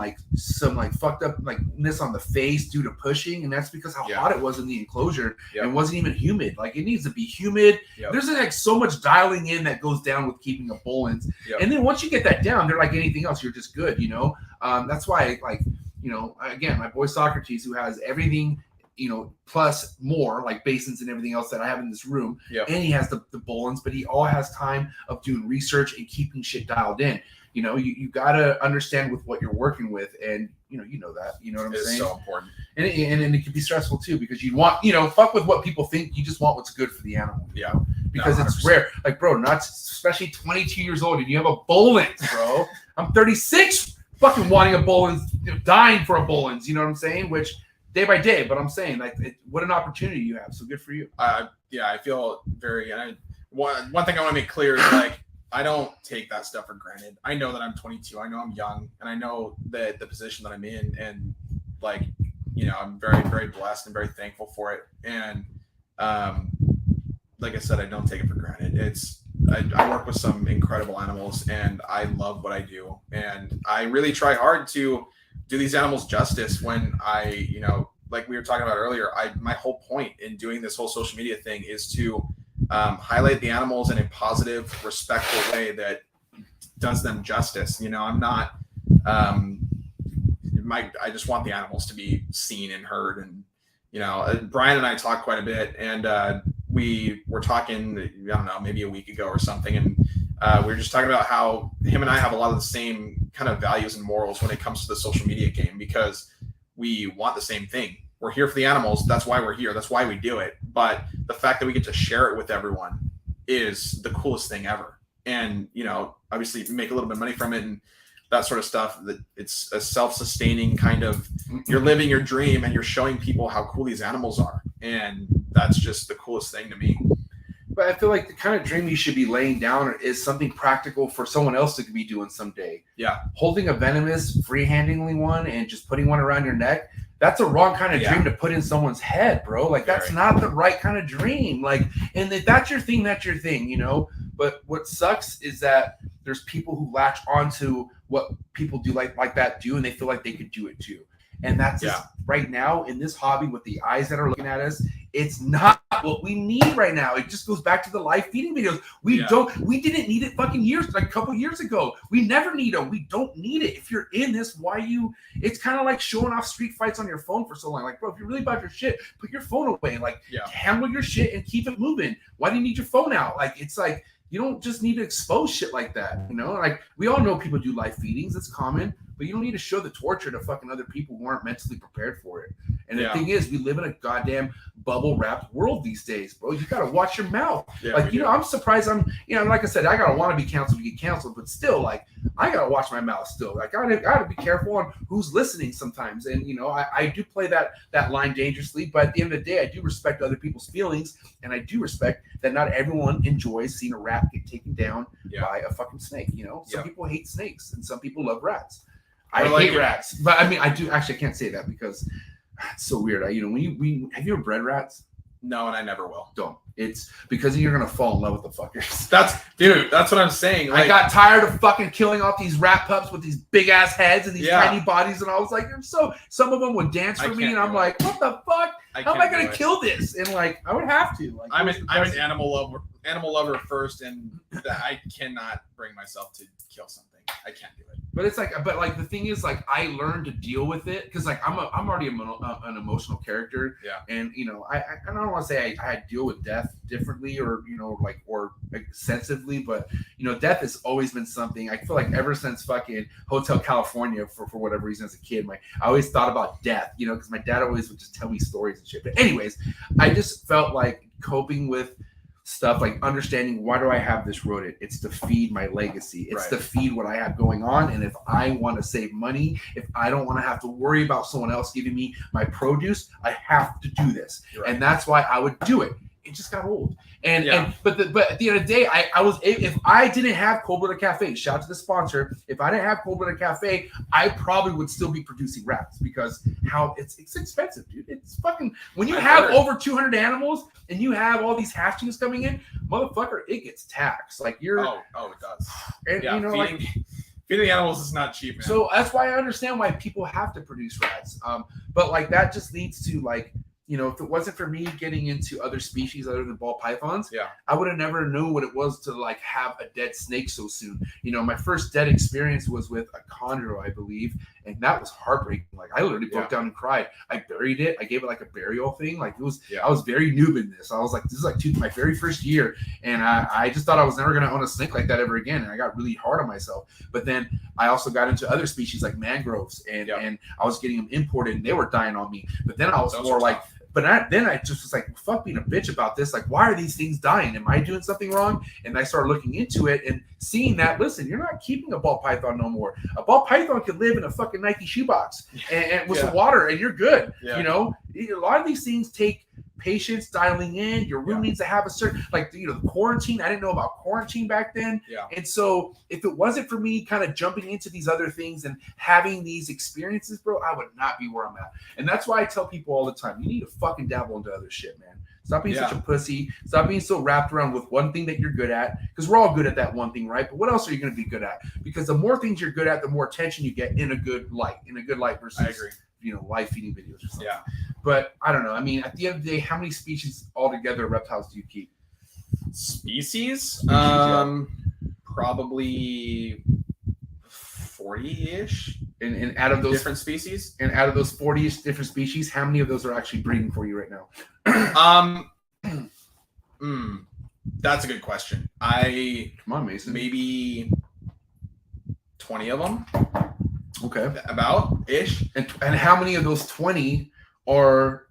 [SPEAKER 3] fucked up likeness on the face due to pushing, and that's because how hot it was in the enclosure.
[SPEAKER 6] Yep.
[SPEAKER 3] It wasn't even humid. Like it needs to be humid.
[SPEAKER 6] Yep.
[SPEAKER 3] There's like so much dialing in that goes down with keeping a Bollins, and then once you get that down, they're like anything else. You're just good, you know. That's why again, my boy Socrates, who has everything, plus more like basins and everything else that I have in this room, and he has the Bollins, but he all has time of doing research and keeping shit dialed in. You got to understand with what you're working with, and you know that. You know what I'm saying?
[SPEAKER 6] It's so important.
[SPEAKER 3] And it can be stressful too, because you want, fuck with what people think. You just want what's good for the animal.
[SPEAKER 6] Yeah.
[SPEAKER 3] Because
[SPEAKER 6] No,
[SPEAKER 3] it's rare. Like, bro, not especially 22 years old and you have a Bollins, bro. I'm 36, fucking wanting a Bollins, dying for a Bollins. You know what I'm saying? Which day by day, but I'm saying what an opportunity you have. So good for you.
[SPEAKER 6] I feel very. And one thing I want to make clear is like, I don't take that stuff for granted. I know that I'm 22. I know I'm young, and I know that the position that I'm in, and like, I'm very, very blessed and very thankful for it. And like I said, I don't take it for granted. I work with some incredible animals, and I love what I do, and I really try hard to do these animals justice. When like we were talking about earlier, my whole point in doing this whole social media thing is to highlight the animals in a positive, respectful way that does them justice. I'm not, I just want the animals to be seen and heard. And, Brian and I talk quite a bit, and we were talking, I don't know, maybe a week ago or something. And we were just talking about how him and I have a lot of the same kind of values and morals when it comes to the social media game, because we want the same thing. We're here for the animals. That's why we're here. That's why we do it. But the fact that we get to share it with everyone is the coolest thing ever. And, obviously make a little bit of money from it and that sort of stuff. That it's a self-sustaining kind of, you're living your dream and you're showing people how cool these animals are. And that's just the coolest thing to me.
[SPEAKER 3] But I feel like the kind of dream you should be laying down is something practical for someone else to be doing someday.
[SPEAKER 6] Yeah.
[SPEAKER 3] Holding a venomous, free-handling one and just putting one around your neck, that's a wrong kind of dream to put in someone's head, bro. Like, that's not the right kind of dream. Like, and if that's your thing, that's your thing, But what sucks is that there's people who latch onto what people do like that do, and they feel like they could do it too. And that's just, right now in this hobby with the eyes that are looking at us, it's not what we need right now. It just goes back to the live feeding videos. We didn't need it fucking a couple years ago. We never need them. We don't need it. If you're in this, it's kind of like showing off street fights on your phone for so long. Like, bro, if you're really about your shit, put your phone away. Like, handle your shit and keep it moving. Why do you need your phone out? Like, it's like, you don't just need to expose shit like that. Like, we all know people do live feedings. It's common. But you don't need to show the torture to fucking other people who aren't mentally prepared for it. And the thing is, we live in a goddamn bubble-wrapped world these days, bro. You got to watch your mouth. Yeah, like, I'm surprised like I said, I got to want to be canceled to get canceled. But still, like, I got to watch my mouth still. Like, I got to be careful on who's listening sometimes. And, I do play that line dangerously. But at the end of the day, I do respect other people's feelings. And I do respect that not everyone enjoys seeing a rat get taken down by a fucking snake. Some people hate snakes and some people love rats. I hate rats, but I mean, I do actually. I can't say that because it's so weird. Have you ever bred rats?
[SPEAKER 6] No, and I never will.
[SPEAKER 3] Don't. It's because you're gonna fall in love with the fuckers.
[SPEAKER 6] That's what I'm saying. Like,
[SPEAKER 3] I got tired of fucking killing off these rat pups with these big ass heads and these tiny bodies, and I was like, some of them would dance for me, and I'm like, what the fuck? How am I gonna kill this? And like, I would have to. Like,
[SPEAKER 6] I'm an animal lover first, and I cannot bring myself to kill something. I can't do it.
[SPEAKER 3] But it's like, the thing is, like, I learned to deal with it because, like, I'm already an emotional character.
[SPEAKER 6] Yeah.
[SPEAKER 3] And I don't want to say I deal with death differently or sensitively, but death has always been something. I feel like ever since fucking Hotel California, for whatever reason as a kid, I always thought about death. Because my dad always would just tell me stories and shit. But anyways, I just felt like coping with stuff, like understanding, why do I have this rodent? It's to feed my legacy. It's to feed what I have going on. And if I want to save money, if I don't want to have to worry about someone else giving me my produce, I have to do this. And that's why I would do it. it just got old. And
[SPEAKER 6] Yeah.
[SPEAKER 3] but at the end of the day, I was, if I didn't have Cold Blooded Cafe, shout out to the sponsor. If I didn't have Cold Blooded Cafe, I probably would still be producing rats because how it's expensive, dude. It's fucking, when you have over 200 animals and you have all these hatchings coming in, motherfucker, it gets taxed. Like you're
[SPEAKER 6] it does.
[SPEAKER 3] and
[SPEAKER 6] Yeah,
[SPEAKER 3] you know,
[SPEAKER 6] feeding the animals is not cheap, man.
[SPEAKER 3] so that's why I understand why people have to produce rats. But like that just leads to like, you know, if it wasn't for me getting into other species other than ball pythons, I would have never known what it was to like have a dead snake so soon. You know, my first dead experience was with a chondro, I believe, and that was heartbreaking. Like I literally broke down and cried. I buried it. I gave it like a burial thing. Like it was, I was very noob in this. I was like, this is like my very first year, and I just thought I was never gonna own a snake like that ever again, and I got really hard on myself. But then I also got into other species like mangroves, and I was getting them imported, and they were dying on me. But then I was more like. But then I just was like, fuck being a bitch about this. Like, why are these things dying? Am I doing something wrong? And I started looking into it and seeing that, listen, you're not keeping a ball python no more. A ball python could live in a fucking Nike shoebox and with some water and you're good. You know, a lot of these things take patience dialing in. Your room needs to have a certain, like, you know, the quarantine. I didn't know about quarantine back then. And so if it wasn't for me kind of jumping into these other things and having these experiences, bro, I would not be where I'm at. And that's why I tell people all the time, you need to fucking dabble into other shit, man. Stop being such a pussy. Stop being so wrapped around with one thing that you're good at, because we're all good at that one thing, right? But what else are you going to be good at? Because the more things you're good at, the more attention you get in a good light, versus,
[SPEAKER 6] I agree,
[SPEAKER 3] you know, live feeding videos or something. But I don't know. I mean, at the end of the day, how many species altogether of reptiles do you keep?
[SPEAKER 6] Species? Probably 40-ish.
[SPEAKER 3] And out of those
[SPEAKER 6] different species,
[SPEAKER 3] and out of those 40-ish different species, how many of those are actually breeding for you right now?
[SPEAKER 6] That's a good question.
[SPEAKER 3] Come on, Mason.
[SPEAKER 6] Maybe 20 of them.
[SPEAKER 3] Okay.
[SPEAKER 6] About ish.
[SPEAKER 3] And how many of those 20 are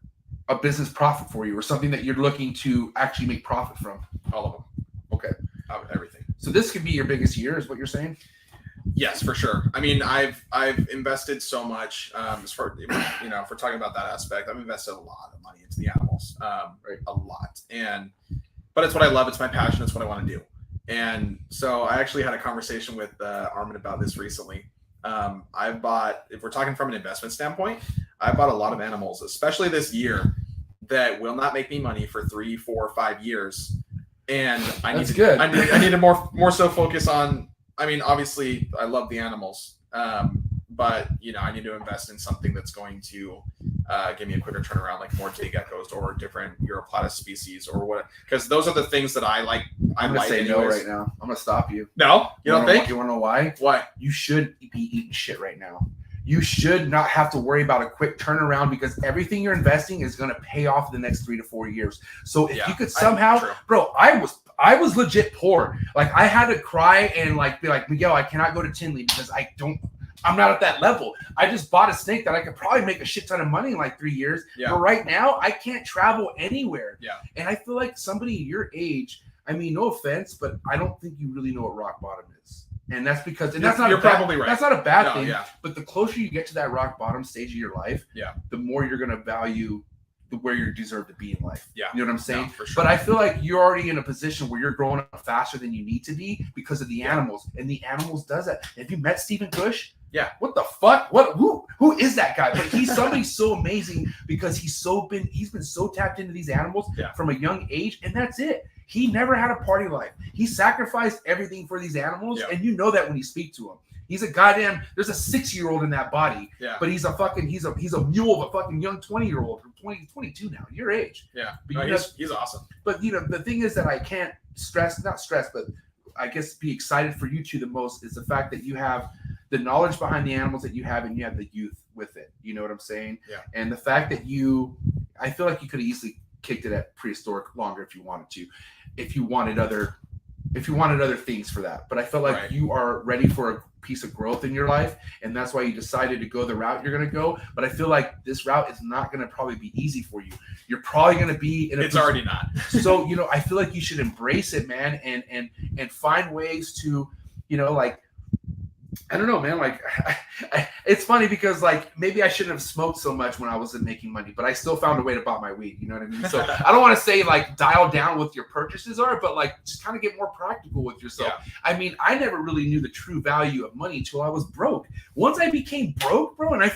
[SPEAKER 3] a business profit for you, or something that you're looking to actually make profit from?
[SPEAKER 6] All of them.
[SPEAKER 3] Okay.
[SPEAKER 6] Everything.
[SPEAKER 3] So this could be your biggest year, is what you're saying?
[SPEAKER 6] Yes, for sure. I mean, I've invested so much. As far, you know, if we're talking about that aspect, I've invested a lot of money into the animals, a lot. But it's what I love. It's my passion. It's what I want to do. And so I actually had a conversation with Armin about this recently. I bought, if we're talking from an investment standpoint, I bought a lot of animals, especially this year, that will not make me money for 3, 4, 5 years. And I need to more so focus on. I mean, obviously, I love the animals, but you know, I need to invest in something that's going to give me a quicker turnaround, like more Geckos or different Uroplatus species or what. Because those are the things that I like.
[SPEAKER 3] I'm gonna say no right now. I'm gonna stop you.
[SPEAKER 6] No, you don't think?
[SPEAKER 3] You want to know why?
[SPEAKER 6] Why?
[SPEAKER 3] You should be eating shit right now. You should not have to worry about a quick turnaround, because everything you're investing is going to pay off in the next 3 to 4 years. So if you could somehow, bro, I was legit poor. Like I had to cry and like be like, Miguel, I cannot go to TINLEY because I'm not at that level. I just bought a snake that I could probably make a shit ton of money in like 3 years. But right now I can't travel anywhere. And I feel like somebody your age, I mean, no offense, but I don't think you really know what rock bottom is. And that's because, and that's not
[SPEAKER 6] you're probably right.
[SPEAKER 3] That's not a bad thing. But the closer you get to that rock bottom stage of your life, the more you're going to value where you deserve to be in life. You know what I'm saying?
[SPEAKER 6] No, for sure.
[SPEAKER 3] But I feel like you're already in a position where you're growing up faster than you need to be because of the animals, and the animals does that. Have you met Stephen Cush? What the fuck? Who is that guy? But he's somebody so amazing because he's been so tapped into these animals from a young age, and that's it. He never had a party life. He sacrificed everything for these animals, and you know that when you speak to him. He's a goddamn. There's a 6-year-old in that body, but he's a mule of a fucking young 20-year-old from 22 now, your age. But
[SPEAKER 6] he's awesome.
[SPEAKER 3] But you know, the thing is that I can't not stress, but I guess be excited for you two the most is the fact that you have the knowledge behind the animals that you have, and you have the youth with it. You know what I'm saying? And the fact that I feel like you could have easily kicked it at Prehistoric longer if you wanted to, if you wanted other things for that. But I feel like you are ready for a piece of growth in your life, and that's why you decided to go the route you're going to go. But I feel like this route is not going to probably be easy for you. You're probably going to be in a position,
[SPEAKER 6] already not.
[SPEAKER 3] So, you know, I feel like you should embrace it, man, and find ways to, you know, like I don't know, man. Like, it's funny because like maybe I shouldn't have smoked so much when I wasn't making money, but I still found a way to buy my weed. You know what I mean? So I don't want to say like dial down what your purchases are, but like just kind of get more practical with yourself.
[SPEAKER 6] Yeah.
[SPEAKER 3] I mean, I never really knew the true value of money until I was broke. Once I became broke, bro, and I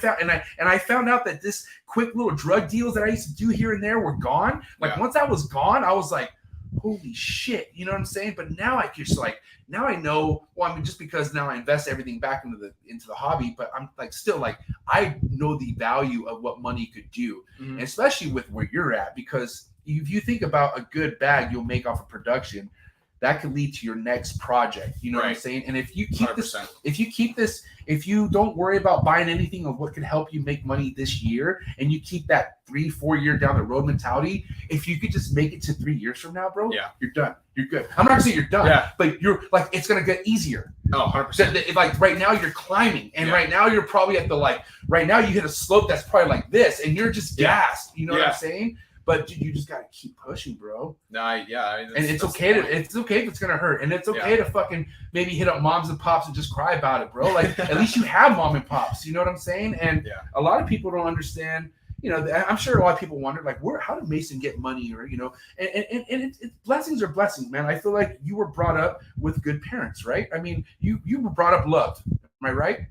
[SPEAKER 3] found out that this quick little drug deals that I used to do here and there were gone. Like once I was gone, I was like, holy shit, you know what I'm saying? But now I just like, now I know, well, I mean, just because now I invest everything back into the hobby, but I'm like, still like, I know the value of what money could do, and especially with where you're at, because if you think about a good bag you'll make off of production, that could lead to your next project. You know what I'm saying? And if you keep 100%. If you don't worry about buying anything of what could help you make money this year, and you keep that 3-4 year down the road mentality, if you could just make it to 3 years from now, bro, you're done. You're good. I'm not gonna say you're done, but you're like, it's gonna get easier.
[SPEAKER 6] Oh, 100%.
[SPEAKER 3] Like right now you're climbing, and right now you're probably at the right now you hit a slope that's probably like this, and you're just gassed. You know what I'm saying? But you just gotta keep pushing, bro.
[SPEAKER 6] And
[SPEAKER 3] it's okay if it's gonna hurt, and it's okay to fucking maybe hit up moms and pops and just cry about it, bro. Like at least you have mom and pops. You know what I'm saying? And a lot of people don't understand. You know, I'm sure a lot of people wonder, like, how did Mason get money, or you know, and it's blessings are blessings, man. I feel like you were brought up with good parents, right? I mean, you were brought up loved. Am I right?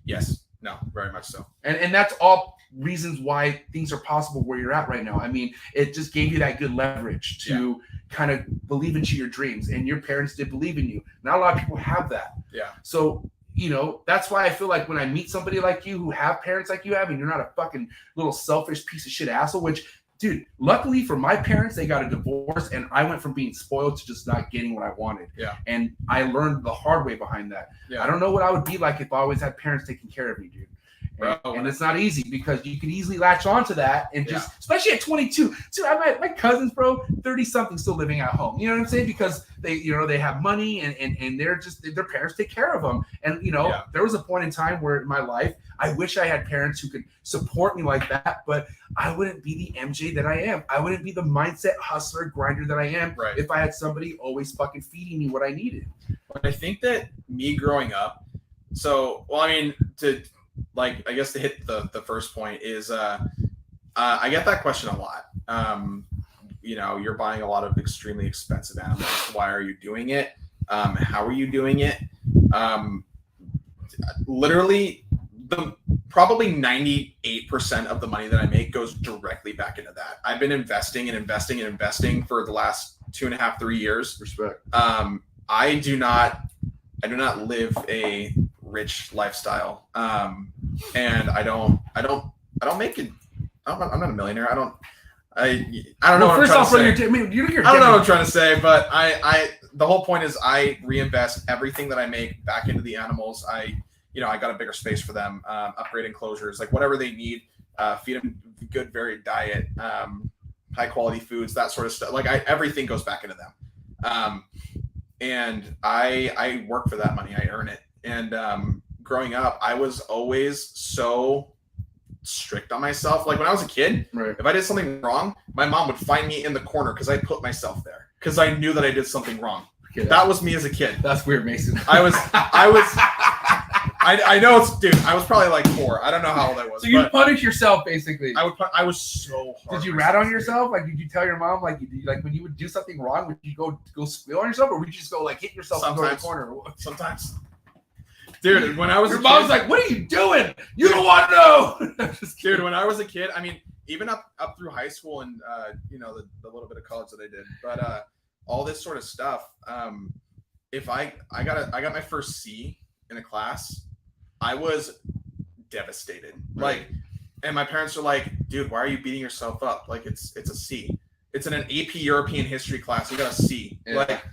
[SPEAKER 6] Yes. No, very much so.
[SPEAKER 3] And that's all reasons why things are possible where you're at right now. I mean, it just gave you that good leverage to kind of believe into your dreams, and your parents did believe in you. Not a lot of people have that.
[SPEAKER 6] Yeah.
[SPEAKER 3] So, you know, that's why I feel like when I meet somebody like you who have parents like you have, and you're not a fucking little selfish piece of shit asshole, which, dude, luckily for my parents, they got a divorce, and I went from being spoiled to just not getting what I wanted.
[SPEAKER 6] Yeah.
[SPEAKER 3] And I learned the hard way behind that. Yeah. I don't know what I would be like if I always had parents taking care of me, dude. And it's not easy, because you can easily latch onto that, and just, especially at 22. Dude, my cousins, bro, 30 something still living at home. You know what I'm saying? Because they, you know, they have money, and they're just, their parents take care of them. And, you know, there was a point in time where in my life, I wish I had parents who could support me like that, but I wouldn't be the MJ that I am. I wouldn't be the mindset hustler grinder that I am if I had somebody always fucking feeding me what I needed.
[SPEAKER 6] But I think that me growing up, I guess to hit the first point is I get that question a lot. You know, you're buying a lot of extremely expensive animals. Why are you doing it? How are you doing it? Literally, probably 98% of the money that I make goes directly back into that. I've been investing for the last 2.5-3 years.
[SPEAKER 3] Respect.
[SPEAKER 6] I do not live a rich lifestyle, and I don't make it. I'm not a millionaire. I don't know. What I'm trying to say. I don't know what I'm trying to say, but the whole point is I reinvest everything that I make back into the animals. I got a bigger space for them, upgrade enclosures, like whatever they need, feed them good, varied diet, high quality foods, that sort of stuff. Like everything goes back into them. And I work for that money. I earn it. And growing up, I was always so strict on myself. Like when I was a kid, if I did something wrong, my mom would find me in the corner because I put myself there because I knew that I did something wrong. Okay, that was me as a kid.
[SPEAKER 3] That's weird, Mason.
[SPEAKER 6] I know it's, dude, I was probably like 4. I don't know how old I was.
[SPEAKER 3] So you punish yourself, basically.
[SPEAKER 6] I was so hard.
[SPEAKER 3] Did you rat on yourself? Like, did you tell your mom, like when you would do something wrong, would you go squeal on yourself, or would you just go like hit yourself and go to the corner?
[SPEAKER 6] Sometimes. Dude, when I was
[SPEAKER 3] your mom's like, what are you doing? You don't want to know.
[SPEAKER 6] Dude, when I was a kid, I mean, even up through high school and the little bit of college that I did, but all this sort of stuff. If I got my first C in a class, I was devastated. Like, and my parents were like, dude, why are you beating yourself up? Like it's a C. It's in an AP European history class. You got a C. Yeah. Like,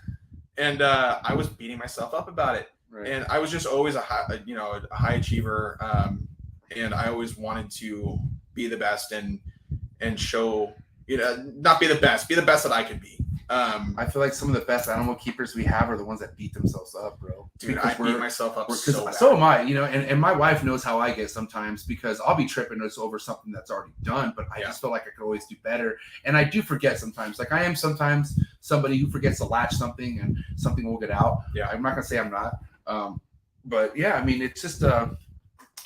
[SPEAKER 6] and I was beating myself up about it. Right. And I was just always a high achiever. And I always wanted to be the best and show, not be the best that I could be.
[SPEAKER 3] I feel like some of the best animal keepers we have are the ones that beat themselves up, bro.
[SPEAKER 6] Dude, I beat myself up so bad.
[SPEAKER 3] So am I, and my wife knows how I get sometimes, because I'll be tripping over something that's already done, but I just feel like I could always do better. And I do forget sometimes. Like I am sometimes somebody who forgets to latch something and something will get out.
[SPEAKER 6] Yeah.
[SPEAKER 3] I'm not going to say I'm not. but yeah, I mean, it's just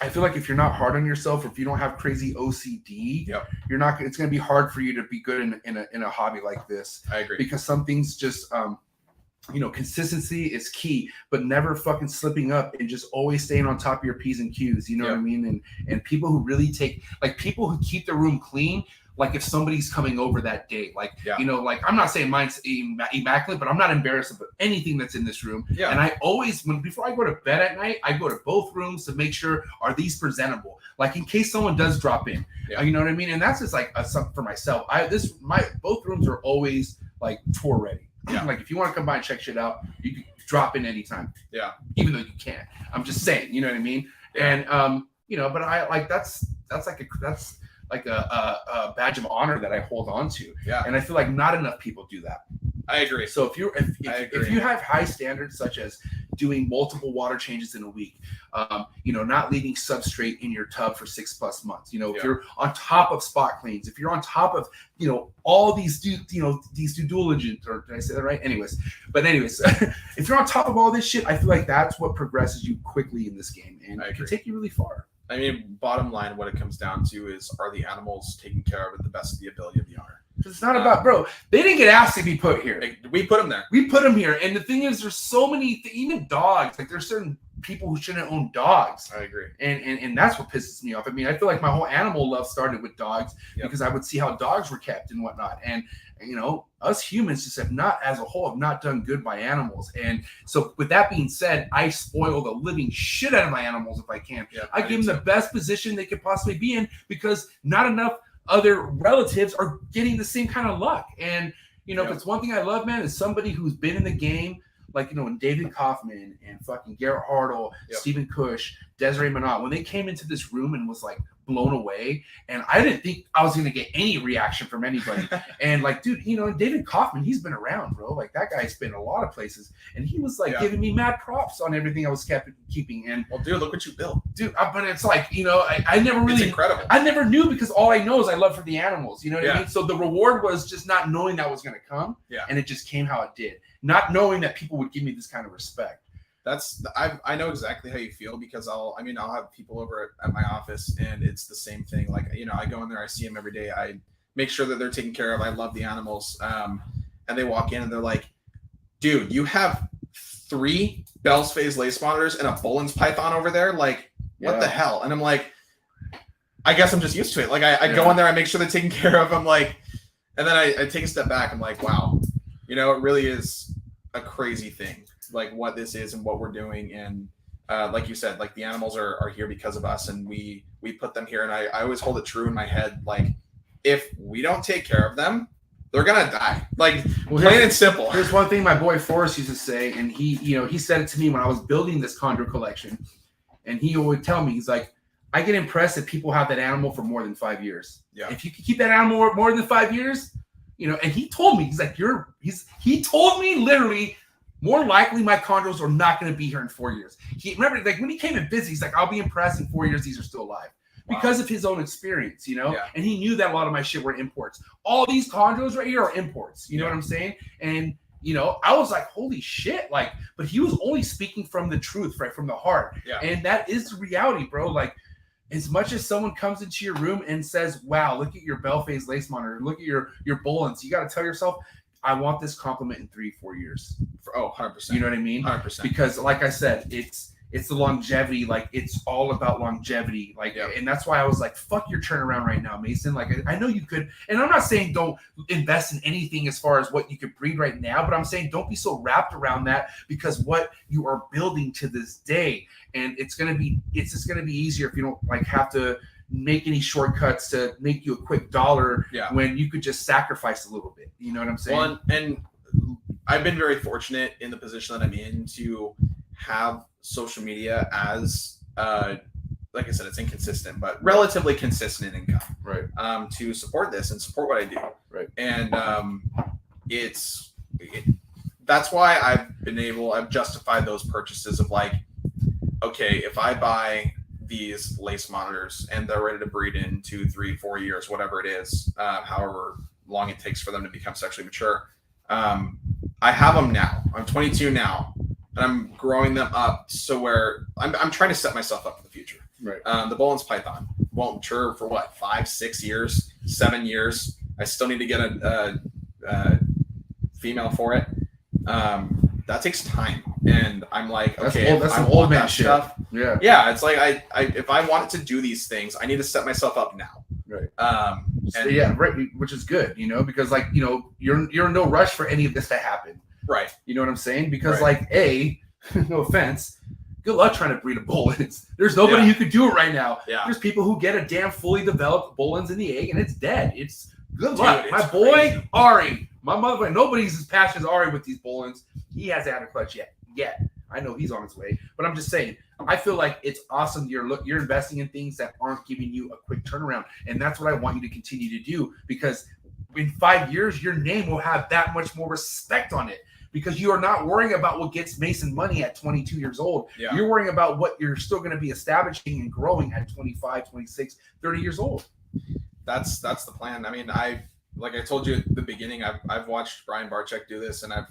[SPEAKER 3] I feel like if you're not hard on yourself, or if you don't have crazy OCD, you're not. It's going to be hard for you to be good in a hobby like this.
[SPEAKER 6] I agree.
[SPEAKER 3] Because some things just consistency is key, but never fucking slipping up and just always staying on top of your P's and Q's. You know what I mean? And people who really take, like, people who keep their room clean. Like if somebody's coming over that day, like, like I'm not saying mine's immaculate, but I'm not embarrassed about anything that's in this room. And I always, before I go to bed at night, I go to both rooms to make sure, are these presentable? Like in case someone does drop in, you know what I mean? And that's just like something for myself. Both rooms are always like tour ready. Like if you want to come by and check shit out, you can drop in anytime. Even though you can't. I'm just saying, you know what I mean? And but I like that's like a badge of honor that I hold on to. And I feel like not enough people do that.
[SPEAKER 6] I agree.
[SPEAKER 3] So if you have high standards, such as doing multiple water changes in a week, not leaving substrate in your tub for 6+ months, if you're on top of spot cleans, if you're on top of, all these due diligence, or did I say that right? Anyways, if you're on top of all this shit, I feel like that's what progresses you quickly in this game, and it can take you really far.
[SPEAKER 6] I mean, bottom line, what it comes down to is, are the animals taken care of at the best of the ability of the owner?
[SPEAKER 3] It's not about, bro. They didn't get asked to be put here.
[SPEAKER 6] We put them there.
[SPEAKER 3] We put them here. And the thing is, there's so many, even dogs. Like there's certain people who shouldn't own dogs.
[SPEAKER 6] I agree.
[SPEAKER 3] And that's what pisses me off. I mean, I feel like my whole animal love started with dogs because I would see how dogs were kept and whatnot. And us humans just have not, as a whole, have not done good by animals. And so with that being said, I spoil the living shit out of my animals if I can. I give them the best position they could possibly be in, because not enough other relatives are getting the same kind of luck. And if it's one thing I love, man, is somebody who's been in the game, like when David Kaufman and fucking Garrett Hartle, Stephen Cush, Desiree Minot, when they came into this room and was like blown away, and I didn't think I was gonna get any reaction from anybody. And like, dude, David Kaufman, he's been around, bro. Like that guy's been a lot of places, and he was like giving me mad props on everything I was keeping. And
[SPEAKER 6] well, dude, look what you built,
[SPEAKER 3] dude. But it's like, I never really,
[SPEAKER 6] it's incredible.
[SPEAKER 3] I never knew, because all I know is I love for the animals. You know what I mean? So the reward was just not knowing that was gonna come, and it just came how it did. Not knowing that people would give me this kind of respect.
[SPEAKER 6] I know exactly how you feel, because I'll have people over at my office, and it's the same thing. Like, I go in there, I see them every day. I make sure that they're taken care of. I love the animals. And they walk in and they're like, dude, you have 3 Bell's phase lace monitors and a Bollins Python over there. Like, what the hell? And I'm like, I guess I'm just used to it. Like I go in there, I make sure they're taken care of. I'm like, and then I take a step back. I'm like, wow, it really is a crazy thing, like what this is and what we're doing. And like you said, like the animals are here because of us, and we put them here. And I always hold it true in my head, like if we don't take care of them, they're gonna die. Like, plain and simple.
[SPEAKER 3] Here's one thing my boy Forrest used to say, and he said it to me when I was building this chondro collection, and he would tell me, he's like, I get impressed that people have that animal for more than 5 years. If you can keep that animal more than 5 years, and he told me, he's like, he told me literally, more likely my chondros are not going to be here in 4 years. He remember, like when he came and visit, he's like, I'll be impressed in 4 years these are still alive. Because of his own experience, and he knew that a lot of my shit were imports. All these chondros right here are imports. You know what I'm saying? And I was like, holy shit, like, but he was only speaking from the truth, right, from the heart. And that is the reality, bro. Like, as much as someone comes into your room and says, wow, look at your Bell phase lace monitor, look at your Bollins, you got to tell yourself, I want this compliment in 3-4 years.
[SPEAKER 6] 100%.
[SPEAKER 3] You know what I mean?
[SPEAKER 6] 100%.
[SPEAKER 3] Because like I said, it's the longevity. Like, it's all about longevity. Like, and that's why I was like, fuck your turnaround right now, Mason. Like, I know you could, and I'm not saying don't invest in anything as far as what you could breed right now, but I'm saying don't be so wrapped around that, because what you are building to this day, and it's just gonna be easier if you don't like have to make any shortcuts to make you a quick dollar when you could just sacrifice a little bit. You know what I'm saying?
[SPEAKER 6] Well, and I've been very fortunate in the position that I'm in to have social media as like I said, it's inconsistent, but relatively consistent income, right? To support this and support what I do, right? And that's why I've justified those purchases of like, okay, if I buy these lace monitors and they're ready to breed in 2, 3, 4 years, whatever it is, however long it takes for them to become sexually mature, I have them now. I'm 22 now. and I'm growing them up so where I'm trying to set myself up for the future.
[SPEAKER 3] Right.
[SPEAKER 6] The Bollins Python won't mature for what, 5, 6 years, 7 years. I still need to get a female for it. That takes time, and I'm like, okay,
[SPEAKER 3] that's some old man shit.
[SPEAKER 6] Stuff,
[SPEAKER 3] yeah.
[SPEAKER 6] It's like I if I wanted to do these things, I need to set myself up now.
[SPEAKER 3] Right.
[SPEAKER 6] And,
[SPEAKER 3] yeah, right, which is good, you know, because like, you know, you're in no rush for any of this to happen.
[SPEAKER 6] Right.
[SPEAKER 3] You know what I'm saying? Because
[SPEAKER 6] right.
[SPEAKER 3] like, no offense, good luck trying to breed a Bollins. There's nobody who could do it right now.
[SPEAKER 6] Yeah.
[SPEAKER 3] There's people who get a damn fully developed Bollins in the egg and it's dead. It's good luck. My
[SPEAKER 6] crazy.
[SPEAKER 3] Boy, Ari, my mother, nobody's as passionate as Ari with these Bollins. He hasn't had a clutch yet. I know he's on his way, but I'm just saying, I feel like it's awesome. You're investing in things that aren't giving you a quick turnaround. And that's what I want you to continue to do, because in 5 years, your name will have that much more respect on it, because you are not worrying about what gets Mason money at 22 years old.
[SPEAKER 6] Yeah.
[SPEAKER 3] You're worrying about what you're still going to be establishing and growing at 25, 26, 30 years old.
[SPEAKER 6] That's the plan. I mean, like I told you at the beginning, I've watched Brian BARCZYK do this, and I've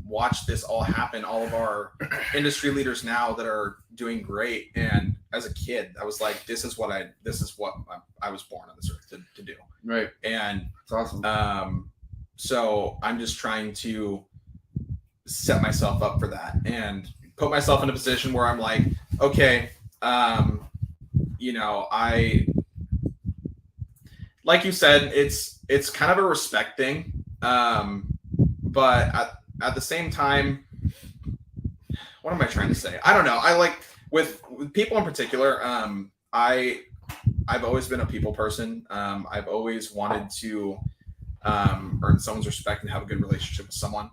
[SPEAKER 6] watched this all happen. All of our industry leaders now that are doing great. And as a kid, I was like, this is what I was born on this earth to do.
[SPEAKER 3] Right.
[SPEAKER 6] And
[SPEAKER 3] it's awesome.
[SPEAKER 6] So I'm just trying to set myself up for that and put myself in a position where I'm like, okay, you know, like you said, it's kind of a respect thing. But at the same time, what am I trying to say? I don't know. I like with people in particular. I've always been a people person. I've always wanted to earn someone's respect and have a good relationship with someone.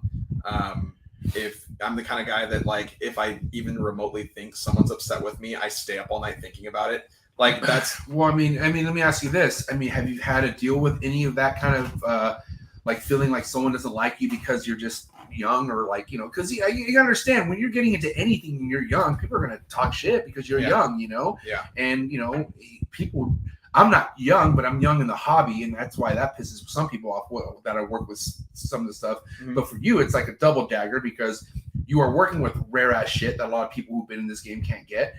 [SPEAKER 6] If I'm the kind of guy that, like, if I even remotely think someone's upset with me, I stay up all night thinking about it. Like, that's
[SPEAKER 3] well, I mean, let me ask you this. I mean, have you had to deal with any of that kind of like feeling like someone doesn't like you because you're just young, or like, you know, because you understand when you're getting into anything when you're young, people are going to talk shit because you're young, you know?
[SPEAKER 6] Yeah.
[SPEAKER 3] And, you know, people, I'm not young, but I'm young in the hobby. And that's why that pisses some people off that I work with some of the stuff. Mm-hmm. But for you, it's like a double dagger, because you are working with rare ass shit that a lot of people who've been in this game can't get.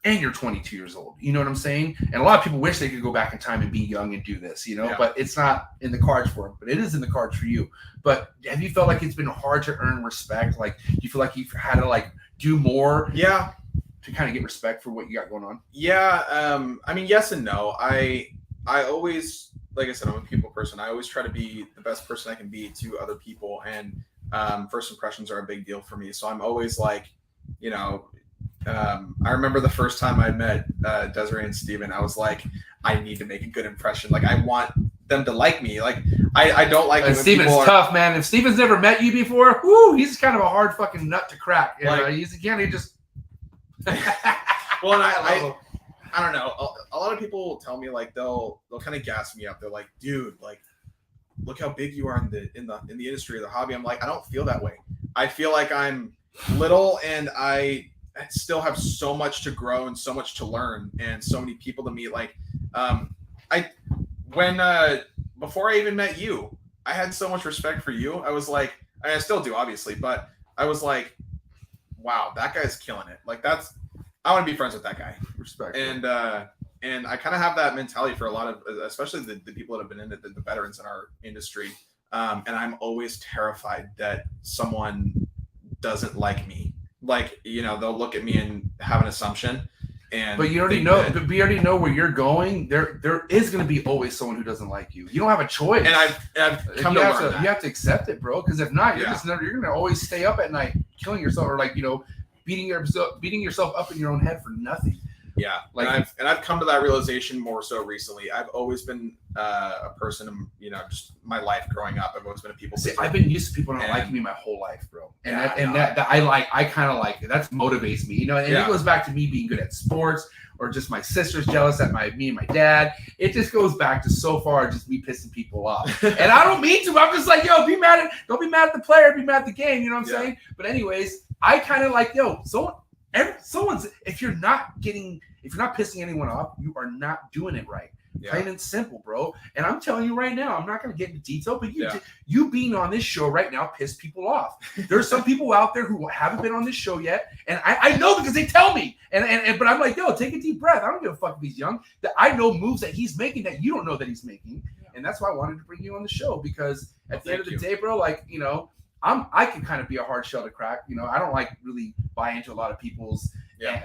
[SPEAKER 3] And you're 22 years old. You know what I'm saying? And a lot of people wish they could go back in time and be young and do this, you know, but it's not in the cards for them, but it is in the cards for you. But have you felt like it's been hard to earn respect? Like, do you feel like you've had to like do more?
[SPEAKER 6] Yeah.
[SPEAKER 3] To kind of get respect for what you got going on?
[SPEAKER 6] Yeah. I mean, yes and no. I always, like I said, I'm a people person. I always try to be the best person I can be to other people. And first impressions are a big deal for me. So I'm always like, you know, I remember the first time I met Desiree and Steven, I was like, I need to make a good impression. Like, I want them to like me. Like, I don't like it when
[SPEAKER 3] Steven's tough, man. If Steven's never met you before, whoo, he's kind of a hard fucking nut to crack.
[SPEAKER 6] Like,
[SPEAKER 3] he just
[SPEAKER 6] well, and I don't know. A lot of people will tell me, like, they'll kind of gas me up. They're like, dude, like, look how big you are in the industry or the hobby. I'm like, I don't feel that way. I feel like I'm little, and I still have so much to grow and so much to learn and so many people to meet. Like, before I even met you, I had so much respect for you. I was like, I still do, obviously, but I was like, wow, that guy's killing it. Like, I want to be friends with that guy.
[SPEAKER 3] Respect.
[SPEAKER 6] And I kind of have that mentality for a lot of, especially the people that have been in it, the veterans in our industry. And I'm always terrified that someone doesn't like me. Like, you know, they'll look at me and have an assumption.
[SPEAKER 3] But you already know. But we already know where you're going. There is going to be always someone who doesn't like you. You don't have a choice.
[SPEAKER 6] And I've come to learn that.
[SPEAKER 3] You have to accept it, bro. Because if not, you're going to always stay up at night killing yourself, or like, you know, beating yourself up in your own head for nothing.
[SPEAKER 6] Yeah, like, and I've come to that realization more so recently. I've always been a person, you know, just my life growing up. I've always been a people.
[SPEAKER 3] See, I've been used to people not liking me my whole life, bro. And I kind of like it. That motivates me, you know. And it goes back to me being good at sports, or just my sister's jealous at me and my dad. It just goes back to so far just me pissing people off. And I don't mean to. I'm just like, yo, don't be mad at the player, be mad at the game. You know what I'm saying? But anyways, I kind of like, yo, someone's, if you're not pissing anyone off, you are not doing it right. Plain and simple, bro. And I'm telling you right now, I'm not going to get into detail, but
[SPEAKER 6] Yeah.
[SPEAKER 3] you being on this show right now pissed people off. There's some people out there who haven't been on this show yet, and I know because they tell me. But I'm like, yo, take a deep breath. I don't give a fuck if he's young. That I know moves that he's making that you don't know that he's making, and that's why I wanted to bring you on the show, because at the end of the day, bro, like, you know, I can kind of be a hard shell to crack. You know, I don't like really buy into a lot of people's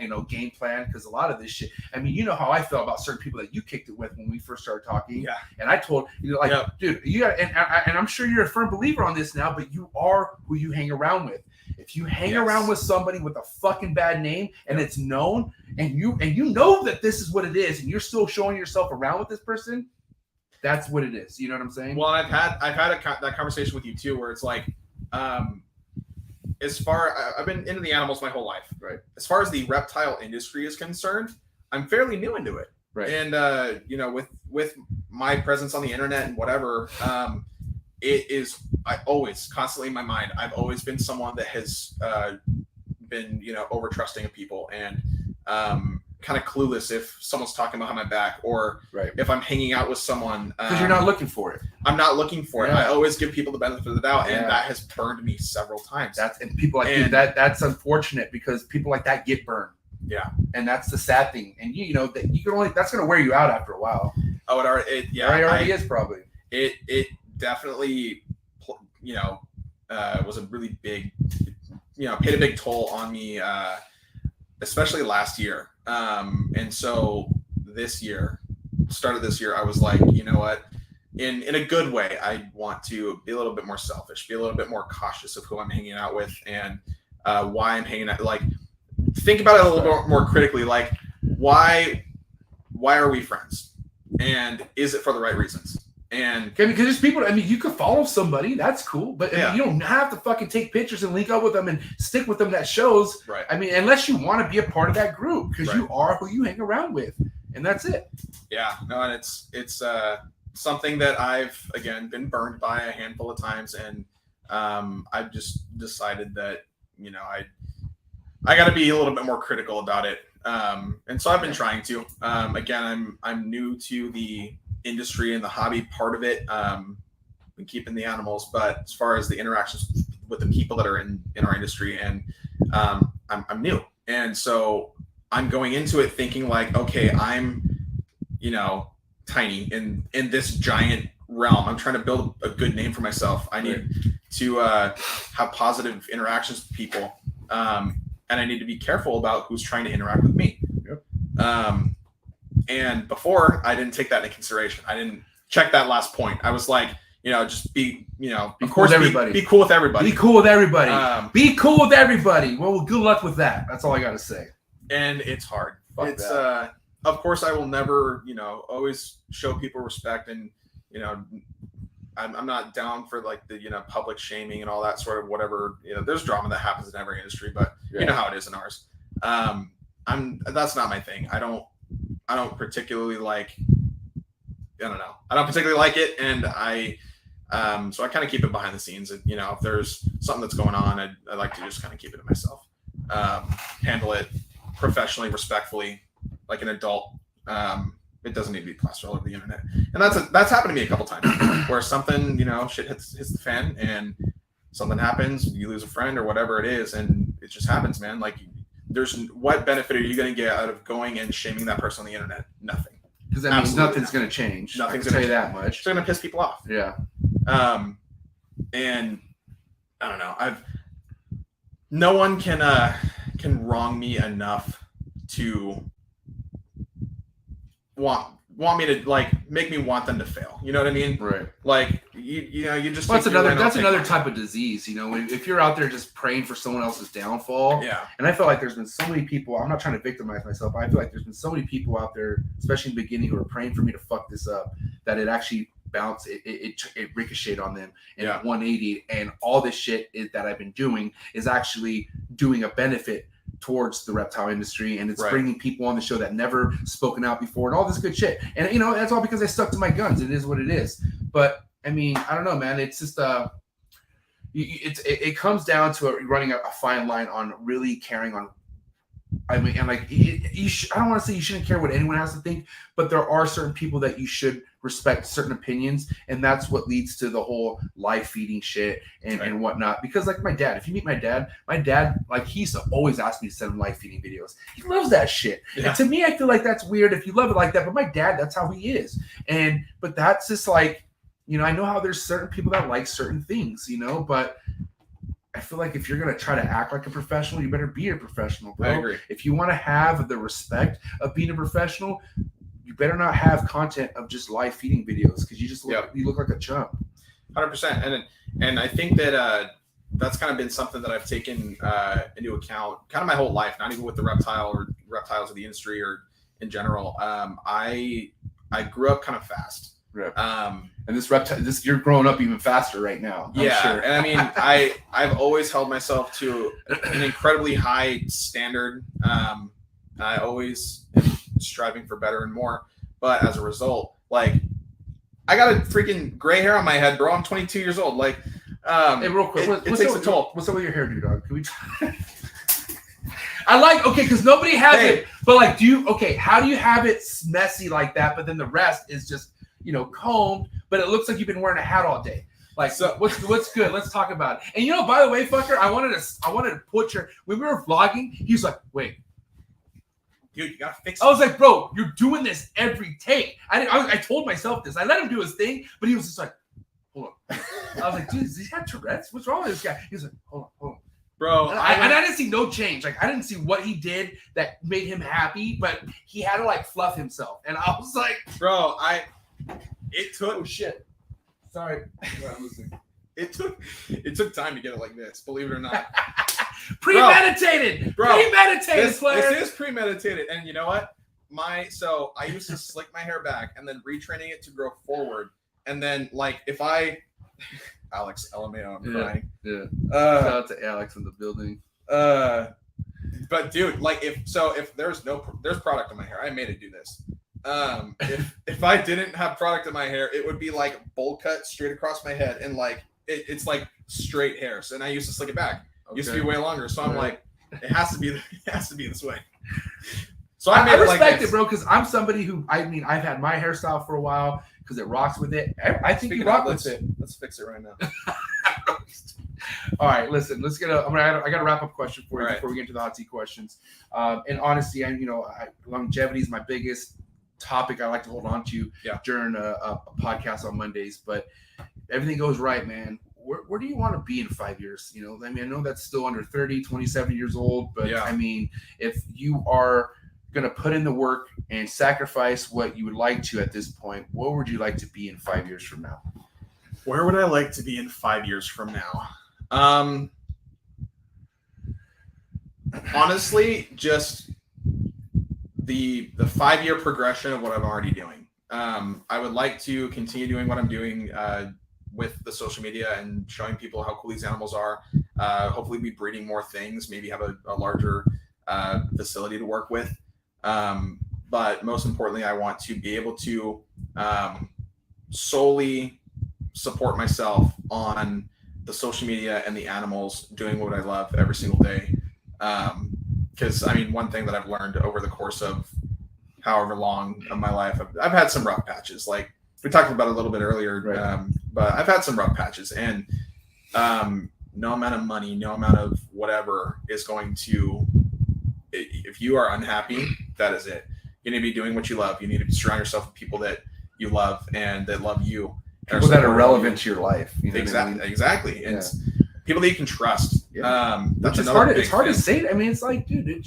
[SPEAKER 3] you know, game plan, because a lot of this shit, I mean, you know how I felt about certain people that you kicked it with when we first started talking.
[SPEAKER 6] Yeah.
[SPEAKER 3] And I told you, like, dude, you got, and I'm sure you're a firm believer on this now, but you are who you hang around with. If you hang around with somebody with a fucking bad name and it's known, and you know that this is what it is, and you're still showing yourself around with this person, that's what it is. You know what I'm saying?
[SPEAKER 6] Well, I've had that conversation with you too, where it's like, I've been into the animals my whole life.
[SPEAKER 3] Right.
[SPEAKER 6] As far as the reptile industry is concerned, I'm fairly new into it.
[SPEAKER 3] Right.
[SPEAKER 6] And you know, with my presence on the internet and whatever, I always constantly in my mind, I've always been someone that has been, you know, over trusting of people and kind of clueless if someone's talking behind my back, or if I'm hanging out with someone,
[SPEAKER 3] because you're not looking for it.
[SPEAKER 6] I'm not looking for it. I always give people the benefit of the doubt, and that has burned me several times.
[SPEAKER 3] And people like you, that's unfortunate, because people like that get burned.
[SPEAKER 6] Yeah,
[SPEAKER 3] and that's the sad thing. And you know that you can only, that's going to wear you out after a while.
[SPEAKER 6] Oh, it already
[SPEAKER 3] is probably.
[SPEAKER 6] It definitely, you know, was a really big, you know, paid a big toll on me, especially last year. And so start of this year, I was like, you know what, in a good way, I want to be a little bit more selfish, be a little bit more cautious of who I'm hanging out with, and why I'm hanging out. Like, think about it a little bit more critically. Like, why are we friends? And is it for the right reasons? And
[SPEAKER 3] because there's people, I mean, you could follow somebody, that's cool, but I mean, you don't have to fucking take pictures and link up with them and stick with them. That shows,
[SPEAKER 6] right?
[SPEAKER 3] I mean, unless you want to be a part of that group, because you are who you hang around with, and that's it. Yeah,
[SPEAKER 6] no, and it's something that I've again been burned by a handful of times, and I've just decided that, you know, I got to be a little bit more critical about it, and so I've been trying to. Again, I'm new to the industry and the hobby part of it, been keeping the animals, but as far as the interactions with the people that are in our industry, and I'm new, and so I'm going into it thinking like, okay, I'm, you know, tiny in this giant realm. I'm trying to build a good name for myself. I need to have positive interactions with people, and I need to be careful about who's trying to interact with me. And before, I didn't take that into consideration. I didn't check that last point. I was like, you know, just be, you know,
[SPEAKER 3] be cool with everybody.
[SPEAKER 6] Be cool with everybody.
[SPEAKER 3] Be cool with everybody. Be cool with everybody. Well, good luck with that. That's all I got to say.
[SPEAKER 6] And it's hard. It's of course, I will never, you know, always show people respect, and, you know, I'm not down for like the, you know, public shaming and all that sort of whatever. You know, there's drama that happens in every industry, but you know how it is in ours. That's not my thing. I don't particularly like, I don't know. I don't particularly like it, and so I kind of keep it behind the scenes. And, you know, if there's something that's going on, I like to just kind of keep it to myself. Handle it professionally, respectfully, like an adult. It doesn't need to be plastered all over the internet. And that's happened to me a couple times, where something, you know, shit hits the fan, and something happens, you lose a friend or whatever it is, and it just happens, man. Like, what benefit are you going to get out of going and shaming that person on the internet? Nothing.
[SPEAKER 3] Because that means nothing's going to change.
[SPEAKER 6] Nothing's
[SPEAKER 3] going to tell you that much.
[SPEAKER 6] It's going to piss people off.
[SPEAKER 3] Yeah.
[SPEAKER 6] And I don't know. No one can wrong me enough to want me to, like, make me want them to fail. You know what I mean? Right. Like, you know, you just.
[SPEAKER 3] Well, that's another type of disease. You know, if you're out there just praying for someone else's downfall.
[SPEAKER 6] Yeah.
[SPEAKER 3] And I feel like there's been so many people. I'm not trying to victimize myself. I feel like there's been so many people out there, especially in the beginning, who are praying for me to fuck this up, that it actually bounced. It ricocheted on them in 180, and all this shit that I've been doing is actually doing a benefit towards the reptile industry, and it's bringing people on the show that never spoken out before, and all this good shit. And, you know, that's all because I stuck to my guns. It is what it is. But I mean, I don't know, man. It's just it comes down to running a fine line on really caring on I mean, and like, I don't want to say you shouldn't care what anyone has to think, but there are certain people that you should respect certain opinions, and that's what leads to the whole live feeding shit and whatnot. Because like my dad, if you meet my dad, like he used to always ask me to send him live feeding videos. He loves that shit. Yeah. And to me, I feel like that's weird if you love it like that. But my dad, that's how he is. But that's just like, you know, I know how there's certain people that like certain things, you know, but I feel like if you're going to try to act like a professional, you better be a professional, bro.
[SPEAKER 6] I agree.
[SPEAKER 3] If you want to have the respect of being a professional, you better not have content of just live feeding videos because you just you look like a chump.
[SPEAKER 6] 100%. And I think that that's kind of been something that I've taken into account kind of my whole life, not even with the reptiles of the industry or in general. I grew up kind of fast.
[SPEAKER 3] Right. And this you're growing up even faster right now. I'm sure.
[SPEAKER 6] And I mean, I've always held myself to an incredibly high standard. I always am striving for better and more. But as a result, like, I got a freaking gray hair on my head, bro. I'm 22 years old. Like,
[SPEAKER 3] hey, real quick,
[SPEAKER 6] it takes a toll.
[SPEAKER 3] What's up with your hairdo, dog? Can we? I like because nobody has it, but like, how do you have it messy like that? But then the rest is just, you know, combed, but it looks like you've been wearing a hat all day. Like, so what's good? Let's talk about it. And you know, by the way, fucker, I wanted to put when we were vlogging, he was like, wait,
[SPEAKER 6] dude, you gotta fix it.
[SPEAKER 3] I was like, bro, you're doing this every take. I told myself this. I let him do his thing, but he was just like, hold on. I was like, dude, does he have Tourette's? What's wrong with this guy? He was like, hold on.
[SPEAKER 6] Bro,
[SPEAKER 3] and I didn't see no change. Like, I didn't see what he did that made him happy, but he had to like fluff himself. And I was like,
[SPEAKER 6] bro, it took.
[SPEAKER 3] Oh shit! Sorry.
[SPEAKER 6] It took time to get it like this. Believe it or not.
[SPEAKER 3] Premeditated, bro. Premeditated, player.
[SPEAKER 6] This is premeditated, and you know what? So I used to slick my hair back and then retraining it to grow forward, and then like if Alex LMAO, I'm crying.
[SPEAKER 3] Yeah. Shout out to Alex in the building.
[SPEAKER 6] But dude, like if there's product in my hair, I made it do this. If I didn't have product in my hair, it would be like bowl cut straight across my head, and like it's like straight hair. So, and I used to slick it back. Okay. Used to be way longer. So I'm like, it has to be this way. So I
[SPEAKER 3] respect it, bro, because I'm somebody who I've had my hairstyle for a while because it rocks with it. I think you rock with it.
[SPEAKER 6] Let's fix it right now.
[SPEAKER 3] All right, listen. Let's get I got a wrap up question for you before we get into the hot seat questions. And honestly, longevity is my biggest topic I like to hold on to during a podcast on Mondays. But everything goes right, man. Where do you want to be in 5 years? You know, I mean, I know that's still under 30, 27 years old, but I mean, if you are going to put in the work and sacrifice what you would like to at this point, where would you like to be in 5 years from now?
[SPEAKER 6] Where would I like to be in 5 years from now? Honestly, just the 5 year progression of what I'm already doing. I would like to continue doing what I'm doing with the social media and showing people how cool these animals are. Hopefully be breeding more things, maybe have a larger facility to work with. But most importantly, I want to be able to solely support myself on the social media and the animals, doing what I love every single day. Because I mean, one thing that I've learned over the course of however long of my life, I've had some rough patches. Like we talked about a little bit earlier, but I've had some rough patches, and no amount of money, no amount of whatever is going to. If you are unhappy, that is it. You need to be doing what you love. You need to surround yourself with people that you love and that love you.
[SPEAKER 3] People that are relevant to your life. You know
[SPEAKER 6] exactly. And people that you can trust. That's
[SPEAKER 3] it's hard. It's hard to say. I mean, it's like, dude,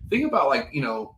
[SPEAKER 3] think about like, you know,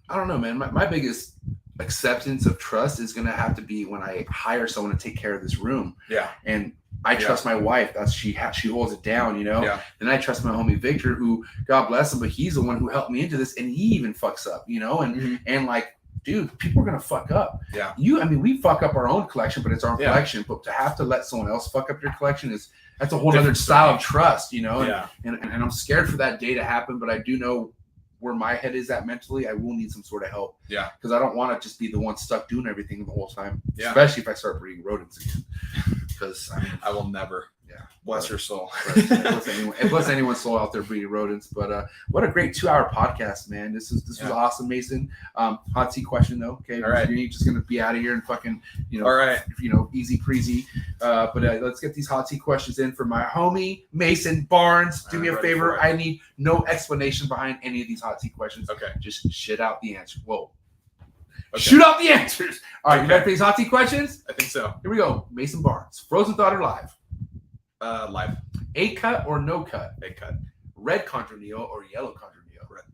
[SPEAKER 3] I don't know, man. My biggest acceptance of trust is going to have to be when I hire someone to take care of this room. Yeah. And I trust my wife. That's she holds it down, you know. Yeah. Then I trust my homie Victor, who God bless him, but he's the one who helped me into this, and he even fucks up, you know. And and like, dude, people are gonna fuck up. Yeah. I mean, we fuck up our own collection, but it's our collection. But to have to let someone else fuck up your collection that's a whole other style of trust, you know. Yeah. And I'm scared for that day to happen, but I do know where my head is at mentally. I will need some sort of help. Yeah. Because I don't want to just be the one stuck doing everything the whole time. Yeah. Especially if I start breeding rodents again. Because
[SPEAKER 6] I will never. Bless your soul.
[SPEAKER 3] Bless anyone's soul out there breeding rodents. But what a great 2-hour podcast, man. This was awesome, Mason. Hot seat question though. Okay,
[SPEAKER 6] all right.
[SPEAKER 3] You're just gonna be out of here and fucking,
[SPEAKER 6] all right,
[SPEAKER 3] easy breezy. But let's get these hot seat questions in for my homie Mason Barnes. Do me a favor. I need no explanation behind any of these hot seat questions.
[SPEAKER 6] Okay,
[SPEAKER 3] just shit out the answer. Whoa.
[SPEAKER 6] Okay.
[SPEAKER 3] Shoot out the answers. All right, you ready for these hot seat questions?
[SPEAKER 6] I think so.
[SPEAKER 3] Here we go. Mason Barnes. Frozen thought or live?
[SPEAKER 6] Live.
[SPEAKER 3] 8 cut or no cut?
[SPEAKER 6] 8 cut.
[SPEAKER 3] Red contra meal or yellow contra meal?
[SPEAKER 6] Red.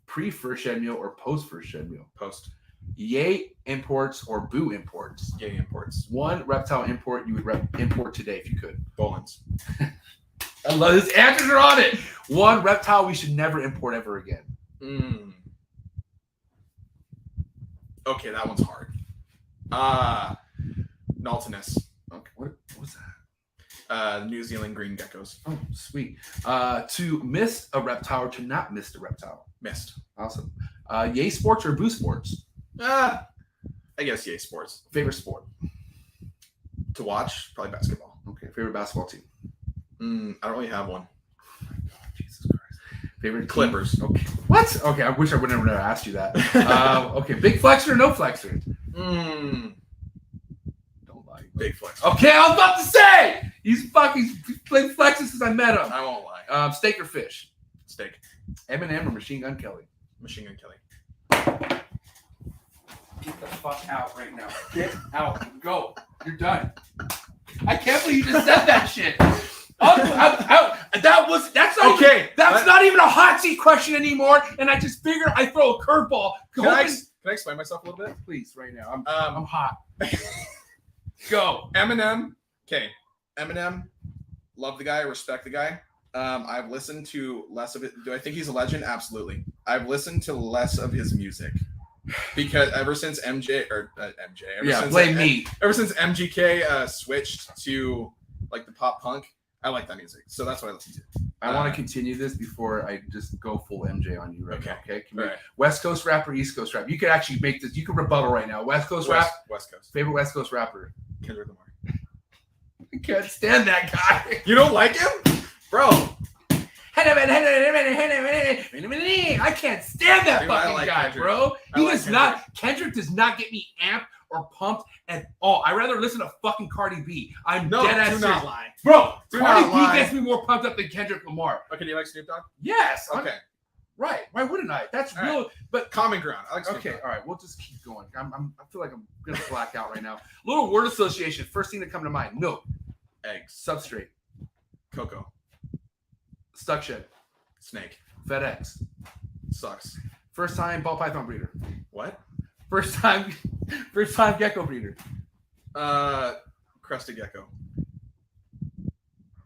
[SPEAKER 3] Pre-first shed meal or post-first shed meal?
[SPEAKER 6] Post.
[SPEAKER 3] Yay imports or boo imports?
[SPEAKER 6] Yay imports.
[SPEAKER 3] One reptile import you would import today if you could?
[SPEAKER 6] Bollins.
[SPEAKER 3] I love this. Answers are on it. One reptile we should never import ever again.
[SPEAKER 6] Okay, that one's hard. Nautilus.
[SPEAKER 3] Okay, what was that?
[SPEAKER 6] New Zealand green geckos.
[SPEAKER 3] Oh, sweet. To miss a reptile or to not miss a reptile?
[SPEAKER 6] Missed.
[SPEAKER 3] Awesome. Yay sports or boo sports?
[SPEAKER 6] I guess yay sports.
[SPEAKER 3] Favorite sport?
[SPEAKER 6] To watch? Probably basketball.
[SPEAKER 3] Okay. Favorite basketball team?
[SPEAKER 6] I don't really have one.
[SPEAKER 3] Jesus Christ. Favorite
[SPEAKER 6] Clippers.
[SPEAKER 3] Team? Okay. What? Okay, I wish I would never asked you that. Okay. Big flexor or no flexor?
[SPEAKER 6] Don't
[SPEAKER 3] lie.
[SPEAKER 6] Big flex.
[SPEAKER 3] Okay, I was about to say! He's played flexing since I met him.
[SPEAKER 6] I won't lie.
[SPEAKER 3] Steak or fish?
[SPEAKER 6] Steak.
[SPEAKER 3] Eminem or Machine Gun Kelly?
[SPEAKER 6] Machine Gun Kelly.
[SPEAKER 3] Get the fuck out right now. Get out. Go. You're done. I can't believe you just said that shit. That's not
[SPEAKER 6] okay.
[SPEAKER 3] Even, that's not even a hot seat question anymore. And I just figured I throw a curveball.
[SPEAKER 6] Can I explain myself a little bit?
[SPEAKER 3] Please, right now. I'm hot. Go.
[SPEAKER 6] Eminem. Okay. Eminem. Love the guy. Respect the guy. I've listened to less of it. Do I think he's a legend? Absolutely. I've listened to less of his music because ever since MJ. Blame me. Ever since MGK switched to like the pop punk, I like that music. So that's what I listen to.
[SPEAKER 3] I want to continue this before I just go full MJ on you right now. Okay.
[SPEAKER 6] Right.
[SPEAKER 3] West Coast rap or East Coast rap? You could actually make this. You can rebuttal right now. West Coast rap.
[SPEAKER 6] West Coast.
[SPEAKER 3] Favorite West Coast rapper?
[SPEAKER 6] Kendrick Lamar.
[SPEAKER 3] I can't stand that guy.
[SPEAKER 6] You don't like him, bro?
[SPEAKER 3] I can't stand that fucking guy,
[SPEAKER 6] Kendrick.
[SPEAKER 3] bro. Kendrick does not get me amped or pumped at all. I rather listen to fucking Cardi B. I'm dead ass serious.
[SPEAKER 6] Do not lie.
[SPEAKER 3] Bro,
[SPEAKER 6] Do
[SPEAKER 3] Cardi
[SPEAKER 6] not
[SPEAKER 3] B
[SPEAKER 6] lie.
[SPEAKER 3] gets me more pumped up than Kendrick Lamar.
[SPEAKER 6] Okay, do you like Snoop Dogg?
[SPEAKER 3] Yes.
[SPEAKER 6] Okay.
[SPEAKER 3] Right. Why wouldn't I? That's
[SPEAKER 6] All
[SPEAKER 3] real.
[SPEAKER 6] right.
[SPEAKER 3] But
[SPEAKER 6] Common ground. I like Snoop
[SPEAKER 3] okay.
[SPEAKER 6] Dogg.
[SPEAKER 3] All right. We'll just keep going. I feel like I'm gonna black out right now. Little word association. First thing to come to mind. Milk.
[SPEAKER 6] Eggs.
[SPEAKER 3] Substrate.
[SPEAKER 6] Cocoa.
[SPEAKER 3] Suction.
[SPEAKER 6] Snake.
[SPEAKER 3] FedEx.
[SPEAKER 6] Sucks.
[SPEAKER 3] First time ball python breeder.
[SPEAKER 6] What?
[SPEAKER 3] First time gecko breeder.
[SPEAKER 6] Crested gecko.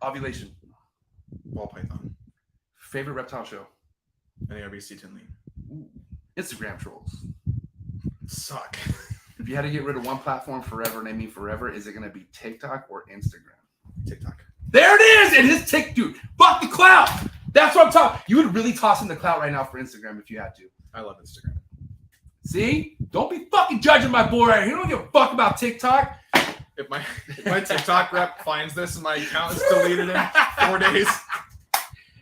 [SPEAKER 3] Ovulation.
[SPEAKER 6] Ball python.
[SPEAKER 3] Favorite reptile show.
[SPEAKER 6] NARBC TINLEY.
[SPEAKER 3] Instagram trolls.
[SPEAKER 6] Suck.
[SPEAKER 3] If you had to get rid of one platform forever, and I mean forever, is it going to be TikTok or Instagram?
[SPEAKER 6] TikTok.
[SPEAKER 3] There it is! And his dude. Fuck the clout! That's what I'm talking. You would really toss in the clout right now for Instagram if you had to.
[SPEAKER 6] I love Instagram.
[SPEAKER 3] See? Don't be fucking judging my boy right here. You don't give a fuck about TikTok.
[SPEAKER 6] If my TikTok rep finds this and my account is deleted in 4 days.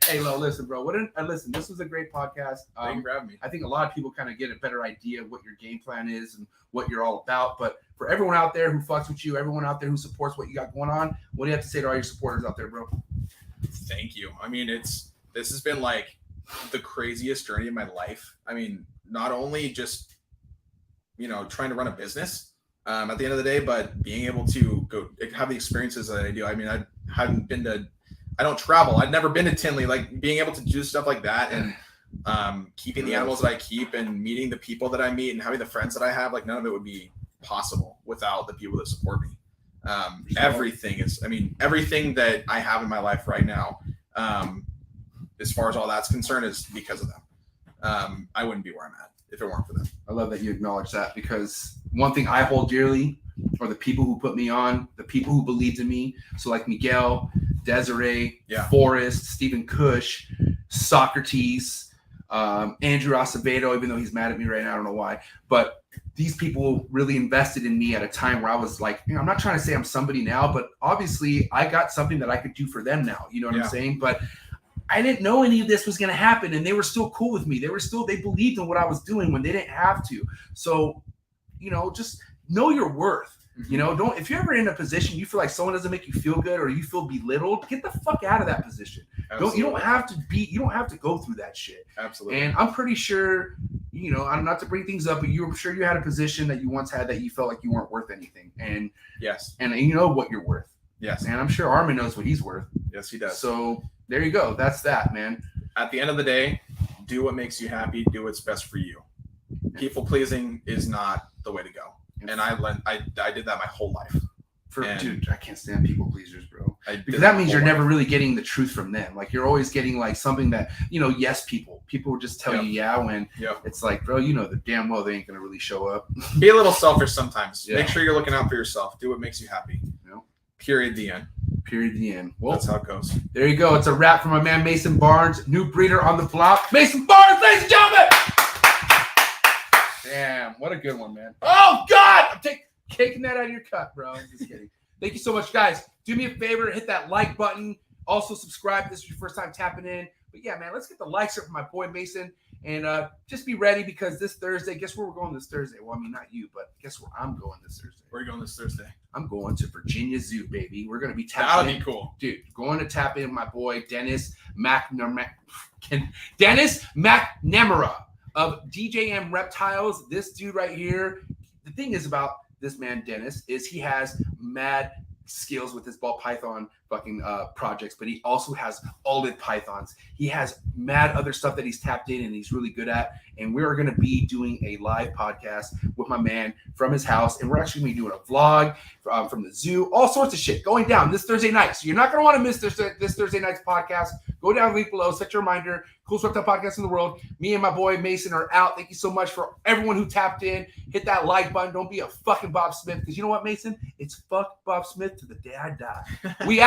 [SPEAKER 3] Hey, Lo, listen, bro. Listen, this was a great podcast.
[SPEAKER 6] They can grab me.
[SPEAKER 3] I think a lot of people kind of get a better idea of what your game plan is and what you're all about. But for everyone out there who fucks with you, everyone out there who supports what you got going on, what do you have to say to all your supporters out there, bro?
[SPEAKER 6] Thank you. I mean, this has been like the craziest journey of my life. I mean, not only just, trying to run a business at the end of the day, but being able to go have the experiences that I do. I mean, I don't travel. I'd never been to Tinley. Like being able to do stuff like that and keeping the animals that I keep and meeting the people that I meet and having the friends that I have, like none of it would be possible without the people that support me. Everything that I have in my life right now, as far as all that's concerned, is because of them. I wouldn't be where I'm at if it weren't for them.
[SPEAKER 3] I love that you acknowledge that, because one thing I hold dearly are the people who put me on, the people who believed in me. So like Miguel, Desiree, Forrest, Stephen Cush, Socrates, Andrew Acevedo, even though he's mad at me right now, I don't know why. But these people really invested in me at a time where I was like, I'm not trying to say I'm somebody now, but obviously I got something that I could do for them now. You know what I'm saying? But I didn't know any of this was going to happen, and they were still cool with me. They believed in what I was doing when they didn't have to. So, just know your worth. If you're ever in a position you feel like someone doesn't make you feel good or you feel belittled, get the fuck out of that position. You don't have to go through that shit.
[SPEAKER 6] Absolutely.
[SPEAKER 3] And I'm pretty sure, I'm not to bring things up, but I'm sure you had a position that you once had that you felt like you weren't worth anything. And
[SPEAKER 6] yes.
[SPEAKER 3] And you know what you're worth.
[SPEAKER 6] Yes.
[SPEAKER 3] And I'm sure Armin knows what he's worth.
[SPEAKER 6] Yes, he does.
[SPEAKER 3] So there you go. That's that, man.
[SPEAKER 6] At the end of the day, do what makes you happy. Do what's best for you. People pleasing is not the way to go. And I did that my whole life.
[SPEAKER 3] Dude, I can't stand people pleasers, bro. Because that means you're never really getting the truth from them. Like you're always getting like something that, yes, people will just tell you when it's like, bro, the damn well they ain't gonna really show up.
[SPEAKER 6] Be a little selfish sometimes. Make sure you're looking out for yourself. Do what makes you happy. Period. The end.
[SPEAKER 3] Period. The end. Well,
[SPEAKER 6] that's how it goes.
[SPEAKER 3] There you go. It's a wrap for my man Mason Barnes, new breeder on the block. Mason Barnes, ladies and gentlemen. Damn, what a good one, man. Oh, God! I'm taking that out of your cup, bro. I'm just kidding. Thank you so much, guys. Do me a favor, hit that like button. Also, subscribe if this is your first time tapping in. But yeah, man, let's get the likes up for my boy Mason. And just be ready because this Thursday, guess where we're going this Thursday? Well, I mean, not you, but guess where I'm going this Thursday?
[SPEAKER 6] Where are you going this Thursday?
[SPEAKER 3] I'm going to Virginia Zoo, baby. We're going to be tapping in.
[SPEAKER 6] That'll be cool.
[SPEAKER 3] Dude, going to tap in with my boy Dennis McNamara of DJM Reptiles. This dude right here. The thing is about this man, Dennis, is he has mad skills with his ball python fucking projects, but he also has olive pythons. He has mad other stuff that he's tapped in and he's really good at. And we are going to be doing a live podcast with my man from his house. And we're actually going to be doing a vlog from the zoo, all sorts of shit going down this Thursday night. So you're not going to want to miss this Thursday night's podcast. Go down, link below, set your reminder. Coolest reptile podcast in the world. Me and my boy Mason are out. Thank you so much for everyone who tapped in. Hit that like button. Don't be a fucking Bob Smith. Because you know what, Mason? It's fuck Bob Smith to the day I die. We out.